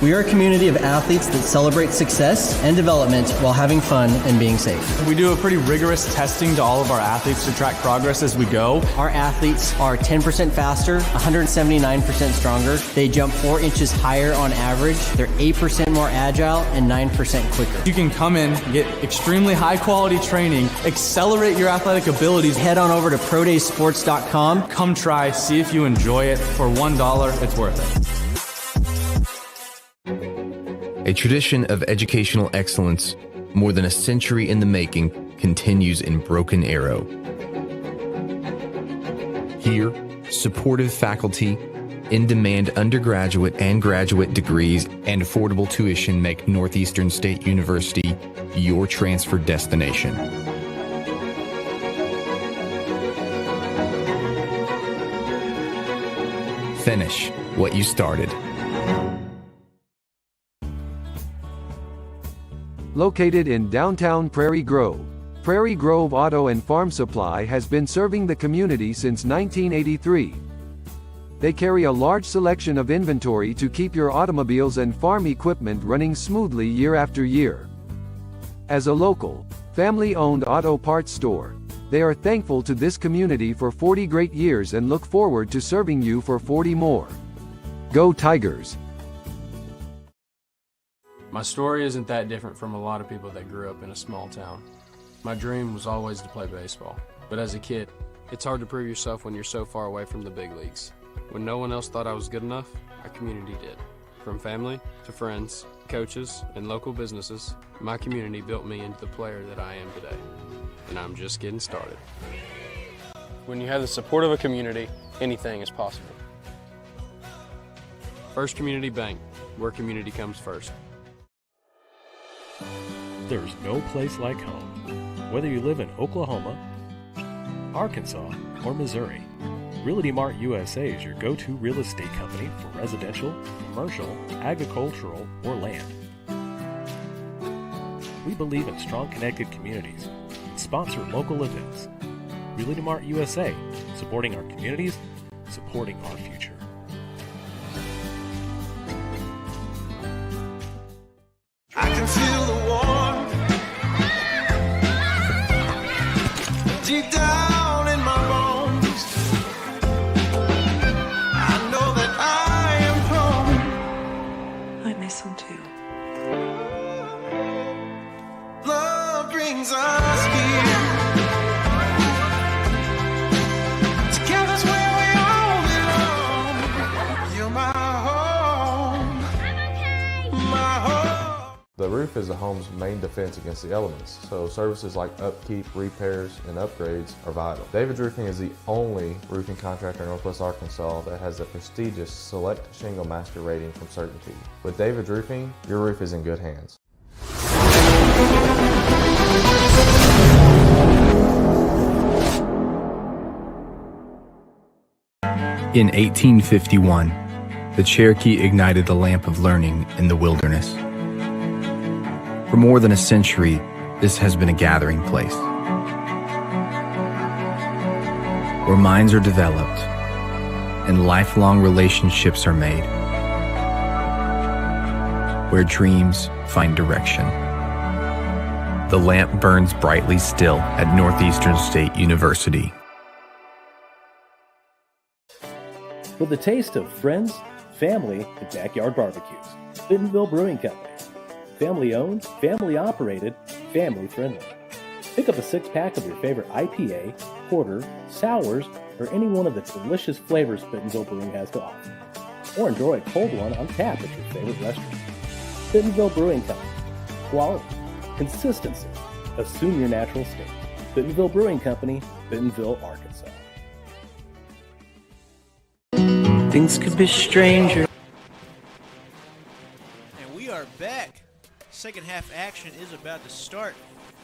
We are a community of athletes that celebrate success and development while having fun and being safe. We do a pretty rigorous testing to all of our athletes to track progress as we go. Our athletes are 10% faster, 179% stronger. They jump 4 inches higher on average. They're 8% more agile and 9% quicker. You can come in, get extremely high quality training, accelerate your athletic abilities. Head on over to prodaysports.com. Come try, see if you enjoy it. For $1, it's worth it. A tradition of educational excellence, more than a century in the making, continues in Broken Arrow. Here, supportive faculty, in-demand undergraduate and graduate degrees, and affordable tuition make Northeastern State University your transfer destination. Finish what you started. Located in downtown Prairie Grove, Prairie Grove Auto and Farm Supply has been serving the community since 1983. They carry a large selection of inventory to keep your automobiles and farm equipment running smoothly year after year. As a local, family-owned auto parts store, they are thankful to this community for 40 great years and look forward to serving you for 40 more. Go Tigers! My story isn't that different from a lot of people that grew up in a small town. My dream was always to play baseball, but as a kid, it's hard to prove yourself when you're so far away from the big leagues. When no one else thought I was good enough, our community did. From family to friends, coaches, and local businesses, my community built me into the player that I am today, and I'm just getting started. When you have the support of a community, anything is possible. First Community Bank, where community comes first. There's no place like home. Whether you live in Oklahoma, Arkansas, or Missouri, Realty Mart USA is your go-to real estate company for residential, commercial, agricultural, or land. We believe in strong connected communities and sponsor local events. Realty Mart USA, supporting our communities, supporting our future. I can feel the warmth deep down in my bones. I know that I am home. I miss him too. Love brings us here. Together's where we all belong. You're my home. My home. The roof is the home's main defense against the elements, so services like upkeep, repairs, and upgrades are vital. David's Roofing is the only roofing contractor in Northwest Arkansas that has the prestigious Select Shingle Master rating from Certainty. With David's Roofing, your roof is in good hands. In 1851, the Cherokee ignited the lamp of learning in the wilderness. For more than a century, this has been a gathering place where minds are developed and lifelong relationships are made, where dreams find direction. The lamp burns brightly still at Northeastern State University. With a taste of friends, family, and backyard barbecues, Bentonville Brewing Company. Family owned, family operated, family friendly. Pick up a 6-pack of your favorite IPA, porter, sours, or any one of the delicious flavors Bentonville Brewing has to offer. Or enjoy a cold one on tap at your favorite restaurant. Bentonville Brewing Company. Quality, consistency, assume your natural state. Bentonville Brewing Company, Bentonville, Arkansas. Things could be stranger. Second half action is about to start.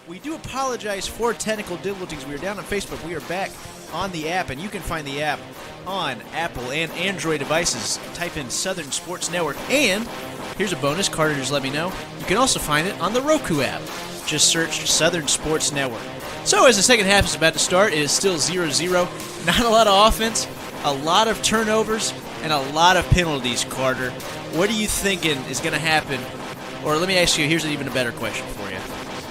We do apologize for technical difficulties. We are down on Facebook. We are back on the app, and you can find the app on Apple and Android devices. Type in Southern Sports Network. And here's a bonus. Carter just let me know. You can also find it on the Roku app. Just search Southern Sports Network. So as the second half is about to start, it is still 0-0. Not a lot of offense, a lot of turnovers, and a lot of penalties, Carter. What are you thinking is going to happen? Or let me ask you, here's an even a better question for you.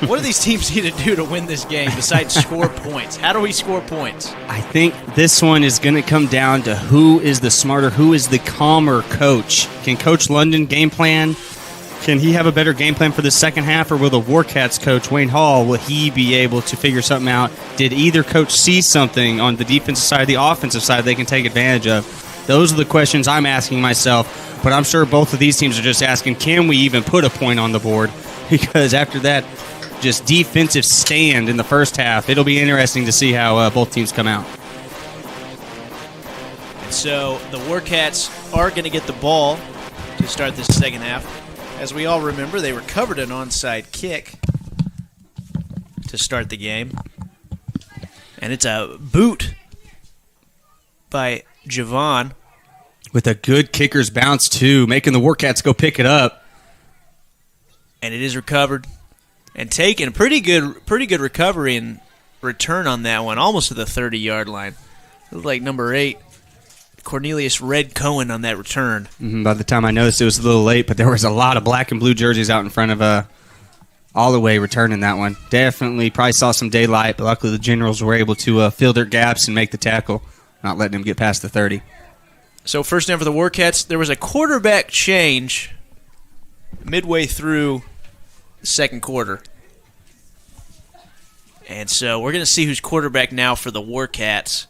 What do these teams need to do to win this game besides score points? How do we score points? I think this one is going to come down to who is the smarter, who is the calmer coach. Can Coach London game plan? Can he have a better game plan for the second half, or will the Warcats coach, Wayne Hall, will he be able to figure something out? Did either coach see something on the defensive side, the offensive side they can take advantage of? Those are the questions I'm asking myself, but I'm sure both of these teams are just asking, can we even put a point on the board? Because after that just defensive stand in the first half, it'll be interesting to see how both teams come out. And so the Warcats are going to get the ball to start this second half. As we all remember, they recovered an onside kick to start the game. And it's a boot by Javon. With a good kicker's bounce, too, making the Warcats go pick it up. And it is recovered and taken. Pretty good recovery and return on that one, almost to the 30-yard line. It looked like number 8, Cornelius Red Cohen on that return. By the time I noticed, it was a little late, but there was a lot of black and blue jerseys out in front of Holloway returning that one. Definitely probably saw some daylight, but luckily the Generals were able to fill their gaps and make the tackle, not letting them get past the 30. So first down for the Warcats, there was a quarterback change midway through the second quarter. And so we're going to see who's quarterback now for the Warcats.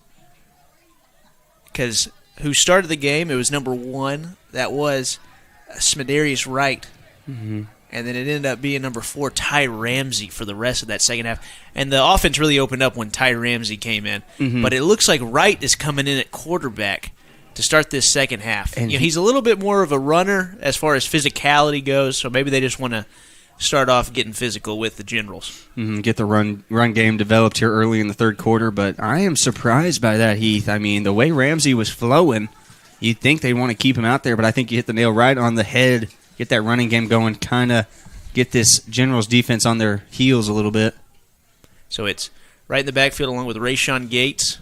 Because who started the game, it was number 1. That was Smedarius Wright. Mm-hmm. And then it ended up being number 4, Ty Ramsey, for the rest of that second half. And the offense really opened up when Ty Ramsey came in. Mm-hmm. But it looks like Wright is coming in at quarterback to start this second half. And he's a little bit more of a runner as far as physicality goes, so maybe they just want to start off getting physical with the Generals. Get the run game developed here early in the third quarter, but I am surprised by that, Heath. I mean, the way Ramsey was flowing, you'd think they want to keep him out there, but I think you hit the nail right on the head, get that running game going, kind of get this Generals defense on their heels a little bit. So it's right in the backfield along with Rayshawn Gates.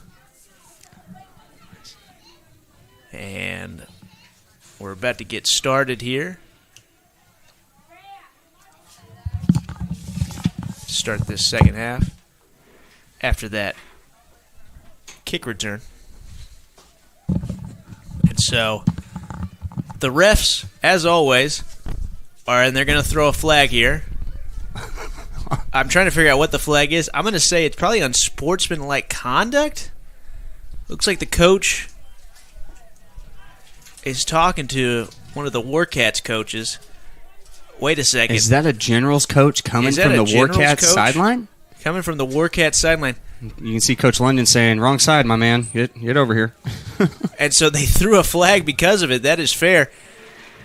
And we're about to get started here. Start this second half. After that kick return. And so the refs, as always, and they're going to throw a flag here. I'm trying to figure out what the flag is. I'm going to say it's probably unsportsmanlike conduct. Looks like the coach is talking to one of the Warcats coaches. Wait a second. Is that a Generals coach coming from the Warcats sideline? Coming from the Warcats sideline. You can see Coach London saying, wrong side, my man. Get over here. And so they threw a flag because of it. That is fair.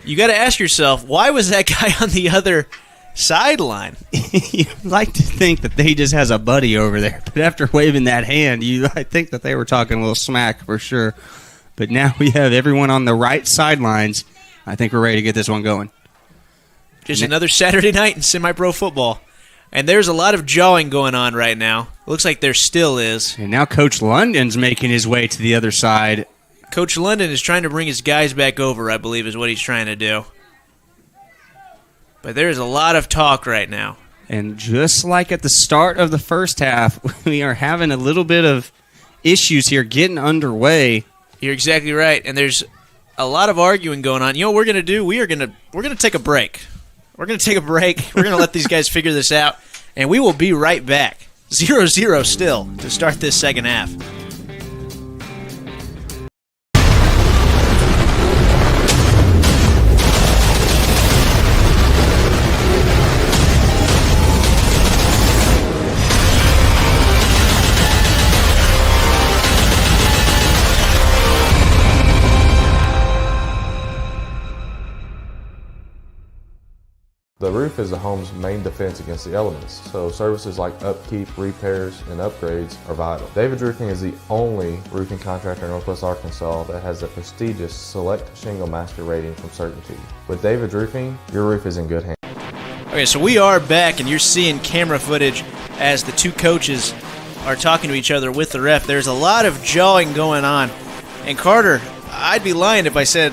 You got to ask yourself, why was that guy on the other sideline? You'd like to think that he just has a buddy over there. But after waving that hand, I think that they were talking a little smack for sure. But now we have everyone on the right sidelines. I think we're ready to get this one going. Just another Saturday night in Semipro football. And there's a lot of jawing going on right now. Looks like there still is. And now Coach London's making his way to the other side. Coach London is trying to bring his guys back over, I believe is what he's trying to do. But there's a lot of talk right now. And just like at the start of the first half, we are having a little bit of issues here getting underway. You're exactly right, and there's a lot of arguing going on. You know what we're going to do? We're going to take a break. We're going to take a break. We're going to let these guys figure this out, and we will be right back. 0-0 still to start this second half. The roof is the home's main defense against the elements, so services like upkeep, repairs, and upgrades are vital. David's Roofing is the only roofing contractor in Northwest Arkansas that has the prestigious Select Shingle Master rating from Certainty. With David's Roofing, your roof is in good hands. Okay, so we are back, and you're seeing camera footage as the two coaches are talking to each other with the ref. There's a lot of jawing going on. And Carter, I'd be lying if I said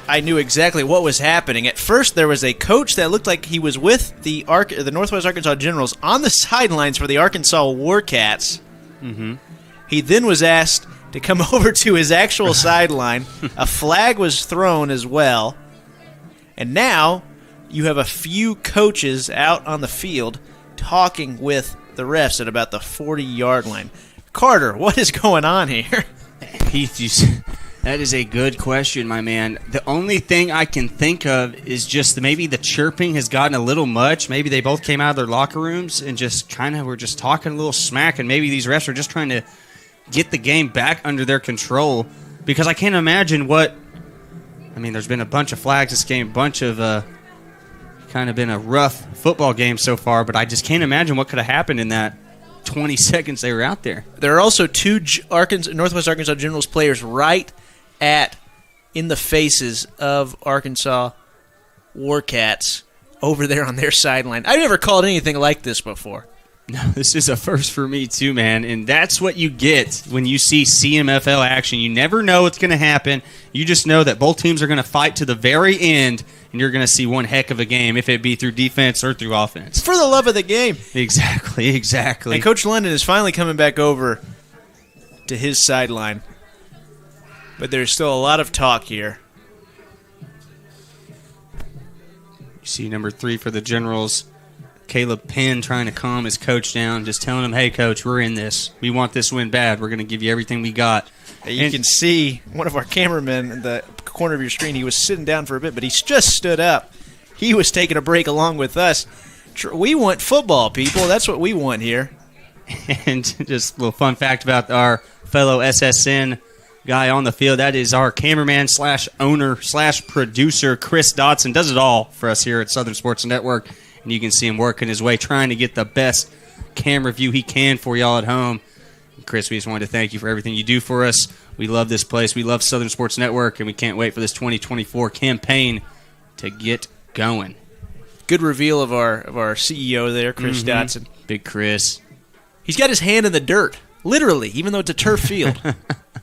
I knew exactly what was happening. At first, there was a coach that looked like he was with the Northwest Arkansas Generals on the sidelines for the Arkansas Warcats. Mm-hmm. He then was asked to come over to his actual sideline. A flag was thrown as well. And now you have a few coaches out on the field talking with the refs at about the 40-yard line. Carter, what is going on here? Heath, that is a good question, my man. The only thing I can think of is just maybe the chirping has gotten a little much. Maybe they both came out of their locker rooms and just kind of were just talking a little smack, and maybe these refs are just trying to get the game back under their control, because I can't imagine there's been a bunch of flags this game, kind of been a rough football game so far, but I just can't imagine what could have happened in that 20 seconds they were out there. There are also two Northwest Arkansas Generals players right in the faces of Arkansas Warcats over there on their sideline. I've never called anything like this before. No, this is a first for me too, man, and that's what you get when you see CMFL action. You never know what's going to happen. You just know that both teams are going to fight to the very end, and you're going to see one heck of a game, if it be through defense or through offense. For the love of the game. Exactly. And Coach London is finally coming back over to his sideline, but there's still a lot of talk here. You see number 3 for the Generals, Caleb Penn, trying to calm his coach down, just telling him, hey, Coach, we're in this. We want this win bad. We're going to give you everything we got. You can see one of our cameramen in the corner of your screen. He was sitting down for a bit, but he just stood up. He was taking a break along with us. We want football, people. That's what we want here. And just a little fun fact about our fellow SSN guy on the field, that is our cameraman / owner / producer, Chris Dotson. Does it all for us here at Southern Sports Network. And you can see him working his way, trying to get the best camera view he can for y'all at home. And Chris, we just wanted to thank you for everything you do for us. We love this place. We love Southern Sports Network, and we can't wait for this 2024 campaign to get going. Good reveal of our CEO there, Chris Dotson. Big Chris. He's got his hand in the dirt, literally, even though it's a turf field.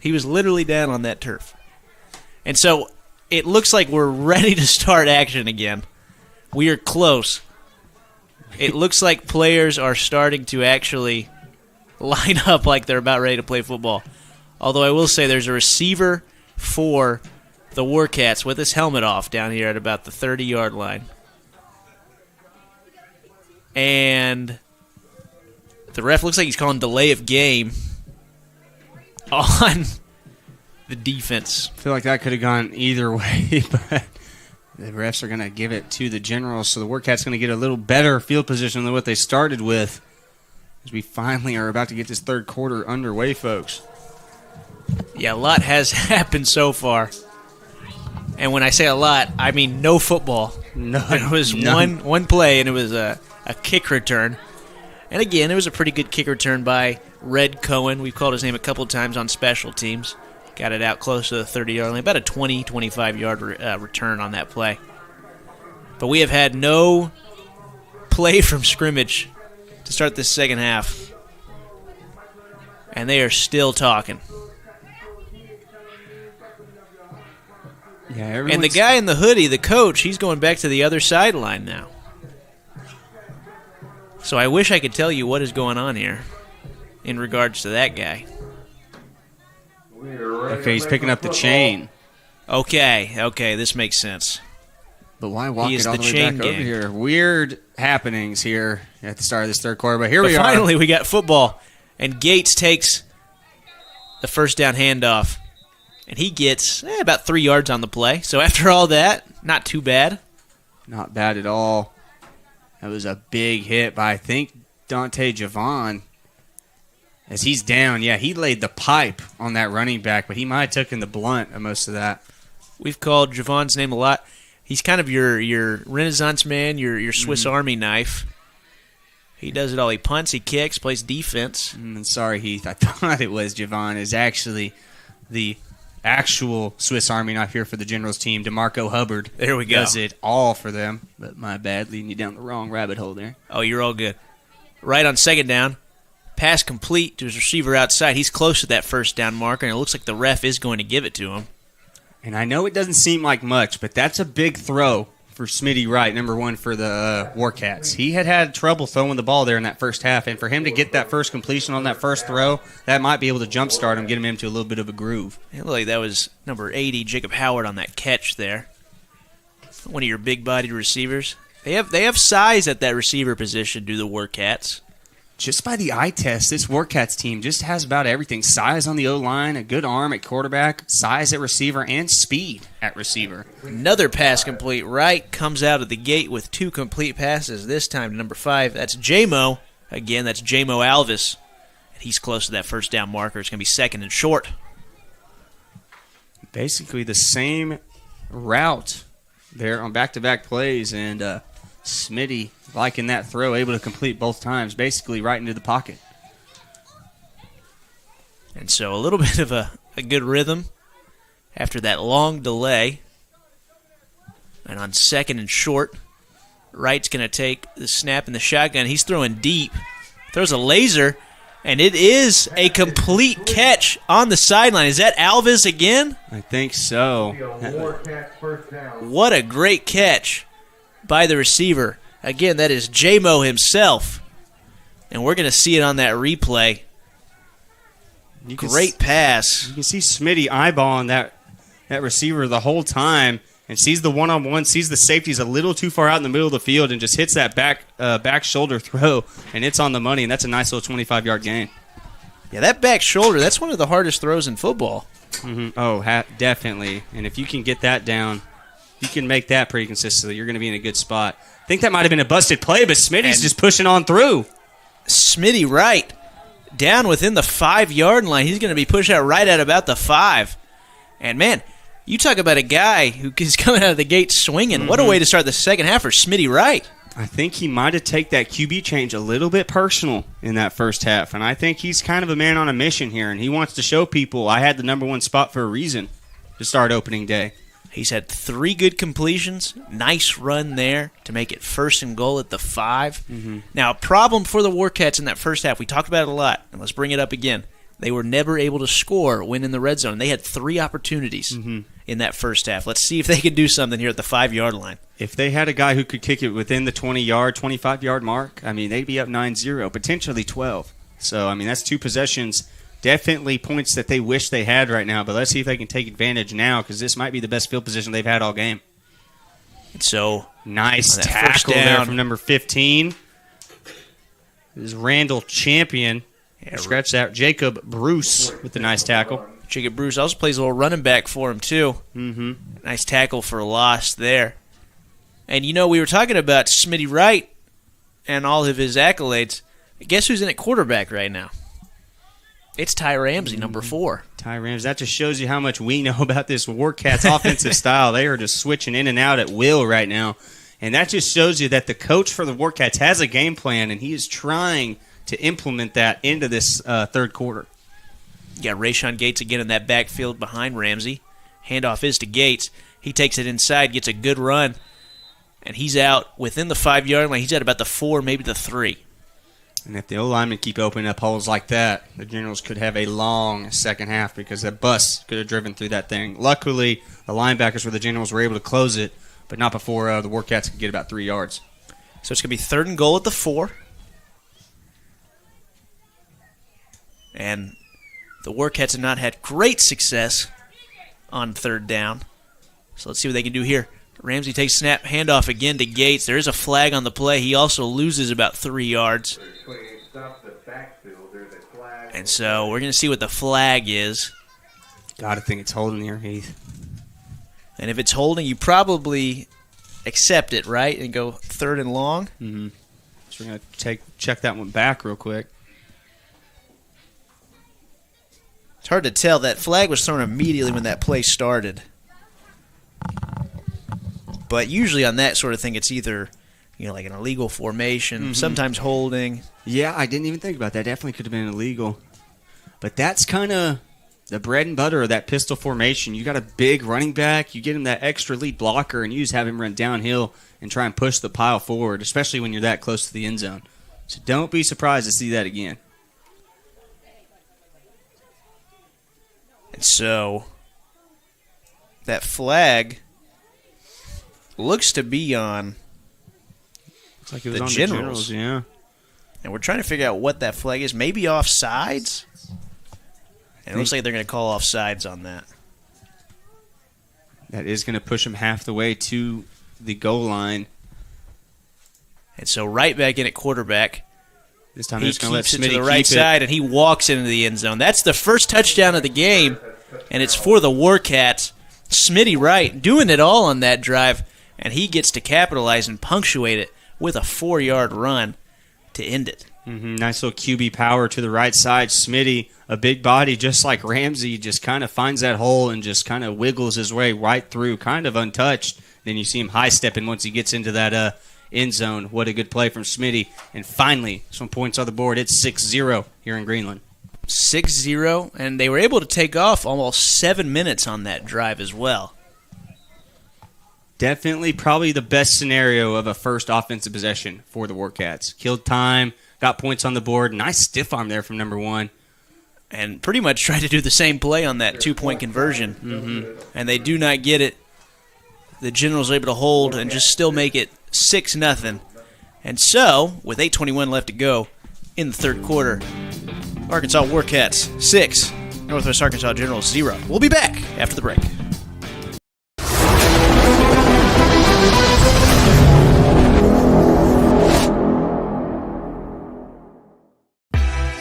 He was literally down on that turf. And so it looks like we're ready to start action again. We are close. It looks like players are starting to actually line up like they're about ready to play football. Although I will say there's a receiver for the Warcats with his helmet off down here at about the 30-yard line. And the ref looks like he's calling delay of game on the defense. I feel like that could have gone either way, but the refs are going to give it to the Generals, so the Warcats going to get a little better field position than what they started with, as we finally are about to get this third quarter underway, folks. Yeah, a lot has happened so far. And when I say a lot, I mean no football. There was one play, and it was a kick return. And again, it was a pretty good kick return by Red Cohen. We've called his name a couple times on special teams. Got it out close to the 30-yard line, about a 20, 25-yard return on that play. But we have had no play from scrimmage to start this second half. And they are still talking. Yeah, and the guy in the hoodie, the coach, he's going back to the other sideline now. So I wish I could tell you what is going on here in regards to that guy. Okay, he's picking up the chain. Okay, this makes sense. But why walk it all the way back over here? Weird happenings here at the start of this third quarter, but we are. Finally, we got football, and Gates takes the first down handoff, and he gets about 3 yards on the play. So after all that, not too bad. Not bad at all. That was a big hit by, I think, Dante Javon. As he's down, he laid the pipe on that running back, but he might have taken the blunt of most of that. We've called Javon's name a lot. He's kind of your Renaissance man, your Swiss Army knife. He does it all. He punts, he kicks, plays defense. Sorry, Heath. I thought it was Javon. Is actually the actual Swiss Army knife here for the Generals team. DeMarco Hubbard. There we go. Does it all for them. But my bad, leading you down the wrong rabbit hole there. Oh, you're all good. Right on second down. Pass complete to his receiver outside. He's close to that first down marker, and it looks like the ref is going to give it to him. And I know it doesn't seem like much, but that's a big throw for Smitty Wright, number 1 for the Warcats. He had trouble throwing the ball there in that first half, and for him to get that first completion on that first throw, that might be able to jumpstart him, get him into a little bit of a groove. It looked like that was number 80, Jacob Howard, on that catch there. One of your big-bodied receivers. They have size at that receiver position, do the Warcats. Just by the eye test, this Warcats team just has about everything. Size on the O-line, a good arm at quarterback, size at receiver, and speed at receiver. Another pass complete. Wright comes out of the gate with 2 complete passes, this time to number 5. That's J-Mo. Again, that's J-Mo Alvis. And he's close to that first down marker. It's going to be second and short. Basically the same route there on back-to-back plays, and Smitty, liking that throw, able to complete both times, basically right into the pocket. And so a little bit of a good rhythm after that long delay. And on second and short, Wright's going to take the snap in the shotgun. He's throwing deep. Throws a laser, and it is a complete catch on the sideline. Is that Alvis again? I think so. What a great catch by the receiver. Again, that is J-Mo himself. And we're going to see it on that replay. Great pass. You can see Smitty eyeballing that receiver the whole time and sees the one-on-one, sees the safety's a little too far out in the middle of the field and just hits that back shoulder throw, and it's on the money, and that's a nice little 25-yard gain. Yeah, that back shoulder, that's one of the hardest throws in football. Mm-hmm. Oh, definitely. And if you can get that down, you can make that pretty consistently, you're going to be in a good spot. I think that might have been a busted play, but Smitty's just pushing on through. Smitty Wright down within the 5-yard line. He's going to be pushed out right at about the 5. And, man, you talk about a guy who is coming out of the gate swinging. Mm-hmm. What a way to start the second half for Smitty Wright. I think he might have taken that QB change a little bit personal in that first half, and I think he's kind of a man on a mission here, and he wants to show people I had the number 1 spot for a reason to start opening day. He's had 3 good completions. Nice run there to make it first and goal at the 5. Mm-hmm. Now, a problem for the Warcats in that first half. We talked about it a lot, and let's bring it up again. They were never able to score when in the red zone. They had 3 opportunities in that first half. Let's see if they can do something here at the 5-yard line. If they had a guy who could kick it within the 20-yard, 25-yard mark, I mean, they'd be up 9-0, potentially 12. So, I mean, that's 2 possessions. Definitely points that they wish they had right now, but let's see if they can take advantage now because this might be the best field position they've had all game. And so, nice tackle there from number 15. This is Randall Champion. Yeah, scratch that. Jacob Bruce with the nice tackle. Jacob Bruce also plays a little running back for him, too. Mm-hmm. Nice tackle for a loss there. And, you know, we were talking about Smitty Wright and all of his accolades. Guess who's in at quarterback right now? It's Ty Ramsey, number 4. Ty Ramsey. That just shows you how much we know about this Warcats offensive style. They are just switching in and out at will right now. And that just shows you that the coach for the Warcats has a game plan, and he is trying to implement that into this third quarter. You got Rayshon Gates again in that backfield behind Ramsey. Handoff is to Gates. He takes it inside, gets a good run, and he's out within the 5-yard line. He's at about the 4, maybe the 3. And if the O-linemen keep opening up holes like that, the Generals could have a long second half because that bus could have driven through that thing. Luckily, the linebackers for the Generals were able to close it, but not before the Warcats could get about 3 yards. So it's going to be 3rd and goal at the 4. And the Warcats have not had great success on 3rd down. So let's see what they can do here. Ramsey takes snap, handoff again to Gates. There is a flag on the play. He also loses about 3 yards. And so we're going to see what the flag is. Gotta think it's holding here, Heath. And if it's holding, you probably accept it, right? And go 3rd and long. Mm-hmm. So we're going to check that one back real quick. It's hard to tell. That flag was thrown immediately when that play started. But usually on that sort of thing, it's either, like an illegal formation, sometimes holding. Yeah, I didn't even think about that. Definitely could have been illegal. But that's kind of the bread and butter of that pistol formation. You got a big running back, you get him that extra lead blocker, and you just have him run downhill and try and push the pile forward, especially when you're that close to the end zone. So don't be surprised to see that again. And so that flag looks to be on Looks like it was the on Generals. the Generals, yeah. And we're trying to figure out what that flag is. Maybe offsides? And it looks like they're going to call offsides on that. That is going to push him half the way to the goal line. And so right back in at quarterback. This time he he's going to let keeps it Smitty to the right side, and he walks into the end zone. That's the first touchdown of the game, and it's for the Warcats. Smitty Wright doing it all on that drive, and he gets to capitalize and punctuate it with a 4-yard run to end it. Nice little QB power to the right side. Smitty, a big body just like Ramsey, just kind of finds that hole and just kind of wiggles his way right through, kind of untouched. Then you see him high-stepping once he gets into that end zone. What a good play from Smitty. And finally, some points on the board. It's 6-0 here in Greenland. 6-0, and they were able to take off almost 7 minutes on that drive as well. Definitely probably the best scenario of a first offensive possession for the Warcats. Killed time, got points on the board. Nice stiff arm there from number one. And pretty much tried to do the same play on that 2-point conversion. And they do not get it. The Generals are able to hold and just still make it 6-0. And so, with 8:21 left to go in the third quarter, Arkansas Warcats 6, Northwest Arkansas Generals 0. We'll be back after the break.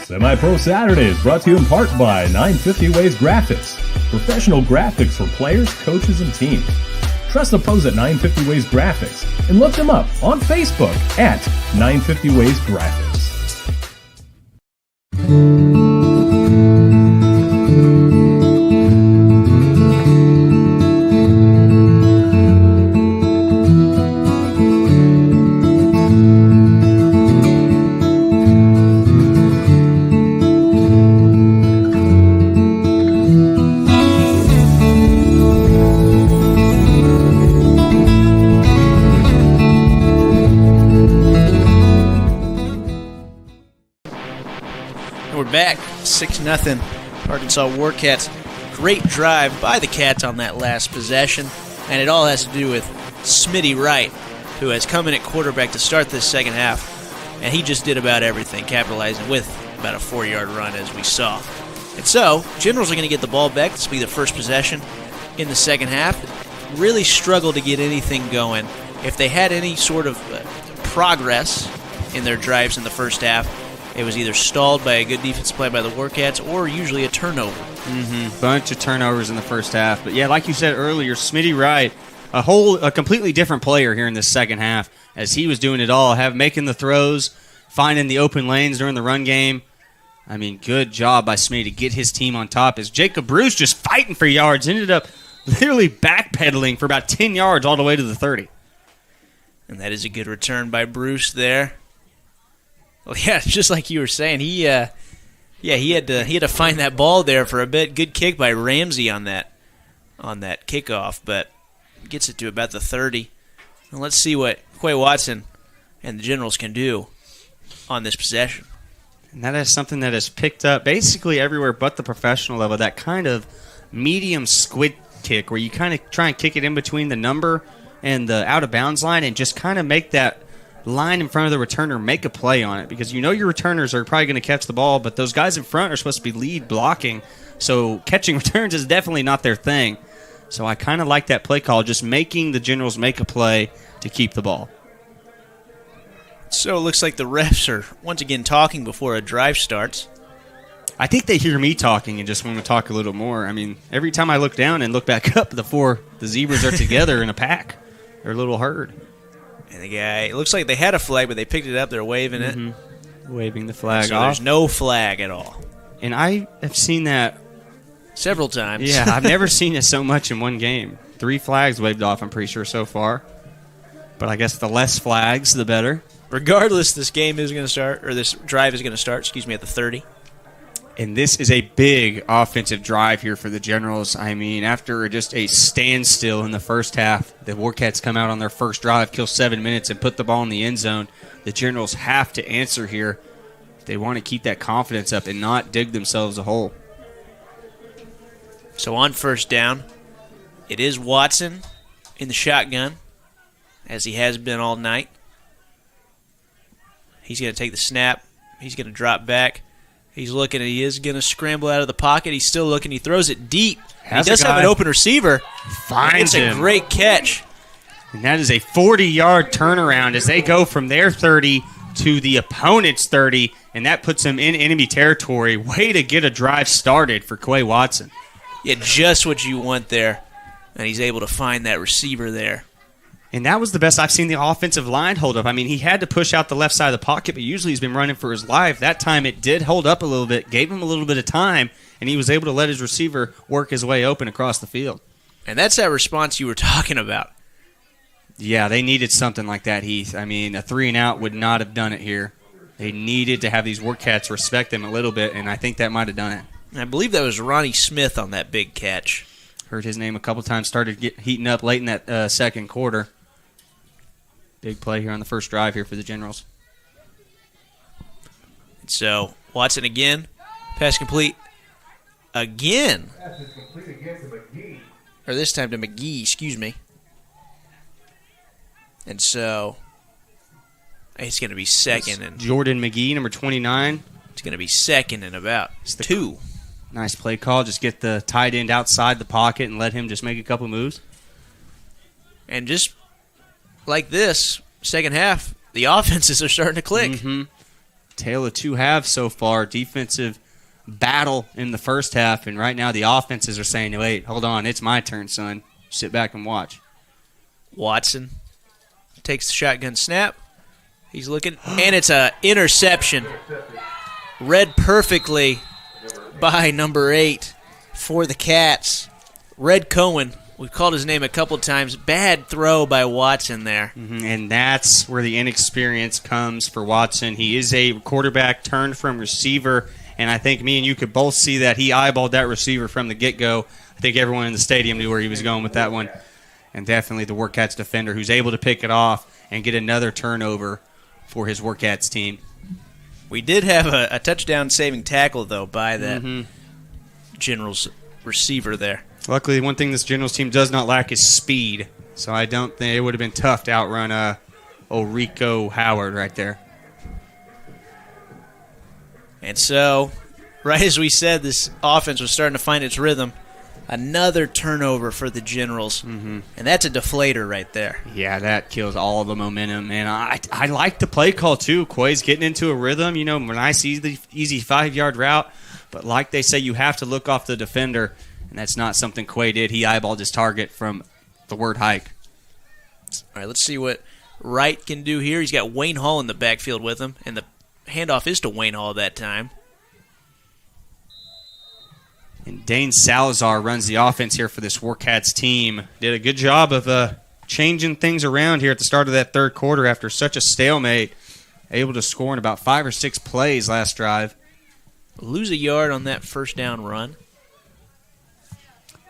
Semipro Saturday is brought to you in part by 950 Ways Graphics. Professional graphics for players, coaches, and teams. Trust the pros at 950 Ways Graphics and look them up on Facebook at 950 Ways Graphics. Back 6-0 Arkansas Warcats. Great drive by the Cats on that last possession, and it all has to do with Smitty Wright, who has come in at quarterback to start this second half, and he just did about everything, capitalizing with about a 4-yard run as we saw. And so Generals are going to get the ball back. This will be the first possession in the second half. Really struggled to get anything going. If they had any sort of progress in their drives in the first half, it was either stalled by a good defense play by the Warcats or usually a turnover. Bunch of turnovers in the first half. But yeah, like you said earlier, Smitty Wright, a completely different player here in this second half as he was doing it all, making the throws, finding the open lanes during the run game. I mean, good job by Smitty to get his team on top as Jacob Bruce just fighting for yards, ended up literally backpedaling for about 10 yards all the way to the 30. And that is a good return by Bruce there. Well, yeah, just like you were saying, he had to find that ball there for a bit. Good kick by Ramsey on that kickoff, but gets it to about the 30. And let's see what Quay Watson and the Generals can do on this possession. And that is something that is picked up basically everywhere but the professional level, that kind of medium squid kick where you kind of try and kick it in between the number and the out-of-bounds line and just kind of make that line in front of the returner make a play on it, because you know your returners are probably going to catch the ball, but those guys in front are supposed to be lead blocking, so catching returns is definitely not their thing. So I kind of like that play call, just making the Generals make a play to keep the ball. So it looks like the refs are once again talking before a drive starts. I think they hear me talking and just want to talk a little more. I mean, every time I look down and look back up, the zebras are together in a pack. They're a little herd. And the guy, it looks like they had a flag, but they picked it up. They're waving it. Waving the flag so off. There's no flag at all. And I have seen that several times. Yeah, I've never seen it so much in one game. 3 flags waved off, I'm pretty sure, so far. But I guess the less flags, the better. Regardless, this game is going to start, or this drive is going to start, at the 30. And this is a big offensive drive here for the Generals. I mean, after just a standstill in the first half, the Warcats come out on their first drive, kill 7 minutes, and put the ball in the end zone. The Generals have to answer here if they want to keep that confidence up and not dig themselves a hole. So on first down, it is Watson in the shotgun, as he has been all night. He's going to take the snap. He's going to drop back. He's looking, and he is going to scramble out of the pocket. He's still looking. He throws it deep. He does have an open receiver. Finds him. It's a great catch. And that is a 40-yard turnaround as they go from their 30 to the opponent's 30, and that puts them in enemy territory. Way to get a drive started for Quay Watson. Yeah, just what you want there. And he's able to find that receiver there. And that was the best I've seen the offensive line hold up. I mean, he had to push out the left side of the pocket, but usually he's been running for his life. That time it did hold up a little bit, gave him a little bit of time, and he was able to let his receiver work his way open across the field. And that's that response you were talking about. Yeah, they needed something like that, Heath. I mean, a 3-and-out would not have done it here. They needed to have these Warcats respect them a little bit, and I think that might have done it. And I believe that was Ronnie Smith on that big catch. Heard his name a couple times, started heating up late in that second quarter. Big play here on the first drive here for the Generals. So, Watson again. Pass complete again. Or this time to McGee, excuse me. And so, it's going to be second. And Jordan McGee, number 29. It's going to be second and about 2. Nice play call. Just get the tight end outside the pocket and let him just make a couple moves. And just like this, second half, the offenses are starting to click. Mm-hmm. Tale of two halves so far. Defensive battle in the first half, and right now the offenses are saying, wait, hold on, it's my turn, son. Sit back and watch. Watson takes the shotgun snap. He's looking, and it's an interception. Read perfectly by number 8 for the Cats. Red Cohen. We've called his name a couple times. Bad throw by Watson there. Mm-hmm. And that's where the inexperience comes for Watson. He is a quarterback turned from receiver, and I think me and you could both see that he eyeballed that receiver from the get-go. I think everyone in the stadium knew where he was going with that one. And definitely the Warcats defender who's able to pick it off and get another turnover for his Warcats team. We did have a touchdown-saving tackle, though, by that Generals receiver there. Luckily, one thing this Generals team does not lack is speed. So I don't think it would have been tough to outrun Rico Howard right there. And so, right as we said, this offense was starting to find its rhythm. Another turnover for the Generals. Mm-hmm. And that's a deflator right there. Yeah, that kills all the momentum. And I like the play call, too. Quay's getting into a rhythm. You know, when I see the easy 5-yard route. But like they say, you have to look off the defender. And that's not something Quay did. He eyeballed his target from the word hike. All right, let's see what Wright can do here. He's got Wayne Hall in the backfield with him, and the handoff is to Wayne Hall that time. And Dane Salazar runs the offense here for this Warcats team. Did a good job of changing things around here at the start of that third quarter after such a stalemate. Able to score in about 5 or 6 plays last drive. Lose a yard on that first down run.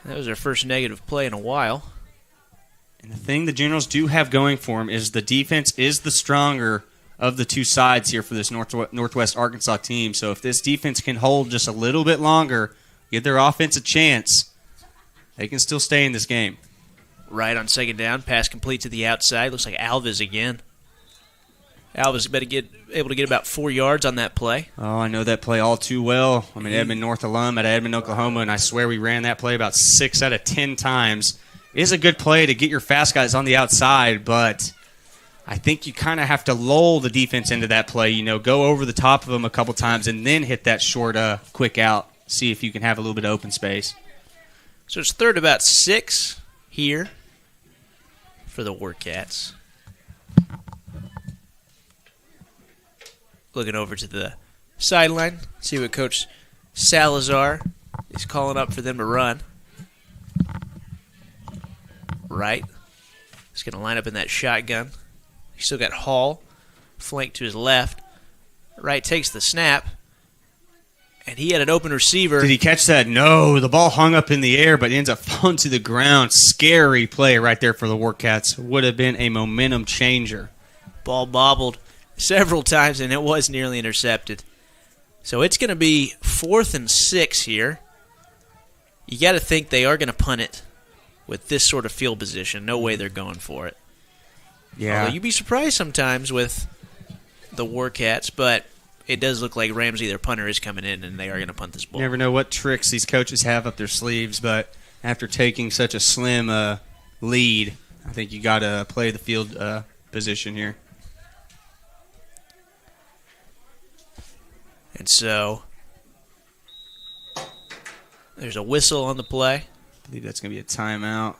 That was their first negative play in a while. And the thing the Generals do have going for them is the defense is the stronger of the two sides here for this Northwest Arkansas team. So if this defense can hold just a little bit longer, give their offense a chance, they can still stay in this game. Right on second down, pass complete to the outside. Looks like Alves again. Alves able to get about 4 yards on that play. Oh, I know that play all too well. I'm an Edmond North alum at Edmond, Oklahoma, and I swear we ran that play about 6 out of 10 times. It is a good play to get your fast guys on the outside, but I think you kind of have to lull the defense into that play. You know, go over the top of them a couple times and then hit that short, quick out. See if you can have a little bit of open space. So it's third about 6 here for the Warcats. Looking over to the sideline, see what Coach Salazar is calling up for them to run. Right. He's going to line up in that shotgun. He's still got Hall flanked to his left. Wright takes the snap, and he had an open receiver. Did he catch that? No, the ball hung up in the air, but ends up falling to the ground. Scary play right there for the Warcats. Would have been a momentum changer. Ball bobbled several times, and it was nearly intercepted. So it's going to be 4th and 6 here. You got to think they are going to punt it with this sort of field position. No way they're going for it. Yeah. Although you'd be surprised sometimes with the Warcats, but it does look like Ramsey, their punter, is coming in, and they are going to punt this ball. You never know what tricks these coaches have up their sleeves, but after taking such a slim lead, I think you got to play the field position here. And so there's a whistle on the play. I believe that's going to be a timeout.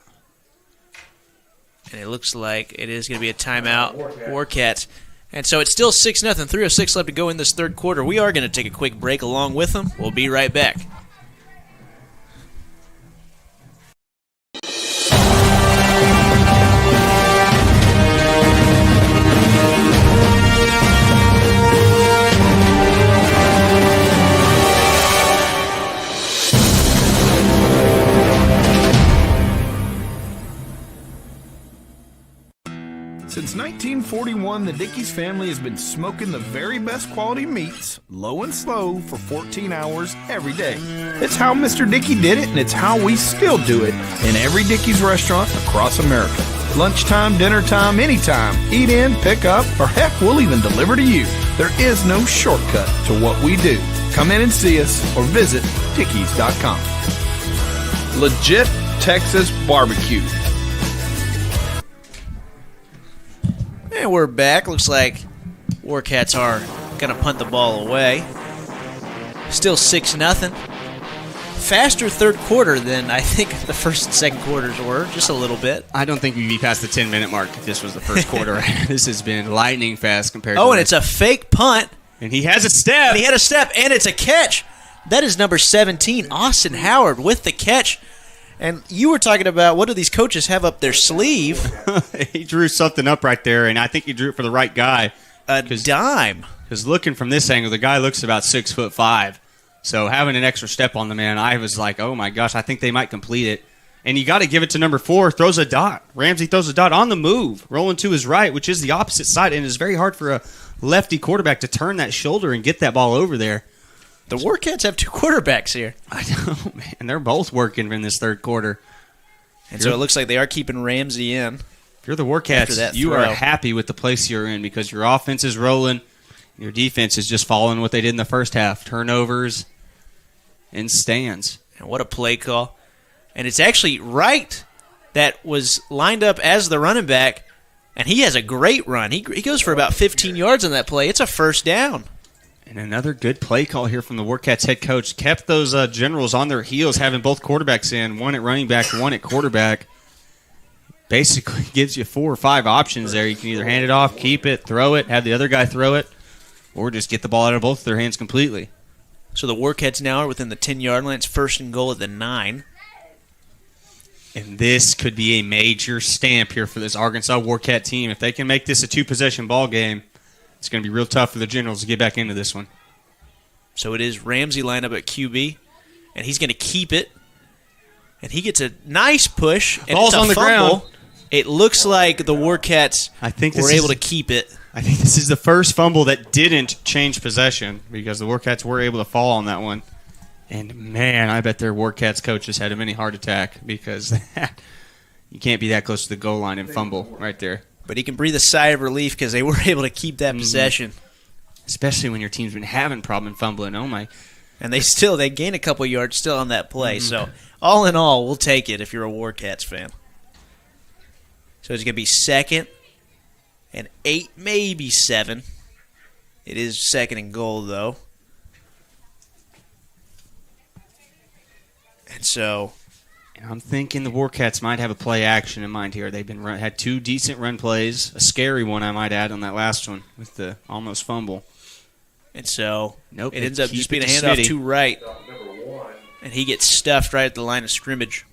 And it looks like it is going to be a timeout. Warcats. And so it's still 6-0, 3:06 left to go in this third quarter. We are going to take a quick break along with them. We'll be right back. Since 1941, the Dickey's family has been smoking the very best quality meats, low and slow, for 14 hours every day. It's how Mr. Dickey did it, and it's how we still do it in every Dickey's restaurant across America. Lunchtime, dinner time, anytime. Eat in, pick up, or heck, we'll even deliver to you. There is no shortcut to what we do. Come in and see us or visit Dickeys.com. Legit Texas barbecue. And we're back. Looks like Warcats are going to punt the ball away. Still 6-0. Faster third quarter than I think the first and second quarters were, just a little bit. I don't think we'd be past the 10-minute mark if this was the first quarter. This has been lightning fast compared to and it's a fake punt. And he has a step. And he had a step, and it's a catch. That is number 17, Austin Howard, with the catch. And you were talking about, what do these coaches have up their sleeve? He drew something up right there, and I think he drew it for the right guy. A dime. Because looking from this angle, the guy looks about 6'5". So having an extra step on the man, I was like, oh my gosh, I think they might complete it. And you got to give it to number 4, throws a dot. Ramsey throws a dot on the move, rolling to his right, which is the opposite side, and it's very hard for a lefty quarterback to turn that shoulder and get that ball over there. The Warcats have 2 quarterbacks here. I know, man. They're both working in this third quarter. And so it looks like they are keeping Ramsey in. If you're the Warcats, you are happy with the place you're in because your offense is rolling. Your defense is just following what they did in the first half. Turnovers and stands. And what a play call. And it's actually Wright that was lined up as the running back, and he has a great run. He goes for about 15 yards on that play. It's a first down. And another good play call here from the Warcats head coach. Kept those generals on their heels, having both quarterbacks in, one at running back, one at quarterback. Basically gives you 4 or 5 options there. You can either hand it off, keep it, throw it, have the other guy throw it, or just get the ball out of both of their hands completely. So the Warcats now are within the 10-yard line. It's 1st and goal at the 9. And this could be a major stamp here for this Arkansas Warcat team. If they can make this a 2-possession ball game, it's going to be real tough for the Generals to get back into this one. So it is Ramsey lined up at QB, and he's going to keep it. And he gets a nice push. And Ball's it's a on the fumble. ground. It looks like the Warcats were able to keep it. I think this is the first fumble that didn't change possession because the Warcats were able to fall on that one. And, man, I bet their Warcats coaches had a mini heart attack because you can't be that close to the goal line and fumble right there. But he can breathe a sigh of relief because they were able to keep that possession. Especially when your team's been having problem fumbling. Oh, my. And they gain a couple yards still on that play. So, all in all, we'll take it if you're a Warcats fan. So, it's going to be 2nd and 8, maybe 7. It is 2nd and goal, though. And so... I'm thinking the Warcats might have a play action in mind here. They've had 2 decent run plays, a scary one I might add on that last one with the almost fumble. And so it ends up just being a handoff to Wright. And he gets stuffed right at the line of scrimmage.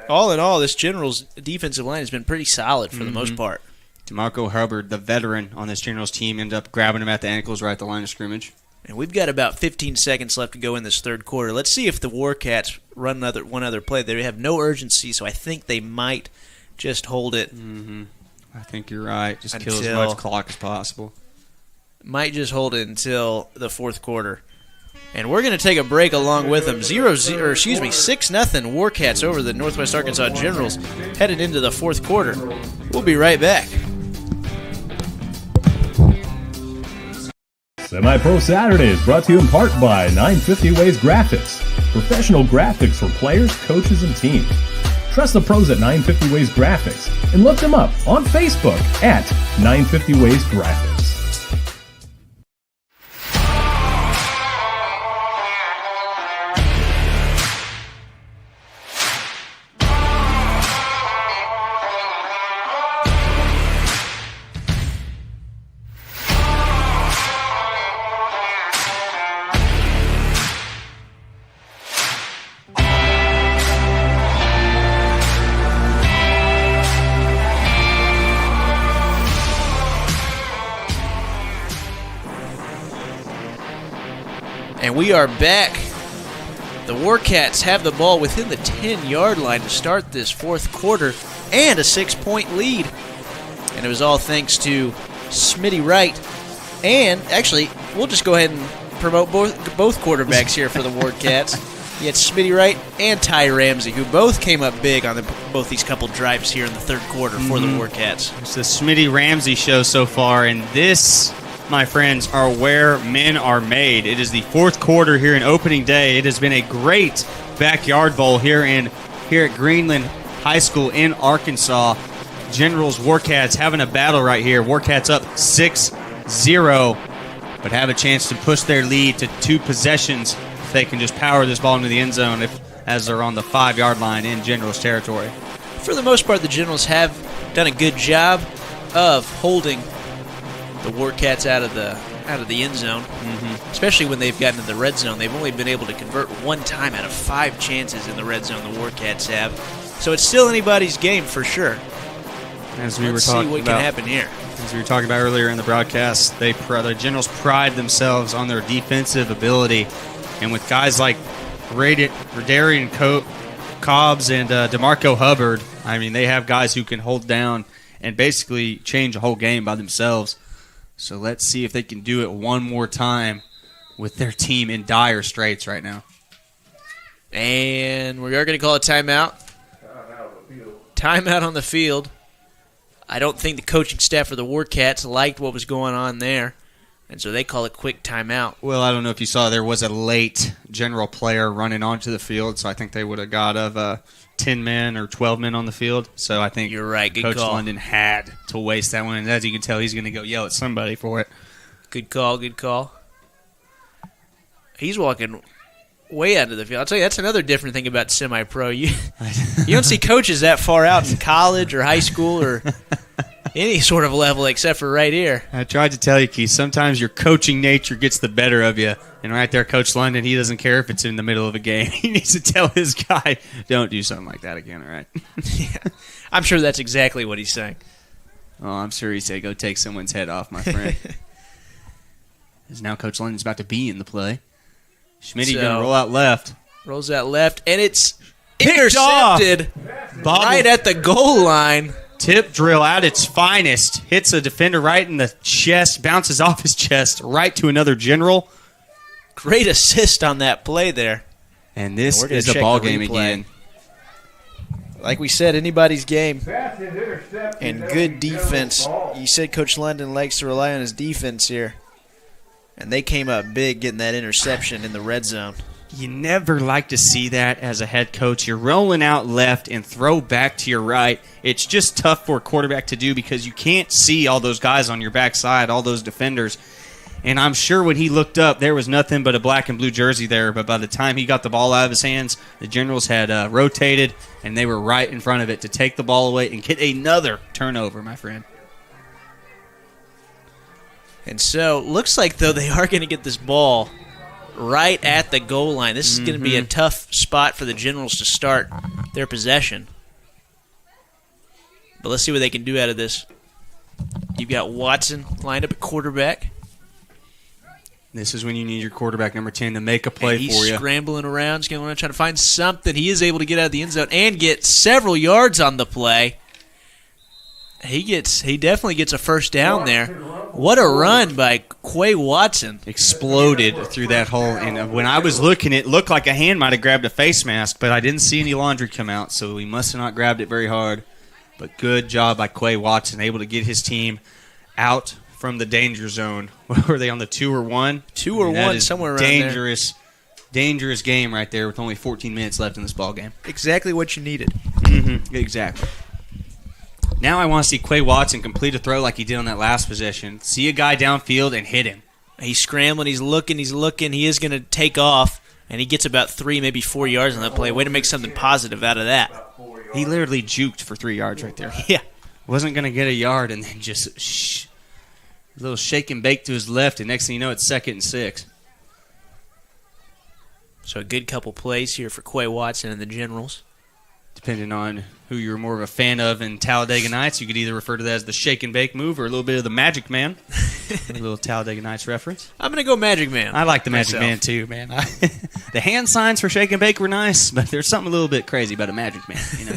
all in all, this Generals defensive line has been pretty solid for the most part. DeMarco Hubbard, the veteran on this Generals team, ended up grabbing him at the ankles right at the line of scrimmage. And we've got about 15 seconds left to go in this third quarter. Let's see if the Warcats run one other play. They have no urgency, so I think they might just hold it. I think you're right. Just kill as much clock as possible. Might just hold it until the fourth quarter. And we're going to take a break along with them. 6-0 Warcats over the Northwest Arkansas Generals headed into the fourth quarter. We'll be right back. Semipro Saturday is brought to you in part by 950 Ways Graphics. Professional graphics for players, coaches, and teams. Trust the pros at 950 Ways Graphics and look them up on Facebook at 950 Ways Graphics. And we are back. The Warcats have the ball within the 10-yard line to start this fourth quarter and a 6-point lead. And it was all thanks to Smitty Wright. And actually, we'll just go ahead and promote both quarterbacks here for the Warcats. You had Smitty Wright and Ty Ramsey, who both came up big on both these couple drives here in the third quarter for the Warcats. It's the Smitty Ramsey show so far, and this, my friends, are where men are made. It is the fourth quarter here in opening day. It has been a great backyard bowl here at Greenland High School in Arkansas. Generals Warcats having a battle right here. Warcats up 6-0, but have a chance to push their lead to 2 possessions if they can just power this ball into the end zone as they're on the 5-yard line in Generals territory. For the most part, the Generals have done a good job of holding the Warcats out of the end zone, especially when they've gotten to the red zone. They've only been able to convert 1 time out of 5 chances in the red zone the Warcats have. So it's still anybody's game for sure. As we Let's see what can happen here. As we were talking about earlier in the broadcast, the Generals pride themselves on their defensive ability. And with guys like Radarian Cobbs and DeMarco Hubbard, I mean, they have guys who can hold down and basically change a whole game by themselves. So let's see if they can do it one more time with their team in dire straits right now. And we are going to call a timeout. Timeout on the field. I don't think the coaching staff for the Warcats liked what was going on there, and so they call it quick timeout. Well, I don't know if you saw, there was a late General player running onto the field, so I think they would have got 10 men or 12 men on the field. So I think you're right. Good Coach call. London had to waste that one, and as you can tell, he's going to go yell at somebody for it. Good call, good call. He's walking way out of the field. I'll tell you, that's another different thing about semi-pro. You don't see coaches that far out in college or high school or any sort of level except for right here. I tried to tell you, Keith, sometimes your coaching nature gets the better of you. And right there, Coach London, he doesn't care if it's in the middle of a game. He needs to tell his guy, don't do something like that again, all right? Yeah, I'm sure that's exactly what he's saying. Oh, I'm sure he said, go take someone's head off, my friend. As now Coach London's about to be in the play. Schmitty going to roll out left. Rolls out left, and it's intercepted right at the goal line. Tip drill at its finest. Hits a defender right in the chest, bounces off his chest right to another General. Great assist on that play there. And this is a ball game again. Like we said, anybody's game. And good defense. You said Coach London likes to rely on his defense here. And they came up big getting that interception in the red zone. You never like to see that as a head coach. You're rolling out left and throw back to your right. It's just tough for a quarterback to do because you can't see all those guys on your backside, all those defenders. And I'm sure when he looked up, there was nothing but a black and blue jersey there. But by the time he got the ball out of his hands, the Generals had rotated, and they were right in front of it to take the ball away and get another turnover, my friend. And so, looks like, though, they are going to get this ball right at the goal line. This is going to be a tough spot for the Generals to start their possession. But let's see what they can do out of this. You've got Watson lined up at quarterback. This is when you need your quarterback number 10 to make a play for you. He's scrambling around, trying to find something. He is able to get out of the end zone and get several yards on the play. He definitely gets a first down there. What a run by Quay Watson. Exploded through that hole. And when I was looking, it looked like a hand might have grabbed a face mask, but I didn't see any laundry come out, so he must have not grabbed it very hard. But good job by Quay Watson, able to get his team out from the danger zone. Were they on the 2 or 1? 2 or 1, somewhere around dangerous, there. Dangerous game right there with only 14 minutes left in this ball game. Exactly what you needed. Mm-hmm. Exactly. Now I want to see Quay Watson complete a throw like he did on that last possession. See a guy downfield and hit him. He's scrambling. He's looking. He is going to take off, and he gets about 3, maybe 4 yards on that play. Way to make something positive out of that. He literally juked for 3 yards right there. Yeah. Wasn't going to get a yard, and then just a little shake and bake to his left, and next thing you know, it's 2nd and 6. So a good couple plays here for Quay Watson and the Generals. Depending on who you're more of a fan of in Talladega Nights, you could either refer to that as the shake and bake move or a little bit of the Magic Man. A little Talladega Nights reference. I'm going to go Magic Man. I like the Magic Man too, man. The hand signs for shake and bake were nice, but there's something a little bit crazy about a Magic Man, you know.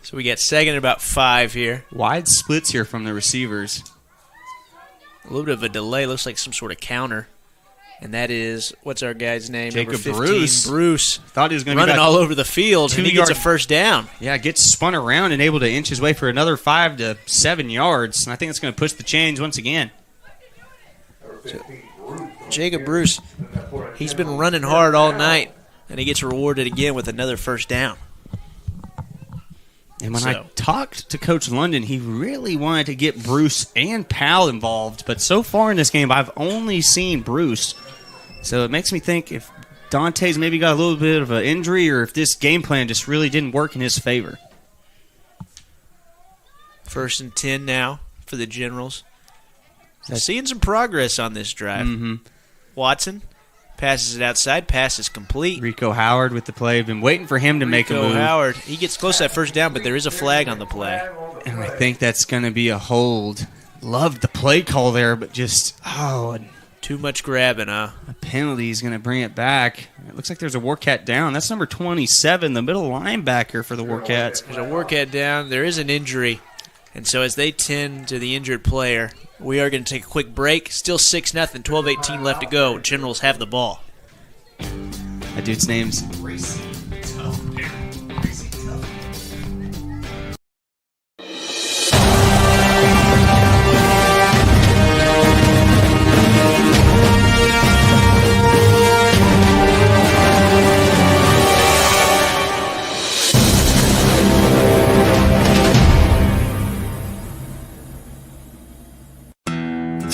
So we get 2nd and about 5 here. Wide splits here from the receivers. A little bit of a delay. Looks like some sort of counter. And that is, what's our guy's name? Jacob 15, Bruce. Bruce. Thought he was going to running all over the field, and he gets a first down. Yeah, gets spun around and able to inch his way for another 5 to 7 yards. And I think it's going to push the chains once again. Jacob Bruce, he's been running hard all night, and he gets rewarded again with another first down. And when I talked to Coach London, he really wanted to get Bruce and Powell involved. But so far in this game, I've only seen Bruce. So it makes me think if Dante's maybe got a little bit of an injury or if this game plan just really didn't work in his favor. 1st and 10 now for the Generals. Seeing some progress on this drive. Mm-hmm. Watson passes it outside. Pass is complete. Rico Howard with the play. Been waiting for him to make a move. Rico Howard. He gets close to that first down, but there is a flag on the play. And I think that's going to be a hold. Loved the play call there, but just, too much grabbing, huh? A penalty is going to bring it back. It looks like there's a Warcat down. That's number 27, the middle linebacker for the Warcats. There's a Warcat down. There is an injury. And so as they tend to the injured player, we are going to take a quick break. Still 6-0, 12-18 left to go. Generals have the ball. That dude's name's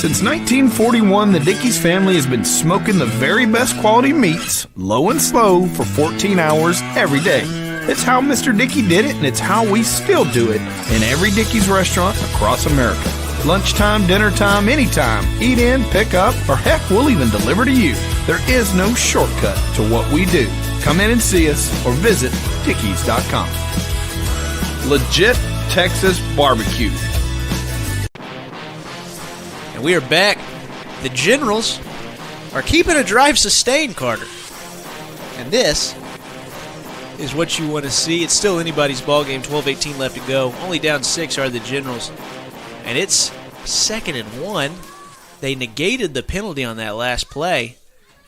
Since 1941, the Dickey's family has been smoking the very best quality meats, low and slow, for 14 hours every day. It's how Mr. Dickey did it, and it's how we still do it in every Dickey's restaurant across America. Lunchtime, dinner time, anytime. Eat in, pick up, or heck, we'll even deliver to you. There is no shortcut to what we do. Come in and see us or visit Dickeys.com. Legit Texas barbecue. We are back. The Generals are keeping a drive sustained, Carter. And this is what you want to see. It's still anybody's ball game, 12-18 left to go. Only down 6 are the Generals. And it's 2nd and 1. They negated the penalty on that last play,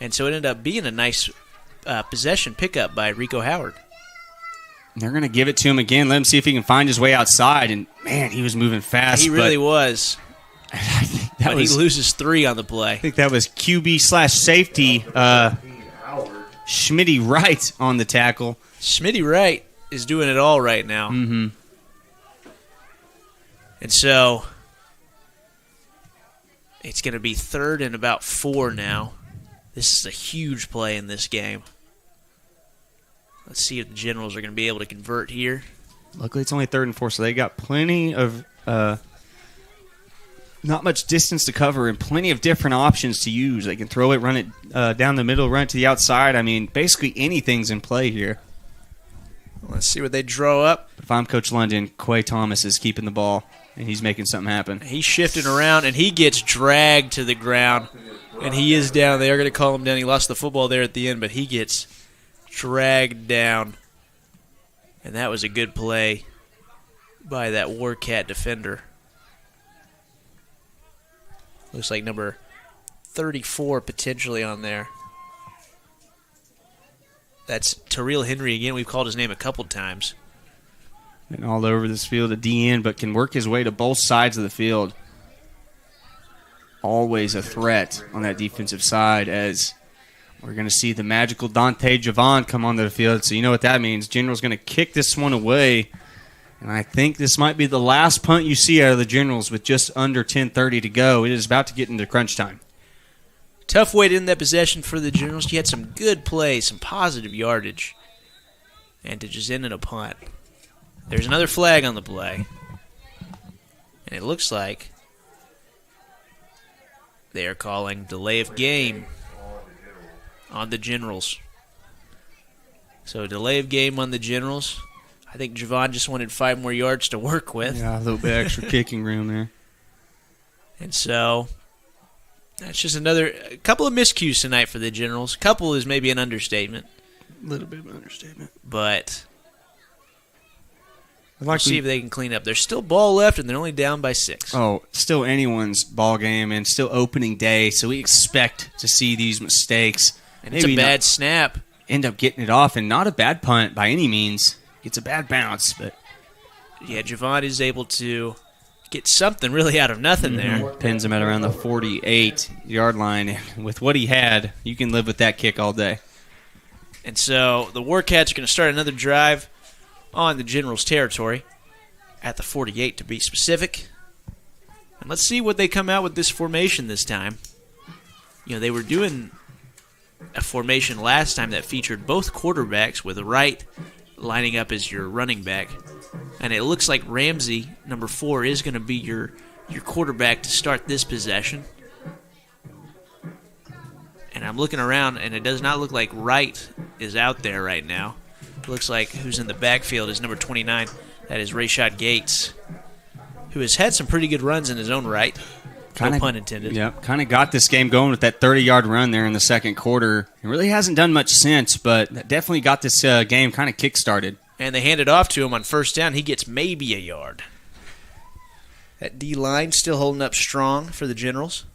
and so it ended up being a nice possession pickup by Rico Howard. They're going to give it to him again. Let him see if he can find his way outside. And, man, he was moving fast. He really was. But he loses 3 on the play. I think that was QB/safety Schmitty Wright on the tackle. Schmitty Wright is doing it all right now. Mm-hmm. And so it's going to be 3rd and about 4 now. This is a huge play in this game. Let's see if the Generals are going to be able to convert here. Luckily, it's only 3rd and 4, so they got plenty of not much distance to cover and plenty of different options to use. They can throw it, run it down the middle, run it to the outside. I mean, basically anything's in play here. Let's see what they draw up. If I'm Coach London, Quay Thomas is keeping the ball, and he's making something happen. He's shifting around, and he gets dragged to the ground, and he is down. They are going to call him down. He lost the football there at the end, but he gets dragged down. And that was a good play by that Warcat defender. Looks like number 34 potentially on there. That's Terrell Henry again. We've called his name a couple times. And all over this field, a DN, but can work his way to both sides of the field. Always a threat on that defensive side, as we're going to see the magical Dante Javon come onto the field. So you know what that means. General's going to kick this one away. And I think this might be the last punt you see out of the Generals with just under 10:30 to go. It is about to get into crunch time. Tough way to end that possession for the Generals. You had some good plays, some positive yardage, and to just end in a punt. There's another flag on the play, and it looks like they are calling delay of game on the Generals. So delay of game on the Generals. I think Javon just wanted 5 more yards to work with. Yeah, a little bit extra kicking room there. And so that's just a couple of miscues tonight for the Generals. Couple is maybe an understatement. A little bit of an understatement. But let's see if they can clean up. There's still ball left, and they're only down by 6. Oh, still anyone's ball game, and still opening day, so we expect to see these mistakes. And it's a bad snap. End up getting it off, and not a bad punt by any means. It's a bad bounce, but yeah, Javon is able to get something really out of nothing there. Pins him at around the 48-yard line. And with what he had, you can live with that kick all day. And so the Warcats are going to start another drive on the Generals' territory at the 48 to be specific. And let's see what they come out with this formation this time. You know, they were doing a formation last time that featured both quarterbacks with Wright lining up as your running back. And it looks like Ramsey, number 4, is going to be your quarterback to start this possession. And I'm looking around, and it does not look like Wright is out there right now. It looks like who's in the backfield is number 29. That is Rayshad Gates, who has had some pretty good runs in his own right. No pun intended. Yep, kind of got this game going with that 30-yard run there in the second quarter. It really hasn't done much since, but that definitely got this game kind of kick-started. And they hand it off to him on first down. He gets maybe a yard. That D-line still holding up strong for the Generals.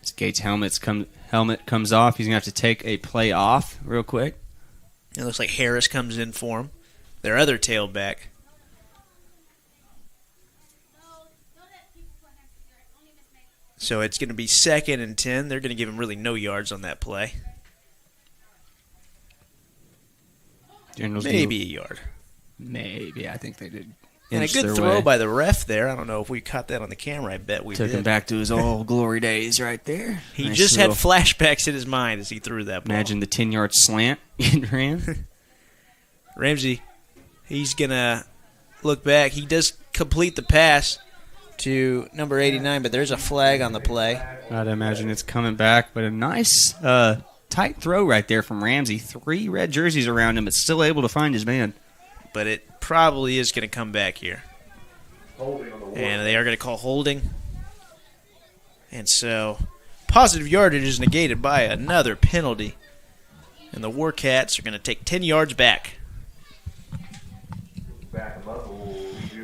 As Gates' helmet comes off, he's going to have to take a play off real quick. It looks like Harris comes in for him, their other tailback. So it's going to be 2nd and 10. They're going to give him really no yards on that play. Generals maybe a yard. Maybe. I think they did. And a good throw by the ref there. I don't know if we caught that on the camera. I bet we did. Took him back to his old glory days right there. He just had flashbacks in his mind as he threw that ball. Imagine the 10-yard slant he ran. Ramsey, he's going to look back. He does complete the pass to number 89, but there's a flag on the play. I'd imagine it's coming back, but a nice tight throw right there from Ramsey. 3 red jerseys around him, but still able to find his man. But it probably is going to come back here. And they are going to call holding. And so positive yardage is negated by another penalty. And the Warcats are going to take 10 yards back.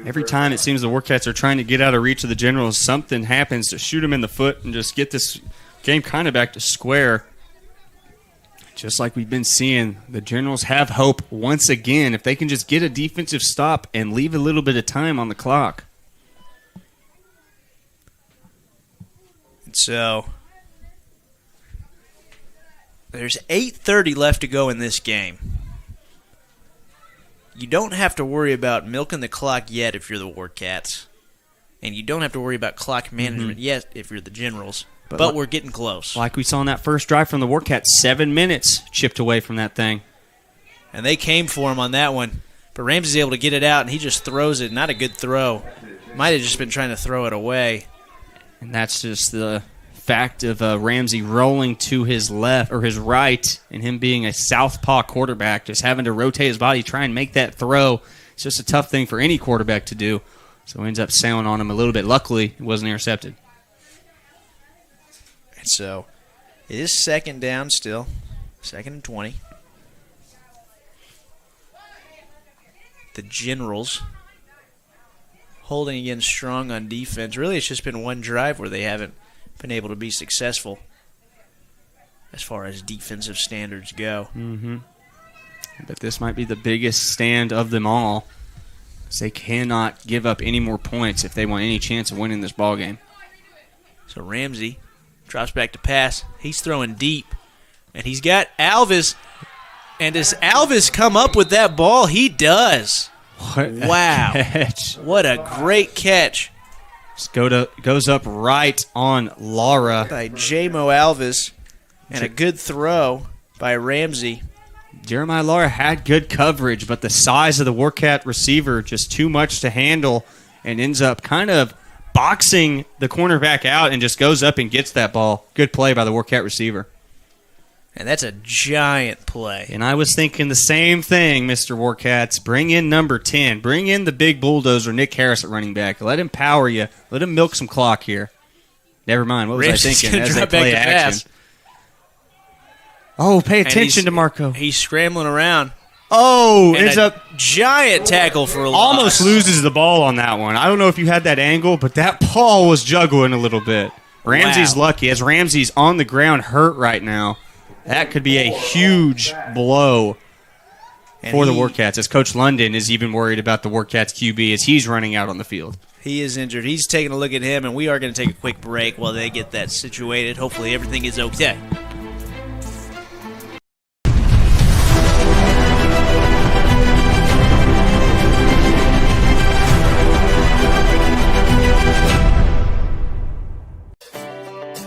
Every time it seems the Warcats are trying to get out of reach of the Generals, something happens to shoot them in the foot and just get this game kind of back to square. Just like we've been seeing, the Generals have hope once again if they can just get a defensive stop and leave a little bit of time on the clock. So there's 8:30 left to go in this game. You don't have to worry about milking the clock yet if you're the Warcats. And you don't have to worry about clock management yet if you're the Generals. But we're getting close. Like we saw in that first drive from the Warcats, 7 minutes chipped away from that thing. And they came for him on that one. But Ramsey's able to get it out, and he just throws it. Not a good throw. Might have just been trying to throw it away. And that's just the fact of Ramsey rolling to his left or his right, and him being a southpaw quarterback, just having to rotate his body, try and make that throw. It's just a tough thing for any quarterback to do. So ends up sailing on him a little bit. Luckily, it wasn't intercepted. And so it is second down still, 2nd and 20. The Generals holding again strong on defense. Really, it's just been one drive where they haven't been able to be successful as far as defensive standards go. Mm-hmm. But this might be the biggest stand of them all. They cannot give up any more points if they want any chance of winning this ball game. So Ramsey drops back to pass. He's throwing deep, and he's got Alvis. And does Alvis come up with that ball? He does. Wow. Catch. What a great catch. Goes up right on Laura. By J-Mo Alvis. And a good throw by Ramsey. Jeremiah Laura had good coverage, but the size of the Warcat receiver just too much to handle, and ends up kind of boxing the cornerback out and just goes up and gets that ball. Good play by the Warcat receiver. And that's a giant play. And I was thinking the same thing, Mr. Warcats. Bring in number 10. Bring in the big bulldozer, Nick Harris, at running back. Let him power you. Let him milk some clock here. Never mind. What was Ramsey's I thinking as they back play to action? pass. Oh, pay attention to Marco. He's scrambling around. Oh, And ends a up giant tackle for a loss. almost loses the ball on that one. I don't know if you had that angle, but that ball was juggling a little bit. Ramsey's lucky, as Ramsey's on the ground hurt right now. That could be a huge blow for the Warcats, as Coach London is even worried about the Warcats QB as he's running out on the field. He is injured. He's taking a look at him, and we are going to take a quick break while they get that situated. Hopefully everything is okay.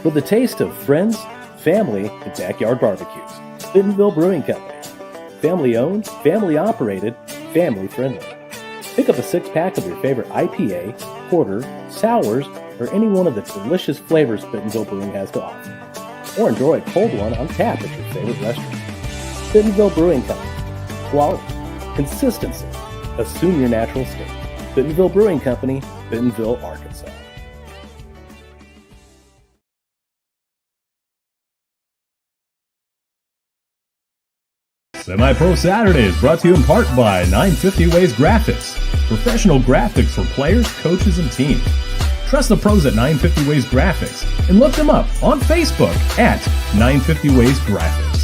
With the taste of friends, family, and backyard barbecues, Bentonville Brewing Company. Family owned, family operated, family friendly. Pick up a 6-pack of your favorite IPA, porter, sours, or any one of the delicious flavors Bentonville Brewing has to offer. Or enjoy a cold one on tap at your favorite restaurant. Bentonville Brewing Company. Quality, consistency, assume your natural state. Bentonville Brewing Company, Bentonville, Arkansas. Semipro Saturday is brought to you in part by 950 Ways Graphics. Professional graphics for players, coaches, and teams. Trust the pros at 950 Ways Graphics and look them up on Facebook at 950 Ways Graphics.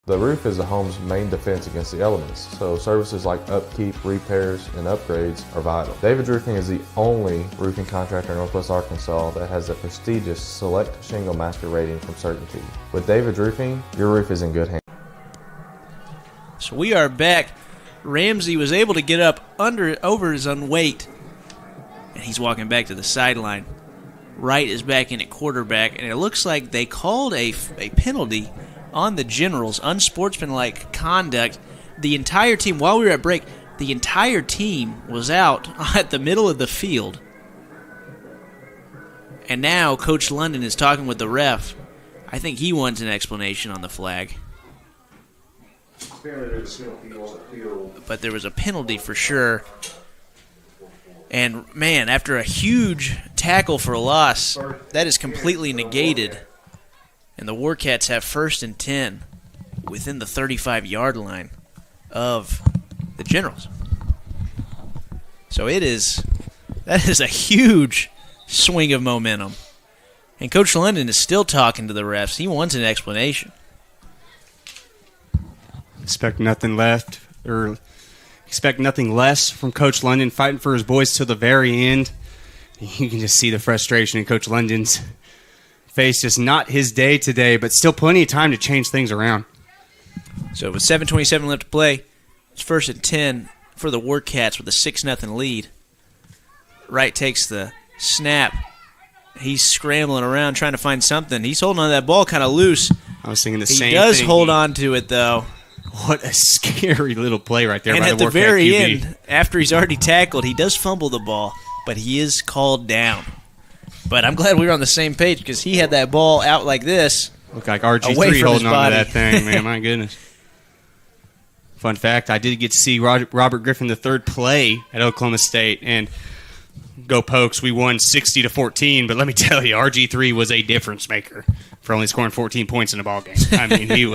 The roof is the home's main defense against the elements, so services like upkeep, repairs, and upgrades are vital. David's Roofing is the only roofing contractor in Northwest Arkansas that has the prestigious Select Shingle Master rating from Certainty. With David's Roofing, your roof is in good hands. So we are back. Ramsey was able to get up over his own weight, and he's walking back to the sideline. Wright is back in at quarterback, and it looks like they called a penalty on the Generals, unsportsmanlike conduct. The entire team, while we were at break, the entire team was out at the middle of the field. And now Coach London is talking with the ref. I think he wants an explanation on the flag. But there was a penalty for sure. And, man, after a huge tackle for a loss, that is completely negated. And the Warcats have 1st and 10 within the 35-yard line of the Generals. So that is a huge swing of momentum. And Coach London is still talking to the refs. He wants an explanation. Expect nothing less from Coach London, fighting for his boys till the very end. You can just see the frustration in Coach London's face. Just not his day today, but still plenty of time to change things around. So with 7:27 left to play, it's 1st and 10 for the Warcats with a 6-0 lead. Wright takes the snap. He's scrambling around trying to find something. He's holding on to that ball kind of loose. I was thinking the same thing. He does hold on to it, though. What a scary little play right there and by at the the Warcat very QB. end, after he's already tackled, he does fumble the ball, but he is called down. But I'm glad we were on the same page because he had that ball out like this. Looked like away RG3 from holding his on to body. that thing, man. My goodness. Fun fact, I did get to see Robert Griffin III play at Oklahoma State, and go Pokes, we won 60-14, but let me tell you, RG3 was a difference maker for only scoring 14 points in a ball game. I mean, he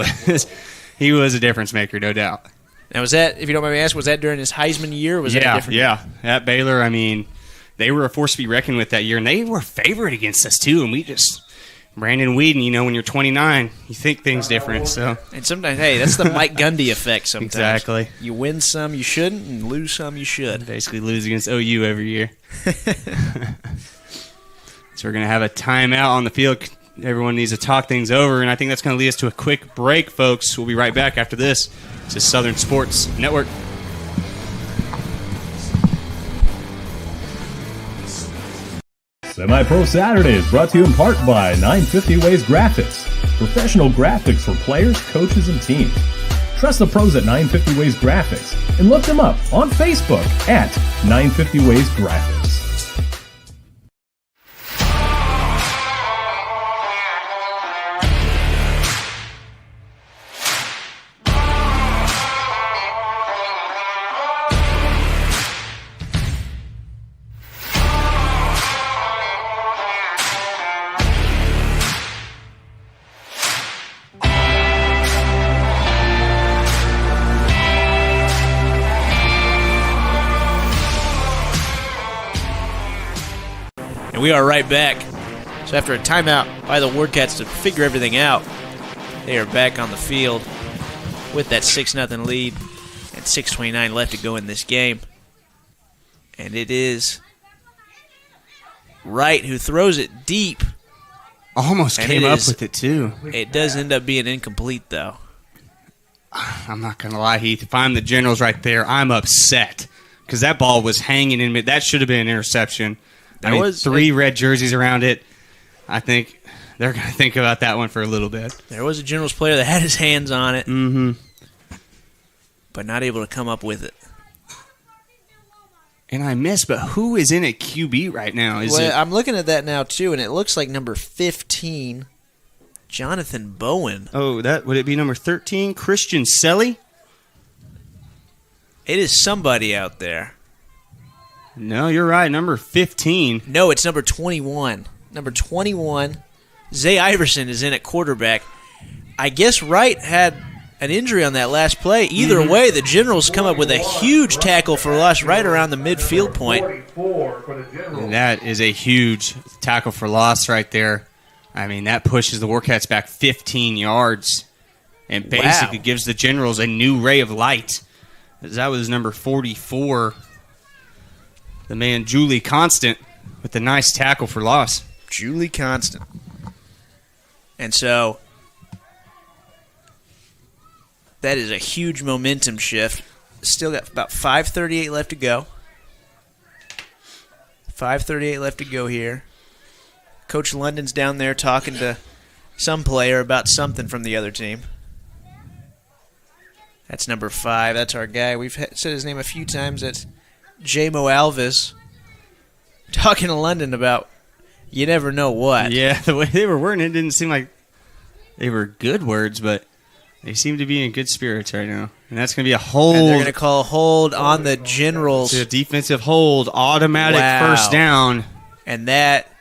was a difference maker, no doubt. Now, was that, if you don't mind me asking, was that during his Heisman year, or was that a different year? Yeah. At Baylor, I mean, they were a force to be reckoned with that year, and they were favored against us, too, and we just... Brandon Whedon, when you're 29, you think things different. So, and sometimes, hey, that's the Mike Gundy effect sometimes. Exactly. You win some you shouldn't, and lose some you should. Basically lose against OU every year. So we're going to have a timeout on the field. Everyone needs to talk things over, and I think that's going to lead us to a quick break, folks. We'll be right back after this. This is Southern Sports Network. Semipro Saturday is brought to you in part by 950 Ways Graphics. Professional graphics for players, coaches, and teams. Trust the pros at 950 Ways Graphics and look them up on Facebook at 950 Ways Graphics. We are right back. So after a timeout by the Warcats to figure everything out, they are back on the field with that 6-0 lead and 6:29 left to go in this game. And it is Wright who throws it deep. Almost came up with it, too. It does end up being incomplete, though. I'm not going to lie, Heath. If I'm the Generals right there, I'm upset because that ball was hanging in mid. That should have been an interception. I mean, 3 red jerseys around it. I think they're going to think about that one for a little bit. There was a Generals player that had his hands on it, but not able to come up with it. And I missed, but who is in at QB right now? I'm looking at that now, too, and it looks like number 15, Jonathan Bowen. Oh, would it be number 13, Christian Selly? It is somebody out there. No, you're right. Number 15. No, it's number 21. Number 21, Zay Iverson is in at quarterback. I guess Wright had an injury on that last play. Either way, the Generals come up with a huge tackle for loss right around the midfield point. And that is a huge tackle for loss right there. I mean, that pushes the Warcats back 15 yards and basically gives the Generals a new ray of light. That was number 44. The man, Julie Constant, with a nice tackle for loss. Julie Constant. And so, that is a huge momentum shift. Still got about 5:38 left to go. 5:38 left to go here. Coach London's down there talking to some player about something from the other team. That's number 5. That's our guy. We've said his name a few times. That's J-Mo Alvis, talking to London about you never know what. Yeah, the way they were wording it didn't seem like they were good words, but they seem to be in good spirits right now. And that's going to be a hold. And they're going to call a hold on the Generals. It's a defensive hold, automatic first down. And that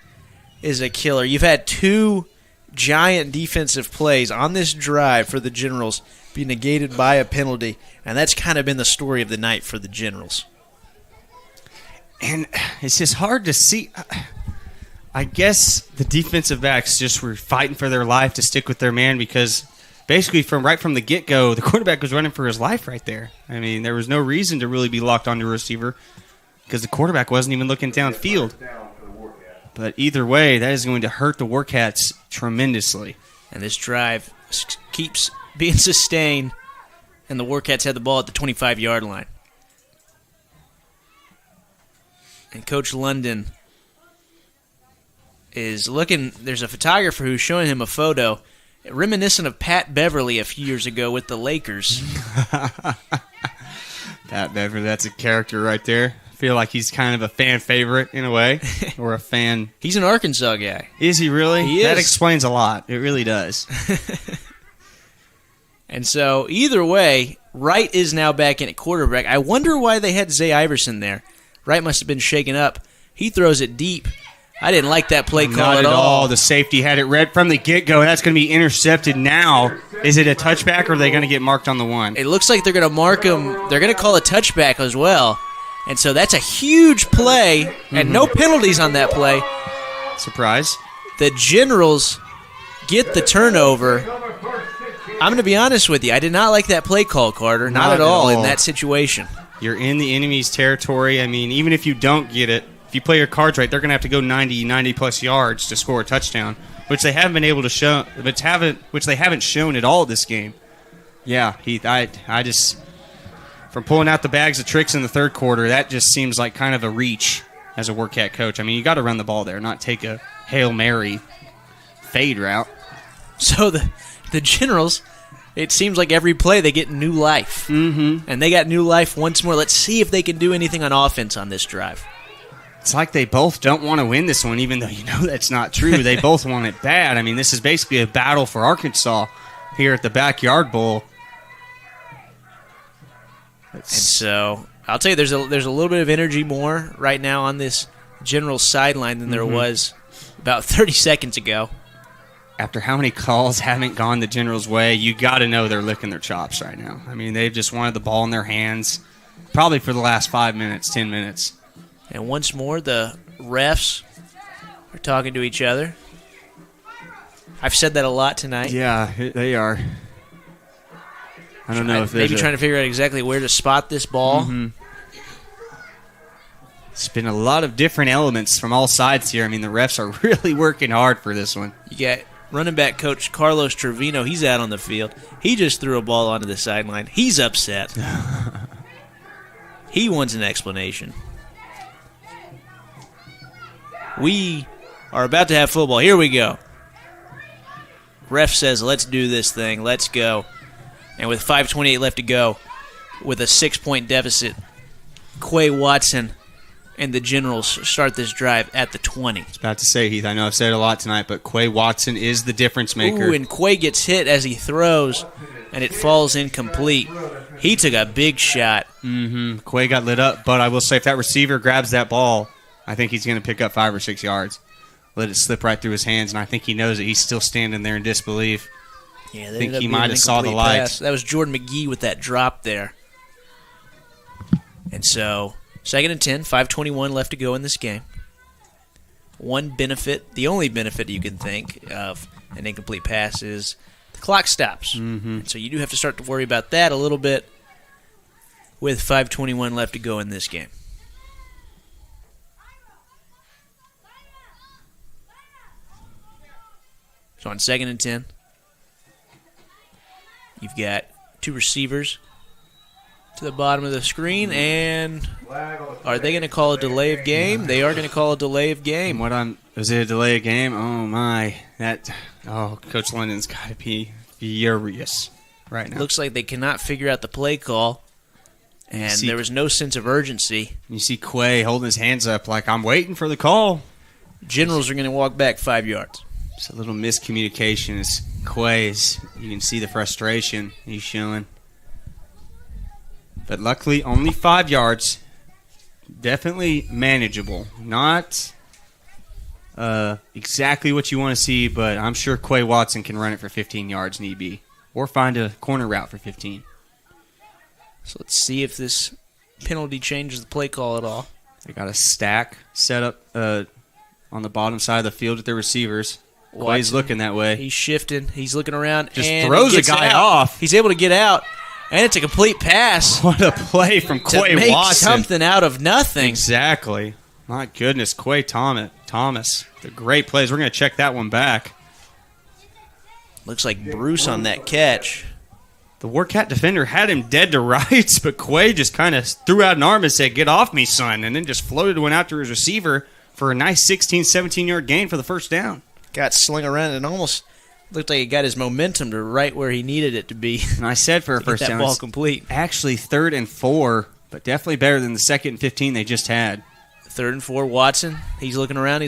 is a killer. You've had 2 giant defensive plays on this drive for the Generals be negated by a penalty, and that's kind of been the story of the night for the Generals. And it's just hard to see. I guess the defensive backs just were fighting for their life to stick with their man because basically right from the get-go, the quarterback was running for his life right there. I mean, there was no reason to really be locked onto a receiver because the quarterback wasn't even looking downfield. But either way, that is going to hurt the Warcats tremendously. And this drive keeps being sustained, and the Warcats had the ball at the 25-yard line. And Coach London is looking. There's a photographer who's showing him a photo reminiscent of Pat Beverly a few years ago with the Lakers. Pat Beverly, that's a character right there. I feel like he's kind of a fan favorite in a way, or a fan. He's an Arkansas guy. Is he really? He is. That explains a lot. It really does. And so, either way, Wright is now back in at quarterback. I wonder why they had Zay Iverson there. Wright must have been shaken up. He throws it deep. I didn't like that play call Not at all. The safety had it read from the get-go. That's going to be intercepted now. Is it a touchback, or are they going to get marked on the one? It looks like they're going to mark him. They're going to call a touchback as well. And so that's a huge play, and no penalties on that play. Surprise. The Generals get the turnover. I'm going to be honest with you. I did not like that play call, Carter. Not at all in that situation. You're in the enemy's territory. I mean, even if you don't get it, if you play your cards right, they're going to have to go 90-plus yards to score a touchdown, which they haven't been able to show, which they haven't shown at all this game. Yeah, Heath, I just, from pulling out the bags of tricks in the third quarter, that just seems like kind of a reach as a Warcat coach. I mean, you got to run the ball there, not take a Hail Mary fade route. So the Generals, it seems like every play they get new life. Mm-hmm. And they got new life once more. Let's see if they can do anything on offense on this drive. It's like they both don't want to win this one, even though you know that's not true. They both want it bad. I mean, this is basically a battle for Arkansas here at the Backyard Bowl. And so, I'll tell you, there's a little bit of energy more right now on this General sideline than there was about 30 seconds ago. After how many calls haven't gone the Generals' way, you got to know they're licking their chops right now. I mean, they've just wanted the ball in their hands probably for the last 5 minutes, 10 minutes. And once more, the refs are talking to each other. I've said that a lot tonight. Yeah, they are. I don't know if maybe trying to figure out exactly where to spot this ball. Mm-hmm. It's been a lot of different elements from all sides here. I mean, the refs are really working hard for this one. You got running back coach Carlos Trevino. He's out on the field. He just threw a ball onto the sideline. He's upset. He wants an explanation. We are about to have football. Here we go. Ref says, let's do this thing. Let's go. And with 5:28 left to go, with a 6-point deficit, Quay Watson and the Generals start this drive at the 20. I was about to say, Heath, I know I've said it a lot tonight, but Quay Watson is the difference maker. Ooh, and Quay gets hit as he throws, and it falls incomplete. He took a big shot. Mm-hmm. Quay got lit up, but I will say if that receiver grabs that ball, I think he's going to pick up 5 or 6 yards. Let it slip right through his hands, and I think he knows that he's still standing there in disbelief. Yeah, I think he might have saw the light. That was Jordan McGee with that drop there. And so, 2nd and 10, 5:21 left to go in this game. One benefit, the only benefit you can think of an incomplete pass is the clock stops. Mm-hmm. So you do have to start to worry about that a little bit with 5:21 left to go in this game. So on 2nd and 10, you've got 2 receivers to the bottom of the screen, and are they going to call a delay of game? They are going to call a delay of game. Is it a delay of game? Oh, my. Coach London's got to be furious right now. Looks like they cannot figure out the play call, and there was no sense of urgency. You see Quay holding his hands up like, I'm waiting for the call. Generals are going to walk back 5 yards. It's a little miscommunication as Quay's. You can see the frustration he's showing. But luckily, only 5 yards. Definitely manageable. Not exactly what you want to see, but I'm sure Quay Watson can run it for 15 yards need be, or find a corner route for 15. So let's see if this penalty changes the play call at all. They got a stack set up on the bottom side of the field with their receivers. Quay's looking that way. He's shifting. He's looking around. Just and throws he a gets guy out. off. He's able to get out, and it's a complete pass. What a play from to Quay make Watson. something out of nothing. Exactly. My goodness, Quay Thomas. The great plays. We're going to check that one back. Looks like Bruce on that catch. The Warcat defender had him dead to rights, but Quay just kind of threw out an arm and said, "Get off me, son," and then just floated one out to his receiver for a nice 16, 17-yard gain for the first down. Got slung around and almost looked like he got his momentum to right where he needed it to be. And I said for a first down, that ball complete. Actually 3rd and 4, but definitely better than the 2nd and 15 they just had. 3rd and 4, Watson. He's looking around.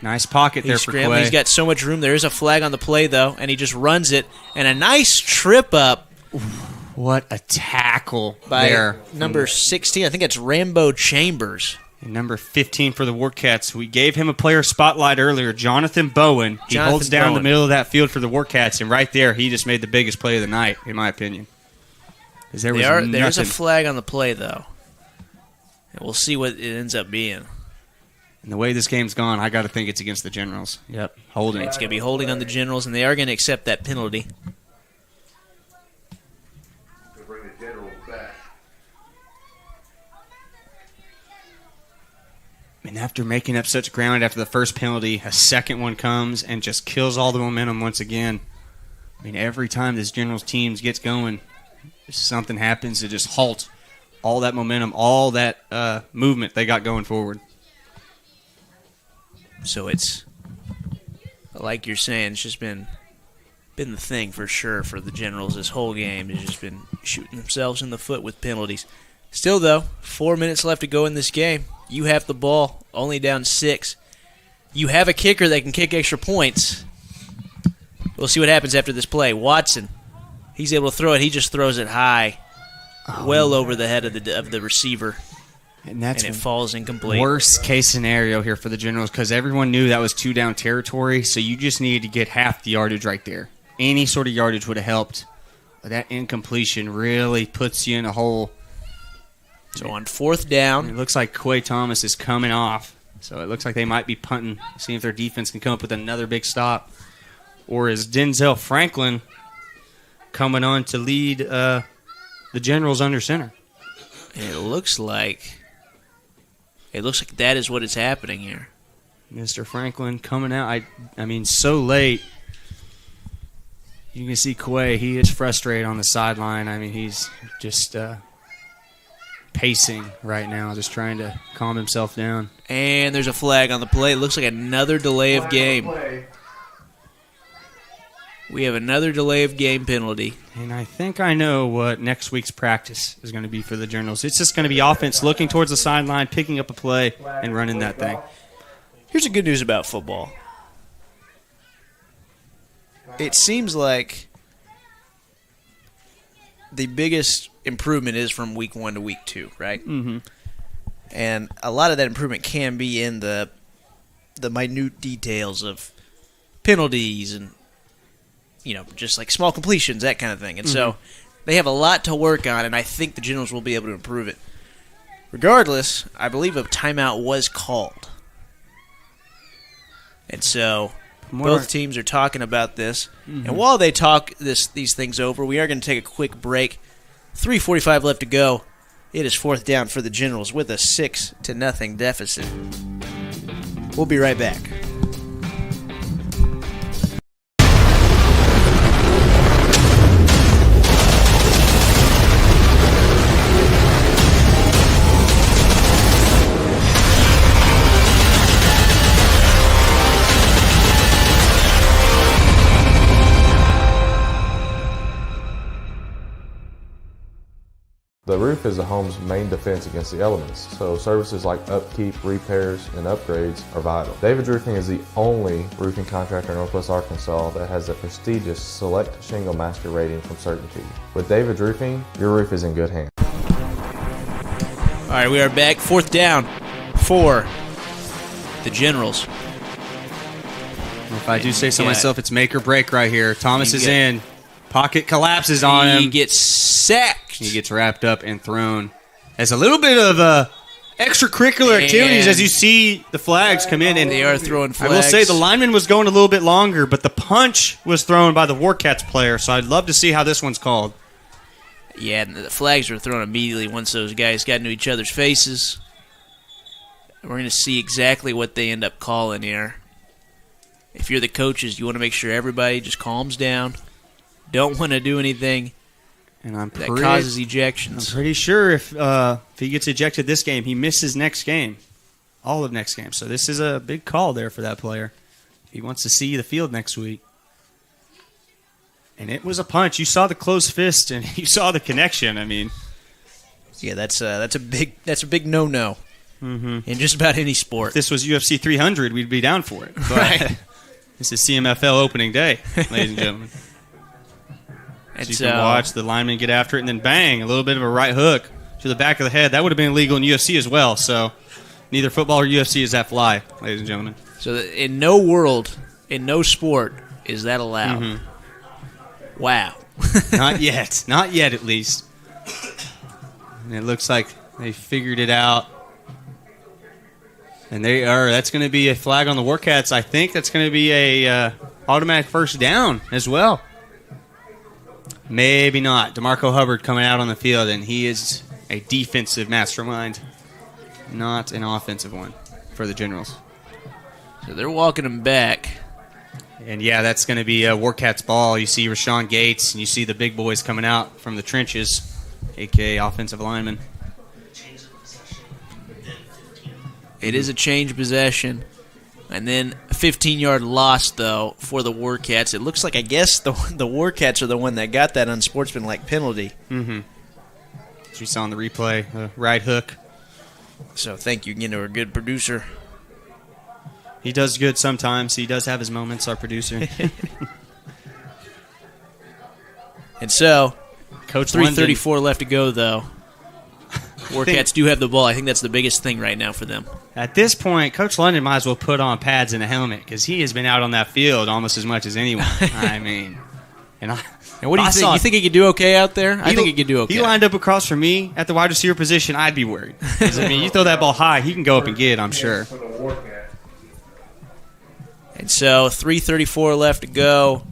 Nice pocket there for Quay. He's got so much room. There is a flag on the play, though, and he just runs it. And a nice trip up. What a tackle by there. Number 16. I think it's Rambo Chambers. And number 15 for the Warcats. We gave him a player spotlight earlier, Jonathan Bowen. He holds down the middle of that field for the Warcats, and right there he just made the biggest play of the night, in my opinion. There's a flag on the play, though. And we'll see what it ends up being. And the way this game's gone, I got to think it's against the Generals. Yep, holding. It's going to be holding on the Generals, and they are going to accept that penalty. Bring the Generals back. And after making up such ground after the first penalty, a second one comes and just kills all the momentum once again. I mean, every time this Generals team gets going, something happens to just halt all that momentum, all that movement they got going forward. So it's, like you're saying, it's just been the thing for sure for the Generals this whole game. Has just been shooting themselves in the foot with penalties. Still, though, 4 minutes left to go in this game. You have the ball, only down 6. You have a kicker that can kick extra points. We'll see what happens after this play. Watson, he's able to throw it. He just throws it high, well over the head of the receiver. And it falls incomplete. Worst case scenario here for the Generals because everyone knew that was 2-down territory, so you just needed to get half the yardage right there. Any sort of yardage would have helped. But that incompletion really puts you in a hole. So on 4th down. It looks like Quay Thomas is coming off. So it looks like they might be punting, seeing if their defense can come up with another big stop. Or is Denzel Franklin coming on to lead the Generals under center? And it looks like that is what is happening here. Mr. Franklin coming out. I mean, so late. You can see Quay. He is frustrated on the sideline. I mean, he's just pacing right now, just trying to calm himself down. And there's a flag on the play. It looks like another delay of game. We have another delay of game penalty. And I think I know what next week's practice is going to be for the Generals. It's just going to be offense looking towards the sideline, picking up a play, and running that thing. Here's the good news about football. It seems like the biggest improvement is from week 1 to week 2, right? Mm-hmm. And a lot of that improvement can be in the minute details of penalties and, just like small completions, that kind of thing. And so they have a lot to work on, and I think the Generals will be able to improve it. Regardless, I believe a timeout was called. And so both teams are talking about this. Mm-hmm. And while they talk these things over, we are going to take a quick break. 3:45 left to go. It is 4th down for the Generals with a 6-0 deficit. We'll be right back. The roof is the home's main defense against the elements, so services like upkeep, repairs, and upgrades are vital. David's Roofing is the only roofing contractor in Northwest Arkansas that has a prestigious Select Shingle Master rating from Certainty. With David's Roofing, your roof is in good hands. All right, we are back. 4th down for the Generals. If I do say so myself, it's make or break right here. Thomas is in. Pocket collapses on him. He gets sacked. He gets wrapped up and thrown. As a little bit of extracurricular activities as you see the flags come in. And they are throwing flags. I will say the lineman was going a little bit longer, but the punch was thrown by the Warcats player, so I'd love to see how this one's called. Yeah, and the flags were thrown immediately once those guys got into each other's faces. We're going to see exactly what they end up calling here. If you're the coaches, you want to make sure everybody just calms down. Don't want to do anything that causes ejections. I'm pretty sure if he gets ejected this game, he misses next game. All of next game. So this is a big call there for that player. He wants to see the field next week. And it was a punch. You saw the closed fist and you saw the connection. I mean, yeah, that's a big no-no in just about any sport. If this was UFC 300, we'd be down for it. But right. This is CMFL opening day, ladies and gentlemen. So you can watch the lineman get after it, and then bang, a little bit of a right hook to the back of the head. That would have been illegal in UFC as well. So neither football or UFC is that fly, ladies and gentlemen. So in no world, in no sport, is that allowed. Wow. Not yet. Not yet, at least. And it looks like they figured it out. And that's going to be a flag on the Warcats. I think that's going to be a automatic first down as well. Maybe not. DeMarco Hubbard coming out on the field, and he is a defensive mastermind, not an offensive one for the Generals. So they're walking him back. And, yeah, that's going to be a Warcats ball. You see Rashawn Gates, and you see the big boys coming out from the trenches, a.k.a. offensive linemen. It is a change of possession. And then a 15-yard loss, though, for the Warcats. It looks like, I guess, the Warcats are the one that got that unsportsmanlike penalty. As we saw on the replay, right hook. So thank you again to our good producer. He does good sometimes. He does have his moments, our producer. And so, Coach 3:34 left to go, though. Warcats do have the ball. I think that's the biggest thing right now for them. At this point, Coach London might as well put on pads and a helmet because he has been out on that field almost as much as anyone. I mean, and what do you think? You think he could do okay out there? I think he could do okay. He lined up across from me at the wide receiver position. I'd be worried. I mean, you throw that ball high, he can go up and get it, I'm sure. And so, 3:34 left to go.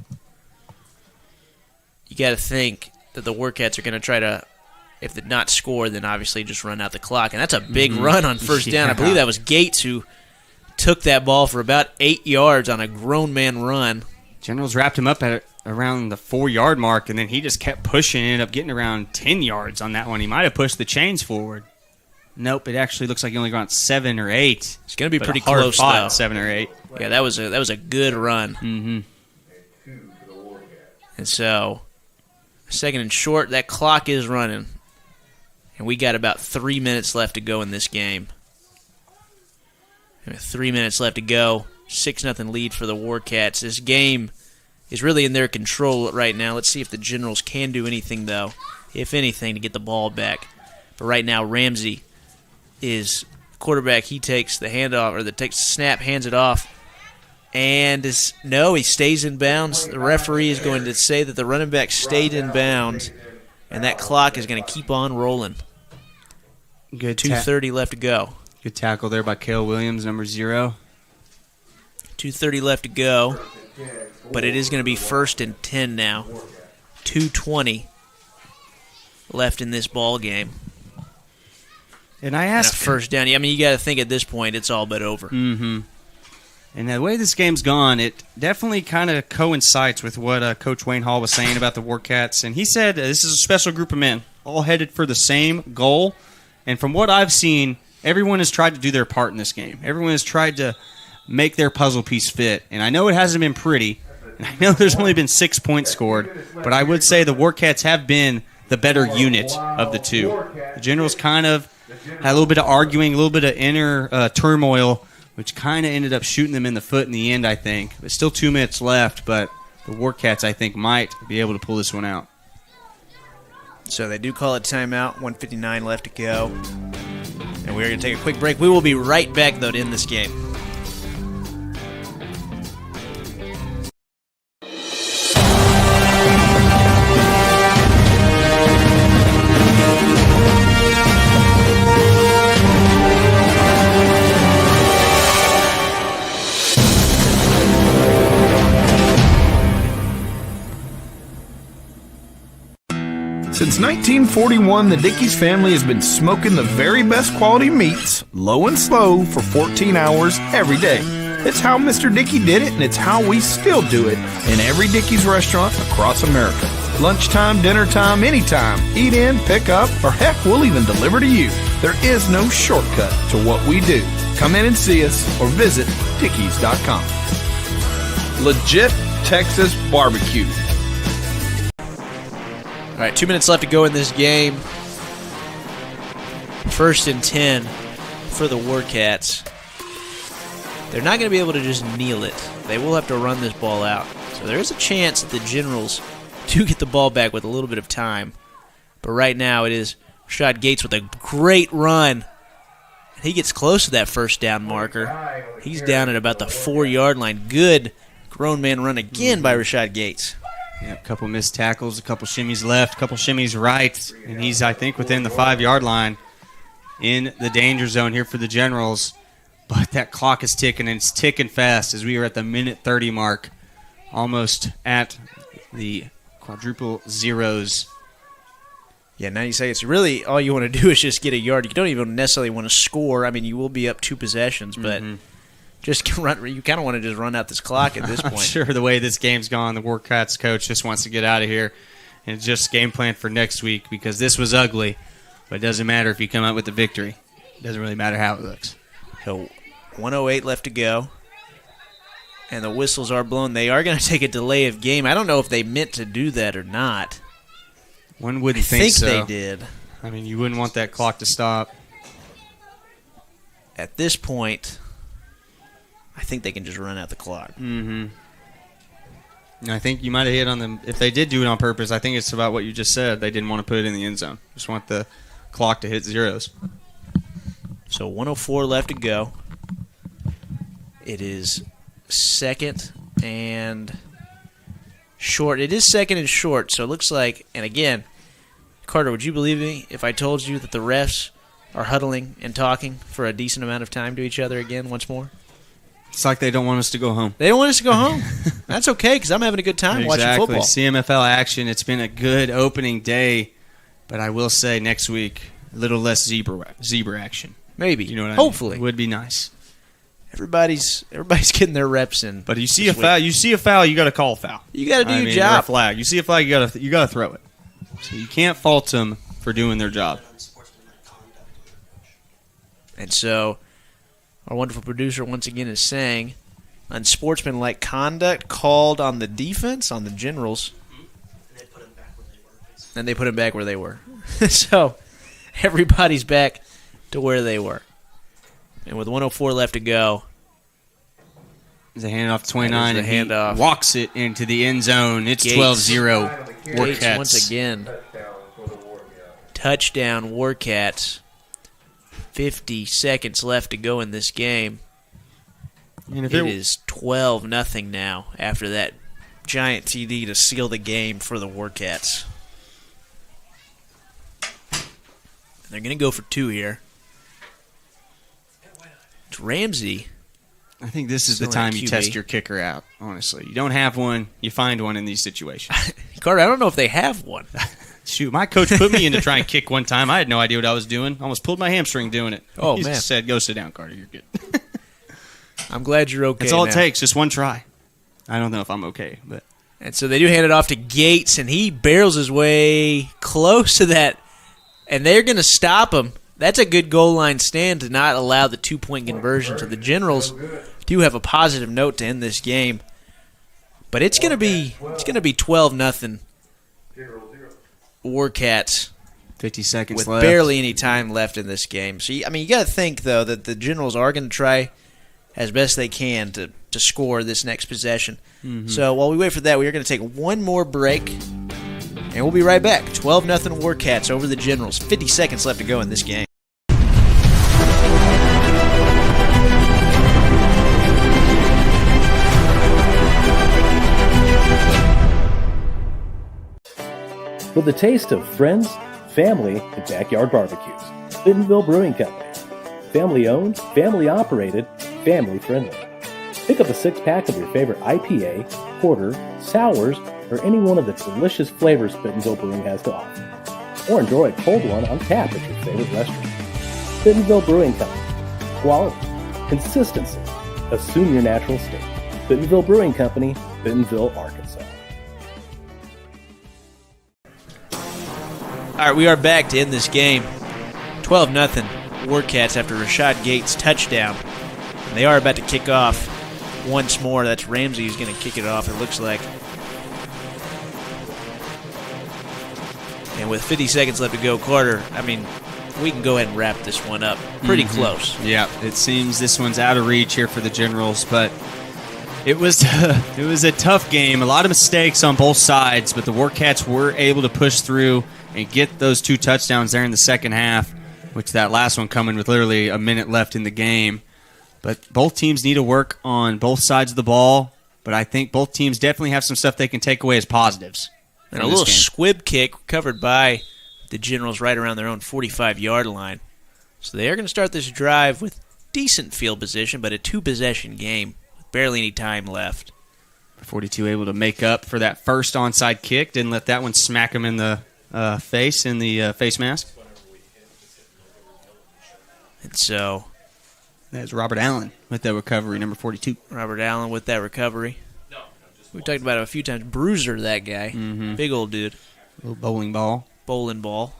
You got to think that the Warcats are going to try to, if they not score, then obviously just run out the clock. And that's a big run on first down. I believe that was Gates who took that ball for about 8 yards on a grown man run. Generals wrapped him up at around the 4-yard mark, and then he just kept pushing and ended up getting around 10 yards on that one. He might have pushed the chains forward. Nope, it actually looks like he only got 7 or 8. It's going to be pretty close, though. 7 or 8. Yeah, that was a good run. And so, second and short, that clock is running. And we got about 3 minutes left to go in this game. 3 minutes left to go. 6-0 lead for the Warcats. This game is really in their control right now. Let's see if the Generals can do anything, though, if anything, to get the ball back. But right now, Ramsey is quarterback. He takes the handoff, or takes the snap, hands it off, and he stays in bounds. The referee is going to say that the running back stayed in bounds, and that clock is going to keep on rolling. Good 2:30 left to go. Good tackle there by Cale Williams, number 0. 2:30 left to go, but it is going to be 1st and 10 now. 2:20 left in this ball game. And I asked first down. I mean, you got to think at this point it's all but over. And the way this game's gone, it definitely kind of coincides with what Coach Wayne Hall was saying about the Warcats. And he said this is a special group of men, all headed for the same goal. And from what I've seen, everyone has tried to do their part in this game. Everyone has tried to make their puzzle piece fit. And I know it hasn't been pretty. And I know there's only been 6 points scored. But I would say the Warcats have been the better unit of the two. The Generals kind of had a little bit of arguing, a little bit of inner turmoil, which kind of ended up shooting them in the foot in the end, I think. There's still 2 minutes left, but the Warcats, I think, might be able to pull this one out. So they do call it timeout, 1:59 left to go. And we're going to take a quick break. We will be right back, though, to end this game. Since 1941, the Dickey's family has been smoking the very best quality meats, low and slow, for 14 hours every day. It's how Mr. Dickey did it, and it's how we still do it in every Dickey's restaurant across America. Lunchtime, dinner time, anytime. Eat in, pick up, or heck, we'll even deliver to you. There is no shortcut to what we do. Come in and see us or visit Dickeys.com. Legit Texas barbecue. All right, 2 minutes left to go in this game. 1st and 10 for the Warcats. They're not going to be able to just kneel it. They will have to run this ball out. So there is a chance that the Generals do get the ball back with a little bit of time. But right now it is Rashad Gates with a great run. He gets close to that first down marker. He's down at about the 4-yard line. Good grown man run again by Rashad Gates. Yeah, a couple missed tackles, a couple shimmies left, a couple shimmies right, and he's, I think, within the 5-yard line in the danger zone here for the Generals. But that clock is ticking, and it's ticking fast as we are at the minute 30 mark, almost at the quadruple zeros. Yeah, 90 seconds. Really, all you want to do is just get a yard. You don't even necessarily want to score. I mean, you will be up 2 possessions, but just run. You kind of want to just run out this clock at this point. I'm sure the way this game's gone, the Warcats coach just wants to get out of here and just game plan for next week because this was ugly, but it doesn't matter if you come out with the victory. It doesn't really matter how it looks. So 1:08 left to go. And the whistles are blown. They are going to take a delay of game. I don't know if they meant to do that or not. One wouldn't I think so. they did. I mean, you wouldn't want that clock to stop. At this point, I think they can just run out the clock. Mm-hmm. And I think you might have hit on them. If they did do it on purpose, I think it's about what you just said. They didn't want to put it in the end zone. Just want the clock to hit zeros. So 1:04 left to go. It is 2nd and short. It is 2nd and short, so it looks like, and again, Carter, would you believe me if I told you that the refs are huddling and talking for a decent amount of time to each other again once more? It's like they don't want us to go home. They don't want us to go home. That's okay, because I'm having a good time watching football. CMFL action. It's been a good opening day, but I will say next week, a little less zebra action. Maybe. You know what I Hopefully. mean? It would be nice. Everybody's getting their reps in. But you see a foul, you got to call a foul. You got to do your Or job. a flag. You see a flag, you got to throw it. So you can't fault them for doing their job. And so our wonderful producer once again is saying unsportsmanlike conduct called on the defense, on the Generals. And they put them back where they were. So everybody's back to where they were. And with 1:04 left to go, the handoff to 29, the and handoff. he walks it into the end zone. It's Gates. 12-0 Gates Warcats. once again. Touchdown Warcats. 50 seconds left to go in this game. And if it is 12-0 now after that giant TD to seal the game for the Warcats. They're going to go for 2 here. It's Ramsey. I think this is the Still time at you QB. test your kicker out, honestly. You don't have one, you find one in these situations. Carter, I don't know if they have one. Shoot, my coach put me in to try and kick one time. I had no idea what I was doing. Almost pulled my hamstring doing it. Oh, he man. just said, go sit down, Carter. You're good. I'm glad you're okay. That's all now. it takes, just one try. I don't know if I'm okay, but And so they do hand it off to Gates, and he barrels his way close to that, and they're going to stop him. That's a good goal line stand to not allow the 2-point conversion. So the Generals do have a positive note to end this game, but it's going to be 12-0 Warcats. 50 seconds with left. barely any time left in this game. So you got to think though that the Generals are going to try as best they can to score this next possession. Mhm. So while we wait for that, we are going to take one more break, and we'll be right back. 12-0 Warcats over the Generals. 50 seconds left to go in this game. With the taste of friends, family, and backyard barbecues. Bentonville Brewing Company. Family owned, family operated, family friendly. Pick up a 6-pack of your favorite IPA, porter, sours, or any one of the delicious flavors Bentonville Brewing has to offer. or enjoy a cold one on tap at your favorite restaurant. Bentonville Brewing Company. Quality. Consistency. Assume your natural state. Bentonville Brewing Company, Bentonville, Arkansas. All right, we are back to end this game. 12-0 Warcats after Rashad Gates' touchdown. And they are about to kick off once more. That's Ramsey who's going to kick it off, it looks like. And with 50 seconds left to go, Carter, I mean, we can go ahead and wrap this one up. Pretty close. Yeah, it seems this one's out of reach here for the Generals, but it was a tough game. A lot of mistakes on both sides, but the Warcats were able to push through and get those 2 touchdowns there in the second half, which that last one coming with literally a minute left in the game. But both teams need to work on both sides of the ball, but I think both teams definitely have some stuff they can take away as positives. And a little squib kick covered by the Generals right around their own 45-yard line. So they are going to start this drive with decent field position, but a 2-possession game with barely any time left. 42 able to make up for that first onside kick. Didn't let that one smack him in the face, in the face mask. And so that's Robert Allen with that recovery, number 42. Robert Allen with that recovery. We talked about it a few times. Bruiser, that guy. Mm-hmm. Big old dude. Little bowling ball. Bowling ball.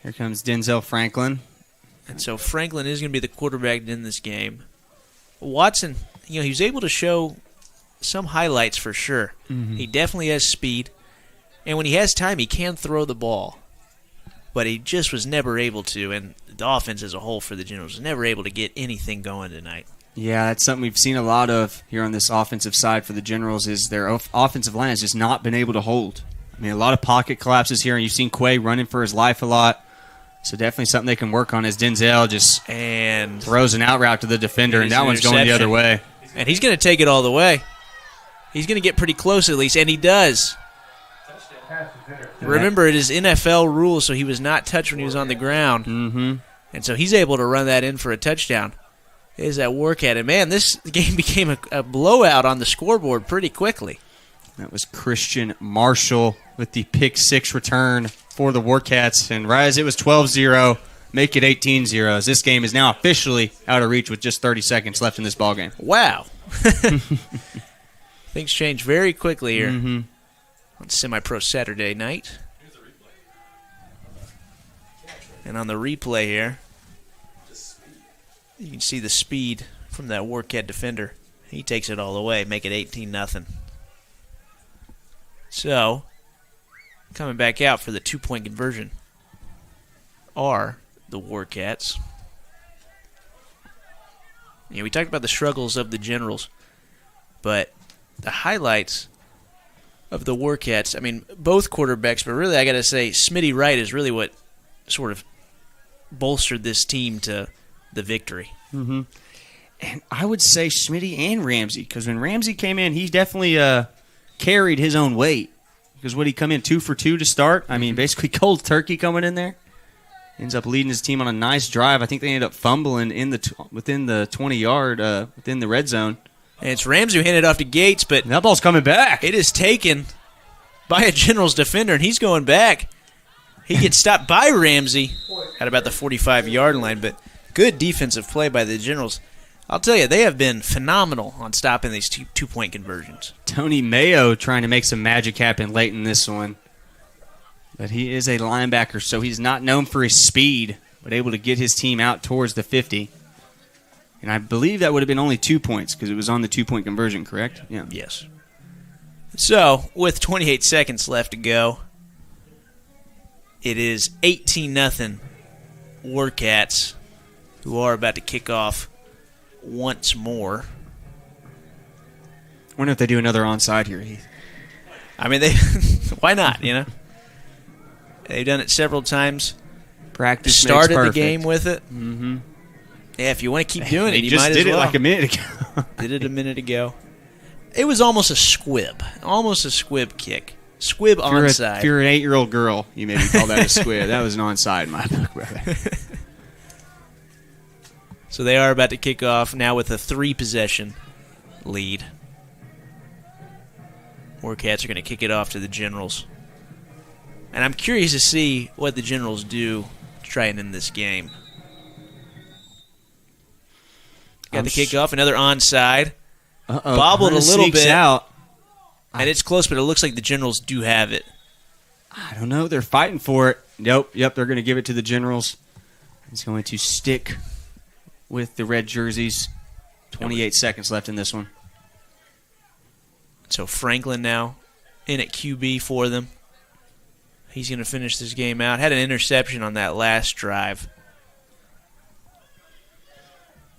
Here comes Denzel Franklin. And so Franklin is going to be the quarterback in this game. Watson, he was able to show some highlights for sure. Mm-hmm. He definitely has speed. And when he has time, he can throw the ball. But he just was never able to, and the offense as a whole for the Generals was never able to get anything going tonight. Yeah, that's something we've seen a lot of here on this offensive side for the Generals is their offensive line has just not been able to hold. I mean, a lot of pocket collapses here, and you've seen Quay running for his life a lot. So definitely something they can work on as Denzel just throws an out route to the defender, and that one's going the other way. And he's going to take it all the way. He's going to get pretty close at least, and he does. Remember, it is NFL rules, so he was not touched when he was on the ground. Mm-hmm. And so he's able to run that in for a touchdown. Is that Warcat? And, man, this game became a blowout on the scoreboard pretty quickly. That was Christian Marshall with the pick-6 return for the Warcats. And right as it was 12-0, make it 18-0, as this game is now officially out of reach with just 30 seconds left in this ballgame. Wow. Things change very quickly here on Semipro Saturday night. And on the replay here, you can see the speed from that Warcat defender. He takes it all the way, make it 18-0. So, coming back out for the 2-point conversion are the Warcats. We talked about the struggles of the Generals, but the highlights of the Warcats, I mean, both quarterbacks, but really I got to say Smitty Wright is really what sort of bolstered this team to the victory. Mm-hmm. And I would say Smitty and Ramsey, because when Ramsey came in, he definitely carried his own weight. Because what he come in 2 for 2 to start? I mean, basically cold turkey coming in there. Ends up leading his team on a nice drive. I think they ended up fumbling in within the 20-yard, within the red zone. And it's Ramsey who handed it off to Gates, but that ball's coming back. It is taken by a Generals defender, and he's going back. He gets stopped by Ramsey at about the 45-yard line, but good defensive play by the Generals. I'll tell you, they have been phenomenal on stopping these two-point conversions. Tony Mayo trying to make some magic happen late in this one. But he is a linebacker, so he's not known for his speed, but able to get his team out towards the 50. And I believe that would have been only 2 points because it was on the 2-point conversion, correct? Yeah. Yes. So, with 28 seconds left to go, it is 18-0 Warcats, who are about to kick off once more. I wonder if they do another onside here, Heath. I mean, they why not, you know? They've done it several times. Practice started makes perfect. The game with it. Mm-hmm. Yeah, if you want to keep doing it, you just might as did well. it like a minute ago. Did it a minute ago. It was almost a squib. Almost a squib kick. Squib onside. If you're an 8-year-old girl, you maybe call that a squib. That was an onside in my book, brother. So they are about to kick off now with a 3-possession lead. Warcats are going to kick it off to the Generals. And I'm curious to see what the Generals do to try and end this game. Got the kickoff, another onside. Bobbled a little bit. Out. And it's close, but it looks like the Generals do have it. I don't know. They're fighting for it. Yep, they're going to give it to the Generals. He's going to stick with the red jerseys. 28 seconds left in this one. So Franklin now in at QB for them. He's going to finish this game out. Had an interception on that last drive.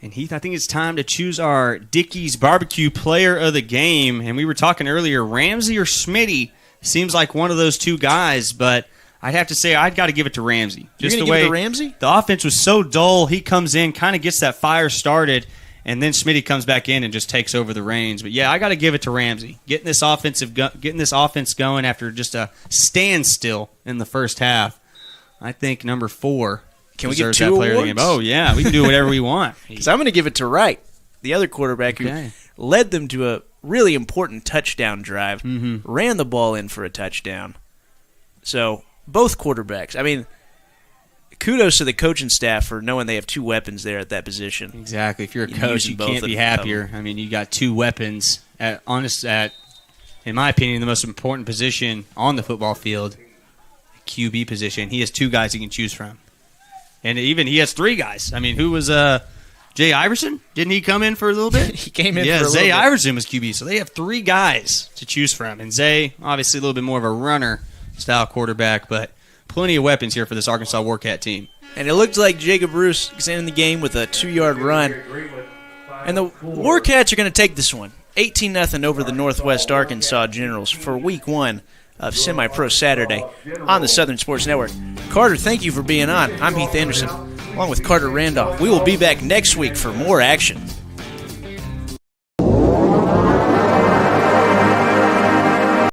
And Heath, I think it's time to choose our Dickey's Barbecue Player of the Game. And we were talking earlier, Ramsey or Smitty seems like one of those two guys, but I'd have to say I'd got to give it to Ramsey. You're going to give it to Ramsey? The offense was so dull. He comes in, kind of gets that fire started, and then Smitty comes back in and just takes over the reins. But yeah, I got to give it to Ramsey. Getting this offense going after just a standstill in the first half. I think number 4. Can we get 2 awards? Oh, yeah. We can do whatever we want. Because I'm going to give it to Wright, the other quarterback who led them to a really important touchdown drive, ran the ball in for a touchdown. So both quarterbacks. I mean, kudos to the coaching staff for knowing they have 2 weapons there at that position. Exactly. If you're a coach, you can't be happier. I mean, you got 2 weapons at, in my opinion, the most important position on the football field, QB position. He has 2 guys he can choose from. And even he has 3 guys. I mean, who was Jay Iverson? Didn't he come in for a little bit? He came in for a little bit. Zay Iverson was QB. So they have 3 guys to choose from. And Zay, obviously a little bit more of a runner-style quarterback, but plenty of weapons here for this Arkansas Warcat team. And it looked like Jacob Bruce is in the game with a 2-yard run. And the Warcats are going to take this one. 18-0 over the Northwest Arkansas Generals for Week 1 of Semipro Saturday on the Southern Sports Network. Carter, thank you for being on. I'm Heath Anderson, along with Carter Randolph. We will be back next week for more action.